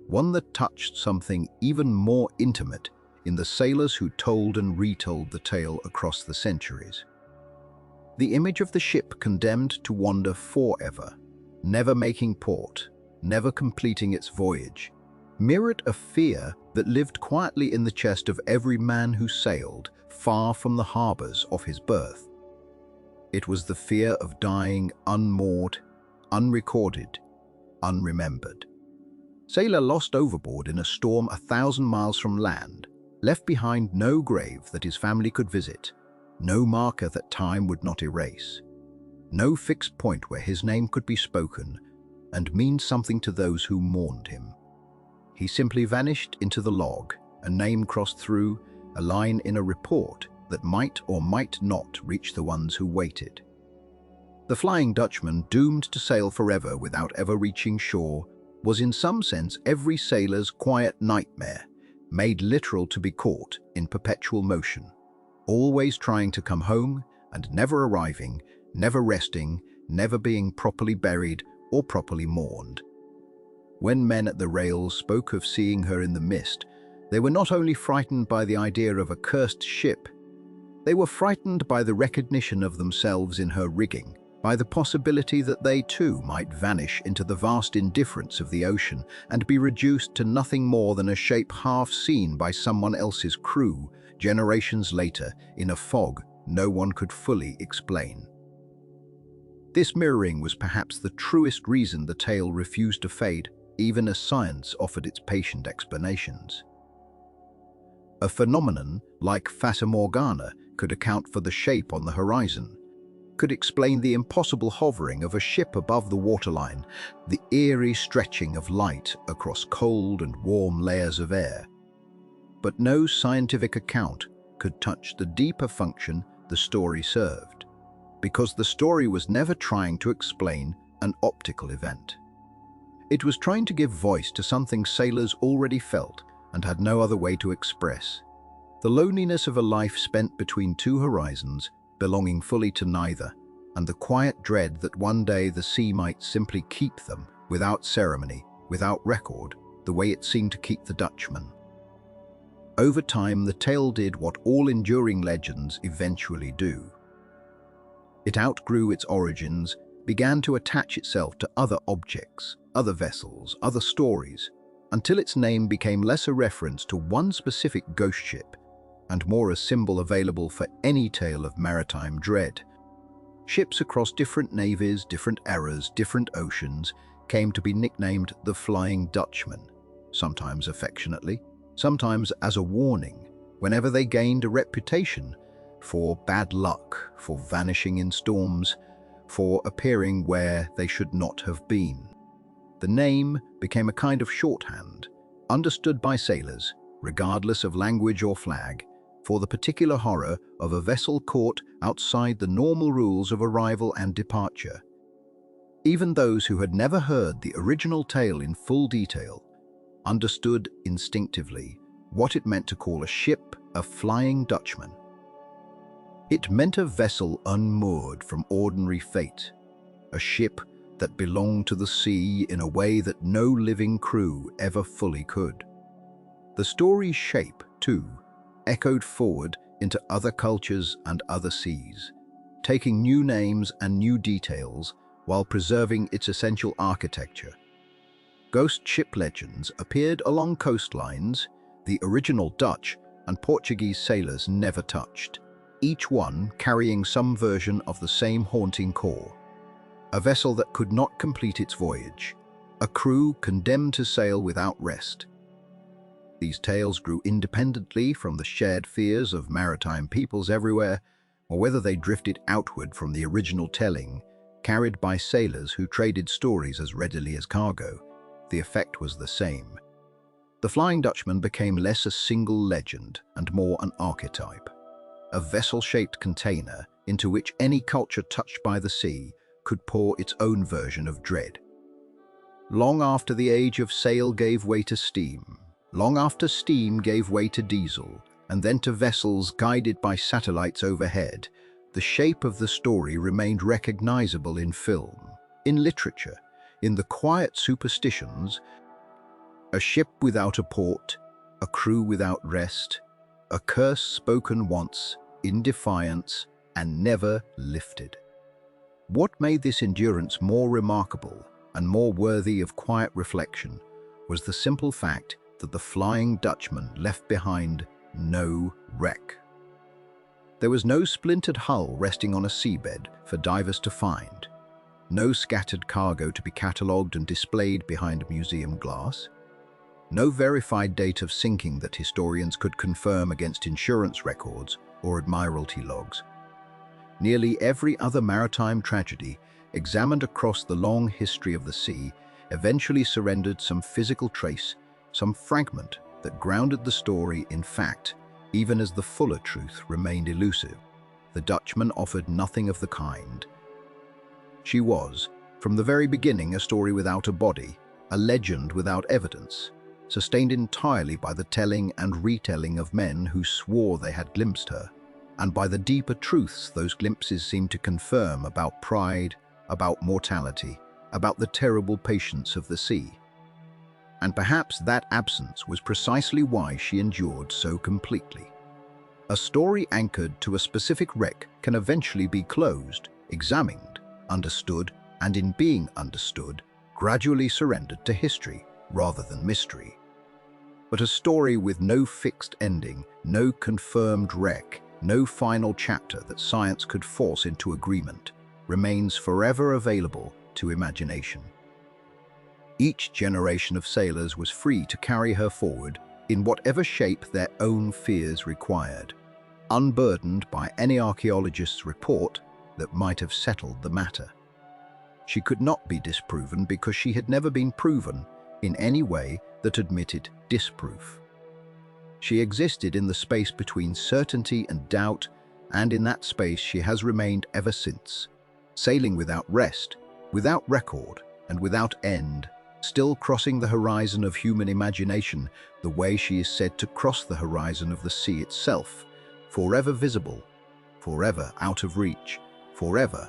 one that touched something even more intimate in the sailors who told and retold the tale across the centuries. The image of the ship condemned to wander forever, never making port, never completing its voyage, mirrored a fear that lived quietly in the chest of every man who sailed far from the harbors of his birth. It was the fear of dying unmoored, unrecorded, unremembered. Sailor lost overboard in a storm 1,000 miles from land, left behind no grave that his family could visit, no marker that time would not erase. no fixed point where his name could be spoken and mean something to those who mourned him. He simply vanished into the log, a name crossed through, a line in a report that might or might not reach the ones who waited. The Flying Dutchman, doomed to sail forever without ever reaching shore, was in some sense every sailor's quiet nightmare, made literal to be caught in perpetual motion, always trying to come home and never arriving, never resting, never being properly buried or properly mourned. When men at the rails spoke of seeing her in the mist, they were not only frightened by the idea of a cursed ship, they were frightened by the recognition of themselves in her rigging, by the possibility that they too might vanish into the vast indifference of the ocean and be reduced to nothing more than a shape half seen by someone else's crew generations later in a fog no one could fully explain. This mirroring was perhaps the truest reason the tale refused to fade, even as science offered its patient explanations. A phenomenon like Fata Morgana could account for the shape on the horizon, could explain the impossible hovering of a ship above the waterline, the eerie stretching of light across cold and warm layers of air. But no scientific account could touch the deeper function the story served, because the story was never trying to explain an optical event. It was trying to give voice to something sailors already felt and had no other way to express: the loneliness of a life spent between two horizons, belonging fully to neither, and the quiet dread that one day the sea might simply keep them, without ceremony, without record, the way it seemed to keep the Dutchman. Over time, the tale did what all enduring legends eventually do. It outgrew its origins, began to attach itself to other objects, other vessels, other stories, until its name became less a reference to one specific ghost ship and more a symbol available for any tale of maritime dread. Ships across different navies, different eras, different oceans came to be nicknamed the Flying Dutchman, sometimes affectionately, sometimes as a warning, whenever they gained a reputation for bad luck, for vanishing in storms, for appearing where they should not have been. The name became a kind of shorthand, understood by sailors, regardless of language or flag, for the particular horror of a vessel caught outside the normal rules of arrival and departure. Even those who had never heard the original tale in full detail understood instinctively what it meant to call a ship a Flying Dutchman. It meant a vessel unmoored from ordinary fate, a ship that belonged to the sea in a way that no living crew ever fully could. The story's shape, too, echoed forward into other cultures and other seas, taking new names and new details while preserving its essential architecture. Ghost ship legends appeared along coastlines the original Dutch and Portuguese sailors never touched, each one carrying some version of the same haunting core. A vessel that could not complete its voyage, a crew condemned to sail without rest. These tales grew independently from the shared fears of maritime peoples everywhere, or whether they drifted outward from the original telling, carried by sailors who traded stories as readily as cargo. The effect was the same. The Flying Dutchman became less a single legend and more an archetype, a vessel-shaped container into which any culture touched by the sea could pour its own version of dread. Long after the age of sail gave way to steam, long after steam gave way to diesel, and then to vessels guided by satellites overhead, the shape of the story remained recognizable in film, in literature, in the quiet superstitions: a ship without a port, a crew without rest, a curse spoken once, in defiance, and never lifted. What made this endurance more remarkable and more worthy of quiet reflection was the simple fact that the Flying Dutchman left behind no wreck. There was no splintered hull resting on a seabed for divers to find, no scattered cargo to be catalogued and displayed behind museum glass, no verified date of sinking that historians could confirm against insurance records or admiralty logs. Nearly every other maritime tragedy examined across the long history of the sea eventually surrendered some physical trace, some fragment that grounded the story in fact, even as the fuller truth remained elusive. The Dutchman offered nothing of the kind. She was, from the very beginning, a story without a body, a legend without evidence, sustained entirely by the telling and retelling of men who swore they had glimpsed her, and by the deeper truths those glimpses seemed to confirm about pride, about mortality, about the terrible patience of the sea. And perhaps that absence was precisely why she endured so completely. A story anchored to a specific wreck can eventually be closed, examined, understood, and in being understood, gradually surrendered to history rather than mystery. But a story with no fixed ending, no confirmed wreck, no final chapter that science could force into agreement, remains forever available to imagination. Each generation of sailors was free to carry her forward in whatever shape their own fears required, unburdened by any archaeologist's report that might have settled the matter. She could not be disproven because she had never been proven in any way that admitted disproof. She existed in the space between certainty and doubt, and in that space she has remained ever since, sailing without rest, without record, and without end, still crossing the horizon of human imagination the way she is said to cross the horizon of the sea itself, forever visible, forever out of reach, forever.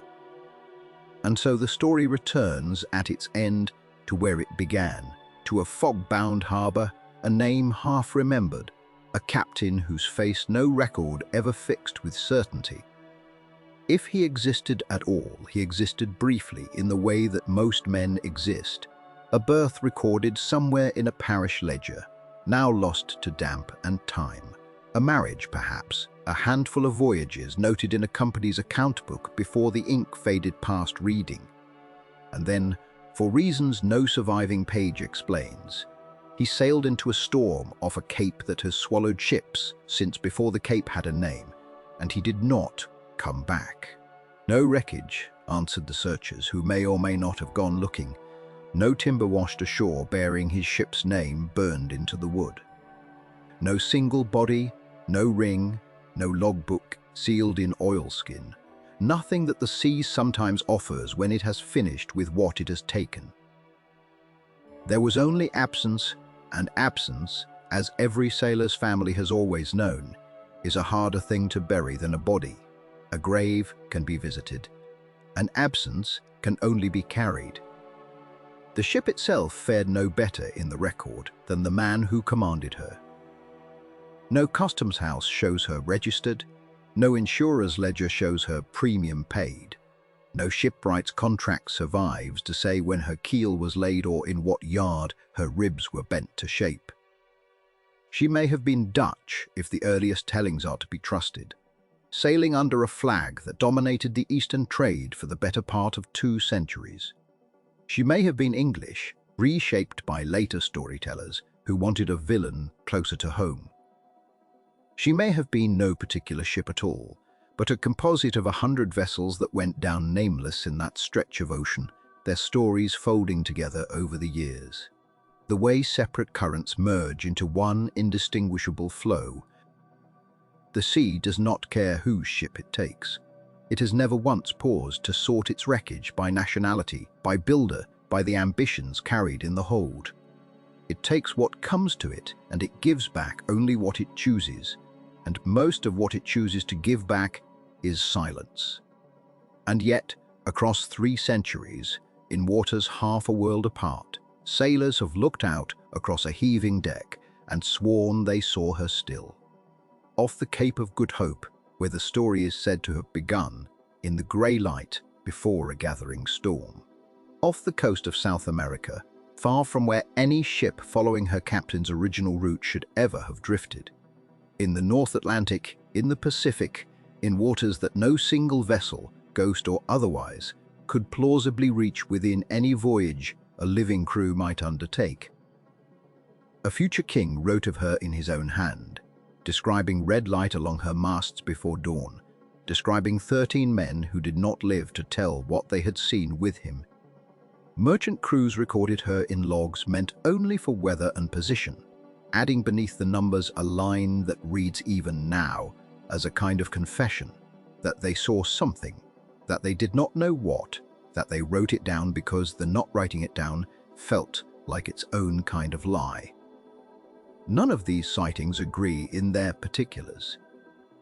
And so the story returns at its end to where it began, to a fog-bound harbour, a name half-remembered, a captain whose face no record ever fixed with certainty. If he existed at all, he existed briefly in the way that most men exist, a birth recorded somewhere in a parish ledger, now lost to damp and time. A marriage, perhaps, a handful of voyages noted in a company's account book before the ink faded past reading. And then, for reasons no surviving page explains, he sailed into a storm off a cape that has swallowed ships since before the cape had a name, and he did not come back. No wreckage, answered the searchers, who may or may not have gone looking. No timber washed ashore bearing his ship's name burned into the wood. No single body, no ring, no logbook sealed in oilskin. Nothing that the sea sometimes offers when it has finished with what it has taken. There was only absence, and absence, as every sailor's family has always known, is a harder thing to bury than a body. A grave can be visited. An absence can only be carried. The ship itself fared no better in the record than the man who commanded her. No customs house shows her registered, no insurer's ledger shows her premium paid. No shipwright's contract survives to say when her keel was laid or in what yard her ribs were bent to shape. She may have been Dutch if the earliest tellings are to be trusted, sailing under a flag that dominated the Eastern trade for the better part of 2 centuries. She may have been English, reshaped by later storytellers who wanted a villain closer to home. She may have been no particular ship at all, but a composite of 100 vessels that went down nameless in that stretch of ocean, their stories folding together over the years. The way separate currents merge into one indistinguishable flow. The sea does not care whose ship it takes. It has never once paused to sort its wreckage by nationality, by builder, by the ambitions carried in the hold. It takes what comes to it, and it gives back only what it chooses, and most of what it chooses to give back is silence. And yet, across 3 centuries, in waters half a world apart, sailors have looked out across a heaving deck and sworn they saw her still. Off the Cape of Good Hope, where the story is said to have begun, in the grey light before a gathering storm. Off the coast of South America, far from where any ship following her captain's original route should ever have drifted. In the North Atlantic, in the Pacific, in waters that no single vessel, ghost or otherwise, could plausibly reach within any voyage a living crew might undertake. A future king wrote of her in his own hand, describing red light along her masts before dawn, describing 13 men who did not live to tell what they had seen with him. Merchant crews recorded her in logs meant only for weather and position, adding beneath the numbers a line that reads even now as a kind of confession that they saw something, that they did not know what, that they wrote it down because the not writing it down felt like its own kind of lie. None of these sightings agree in their particulars.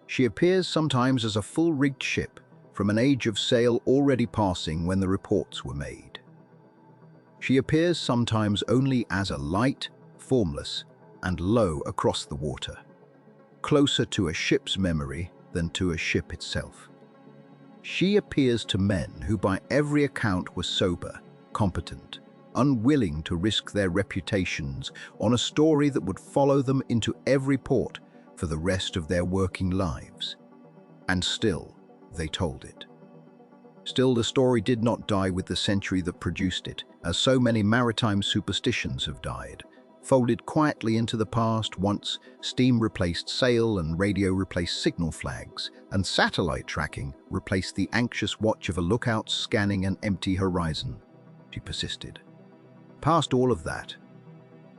She appears sometimes as a full-rigged ship from an age of sail already passing when the reports were made. She appears sometimes only as a light, formless, and low across the water, closer to a ship's memory than to a ship itself. She appears to men who by every account were sober, competent, unwilling to risk their reputations on a story that would follow them into every port for the rest of their working lives. And still, they told it. Still, the story did not die with the century that produced it, as so many maritime superstitions have died, folded quietly into the past once steam replaced sail and radio replaced signal flags, and satellite tracking replaced the anxious watch of a lookout scanning an empty horizon. She persisted. Past all of that,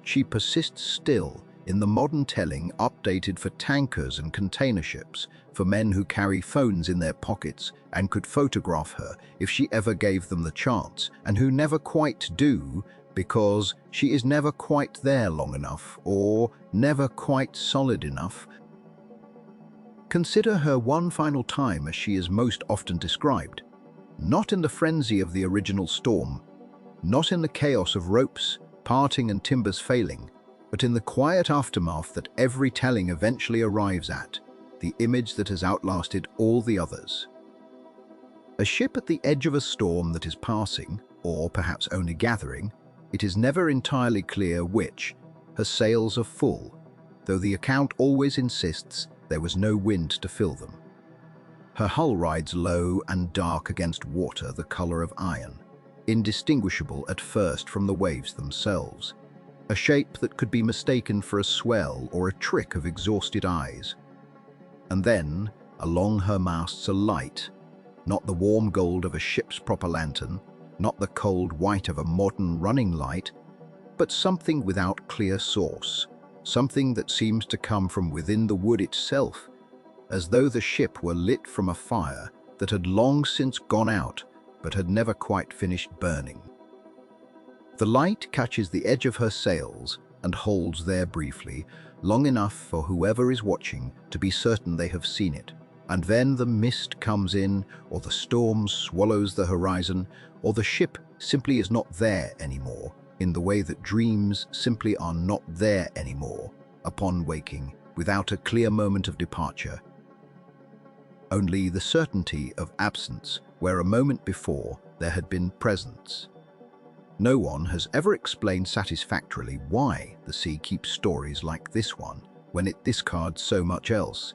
she persists still in the modern telling updated for tankers and container ships, for men who carry phones in their pockets and could photograph her if she ever gave them the chance, and who never quite do because she is never quite there long enough or never quite solid enough. Consider her one final time as she is most often described, not in the frenzy of the original storm, not in the chaos of ropes parting and timbers failing, but in the quiet aftermath that every telling eventually arrives at, the image that has outlasted all the others. A ship at the edge of a storm that is passing, or perhaps only gathering, it is never entirely clear which. Her sails are full, though the account always insists there was no wind to fill them. Her hull rides low and dark against water the color of iron, indistinguishable at first from the waves themselves, a shape that could be mistaken for a swell or a trick of exhausted eyes. And then, along her masts a light, not the warm gold of a ship's proper lantern, not the cold white of a modern running light, but something without clear source, something that seems to come from within the wood itself, as though the ship were lit from a fire that had long since gone out but had never quite finished burning. The light catches the edge of her sails and holds there briefly, long enough for whoever is watching to be certain they have seen it. And then the mist comes in, or the storm swallows the horizon, or the ship simply is not there anymore, in the way that dreams simply are not there anymore upon waking, without a clear moment of departure. Only the certainty of absence where a moment before there had been presence. No one has ever explained satisfactorily why the sea keeps stories like this one when it discards so much else.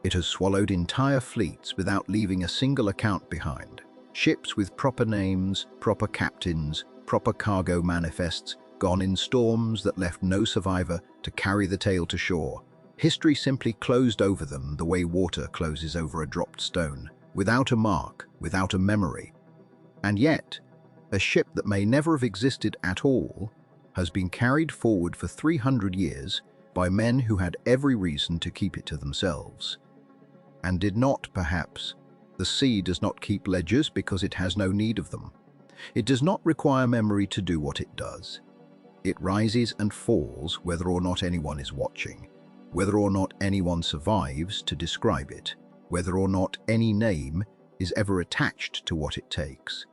It has swallowed entire fleets without leaving a single account behind. Ships with proper names, proper captains, proper cargo manifests, gone in storms that left no survivor to carry the tale to shore. History simply closed over them the way water closes over a dropped stone, without a mark, without a memory. And yet, a ship that may never have existed at all has been carried forward for 300 years by men who had every reason to keep it to themselves. And did not, perhaps. The sea does not keep ledgers because it has no need of them. It does not require memory to do what it does. It rises and falls whether or not anyone is watching, whether or not anyone survives to describe it, whether or not any name is ever attached to what it takes.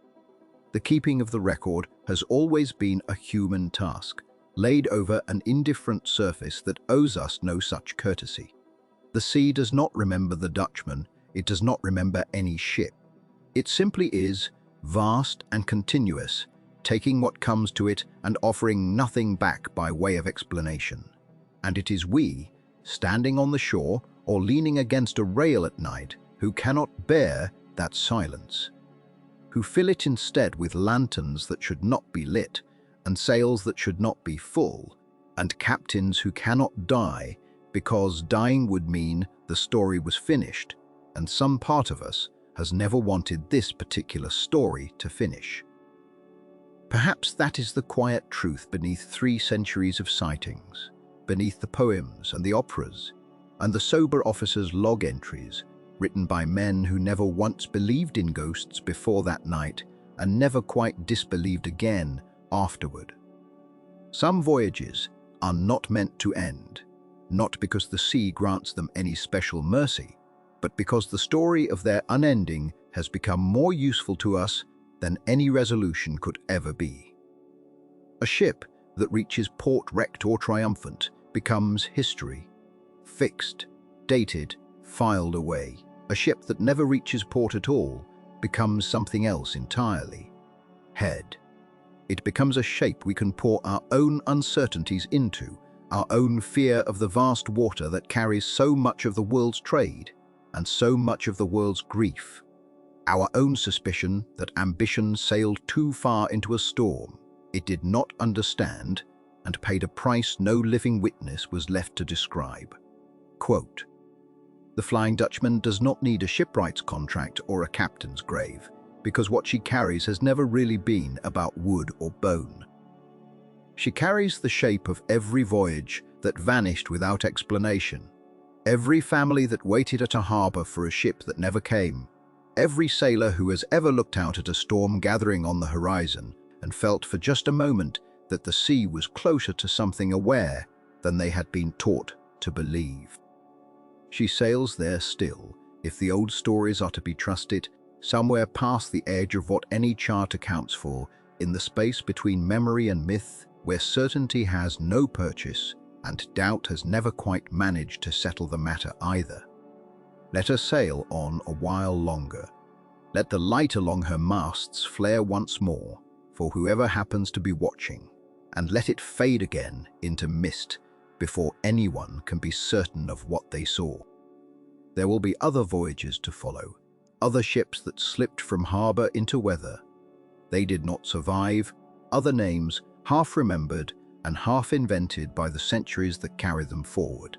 The keeping of the record has always been a human task, laid over an indifferent surface that owes us no such courtesy. The sea does not remember the Dutchman, it does not remember any ship. It simply is, vast and continuous, taking what comes to it and offering nothing back by way of explanation. And it is we, standing on the shore or leaning against a rail at night, who cannot bear that silence, who fill it instead with lanterns that should not be lit, and sails that should not be full, and captains who cannot die because dying would mean the story was finished, and some part of us has never wanted this particular story to finish. Perhaps that is the quiet truth beneath 3 centuries of sightings, beneath the poems and the operas, and the sober officers' log entries written by men who never once believed in ghosts before that night and never quite disbelieved again afterward. Some voyages are not meant to end, not because the sea grants them any special mercy, but because the story of their unending has become more useful to us than any resolution could ever be. A ship that reaches port wrecked or triumphant becomes history, fixed, dated, filed away. A ship that never reaches port at all becomes something else entirely. Head. It becomes a shape we can pour our own uncertainties into, our own fear of the vast water that carries so much of the world's trade and so much of the world's grief. Our own suspicion that ambition sailed too far into a storm it did not understand and paid a price no living witness was left to describe. Quote, "The Flying Dutchman does not need a shipwright's contract or a captain's grave, because what she carries has never really been about wood or bone. She carries the shape of every voyage that vanished without explanation, every family that waited at a harbor for a ship that never came, every sailor who has ever looked out at a storm gathering on the horizon and felt for just a moment that the sea was closer to something aware than they had been taught to believe. She sails there still, if the old stories are to be trusted, somewhere past the edge of what any chart accounts for, in the space between memory and myth, where certainty has no purchase and doubt has never quite managed to settle the matter either. Let her sail on a while longer. Let the light along her masts flare once more for whoever happens to be watching, and let it fade again into mist before anyone can be certain of what they saw. There will be other voyages to follow, other ships that slipped from harbor into weather. They did not survive, other names half remembered and half invented by the centuries that carry them forward.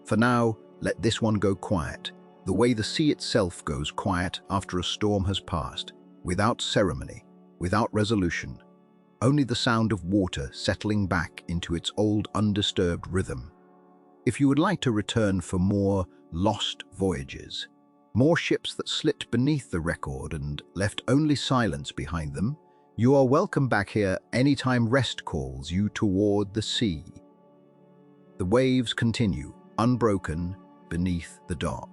For now, let this one go quiet, the way the sea itself goes quiet after a storm has passed, without ceremony, without resolution, only the sound of water settling back into its old undisturbed rhythm. If you would like to return for more lost voyages, more ships that slipped beneath the record and left only silence behind them, you are welcome back here anytime rest calls you toward the sea. The waves continue, unbroken, beneath the dark.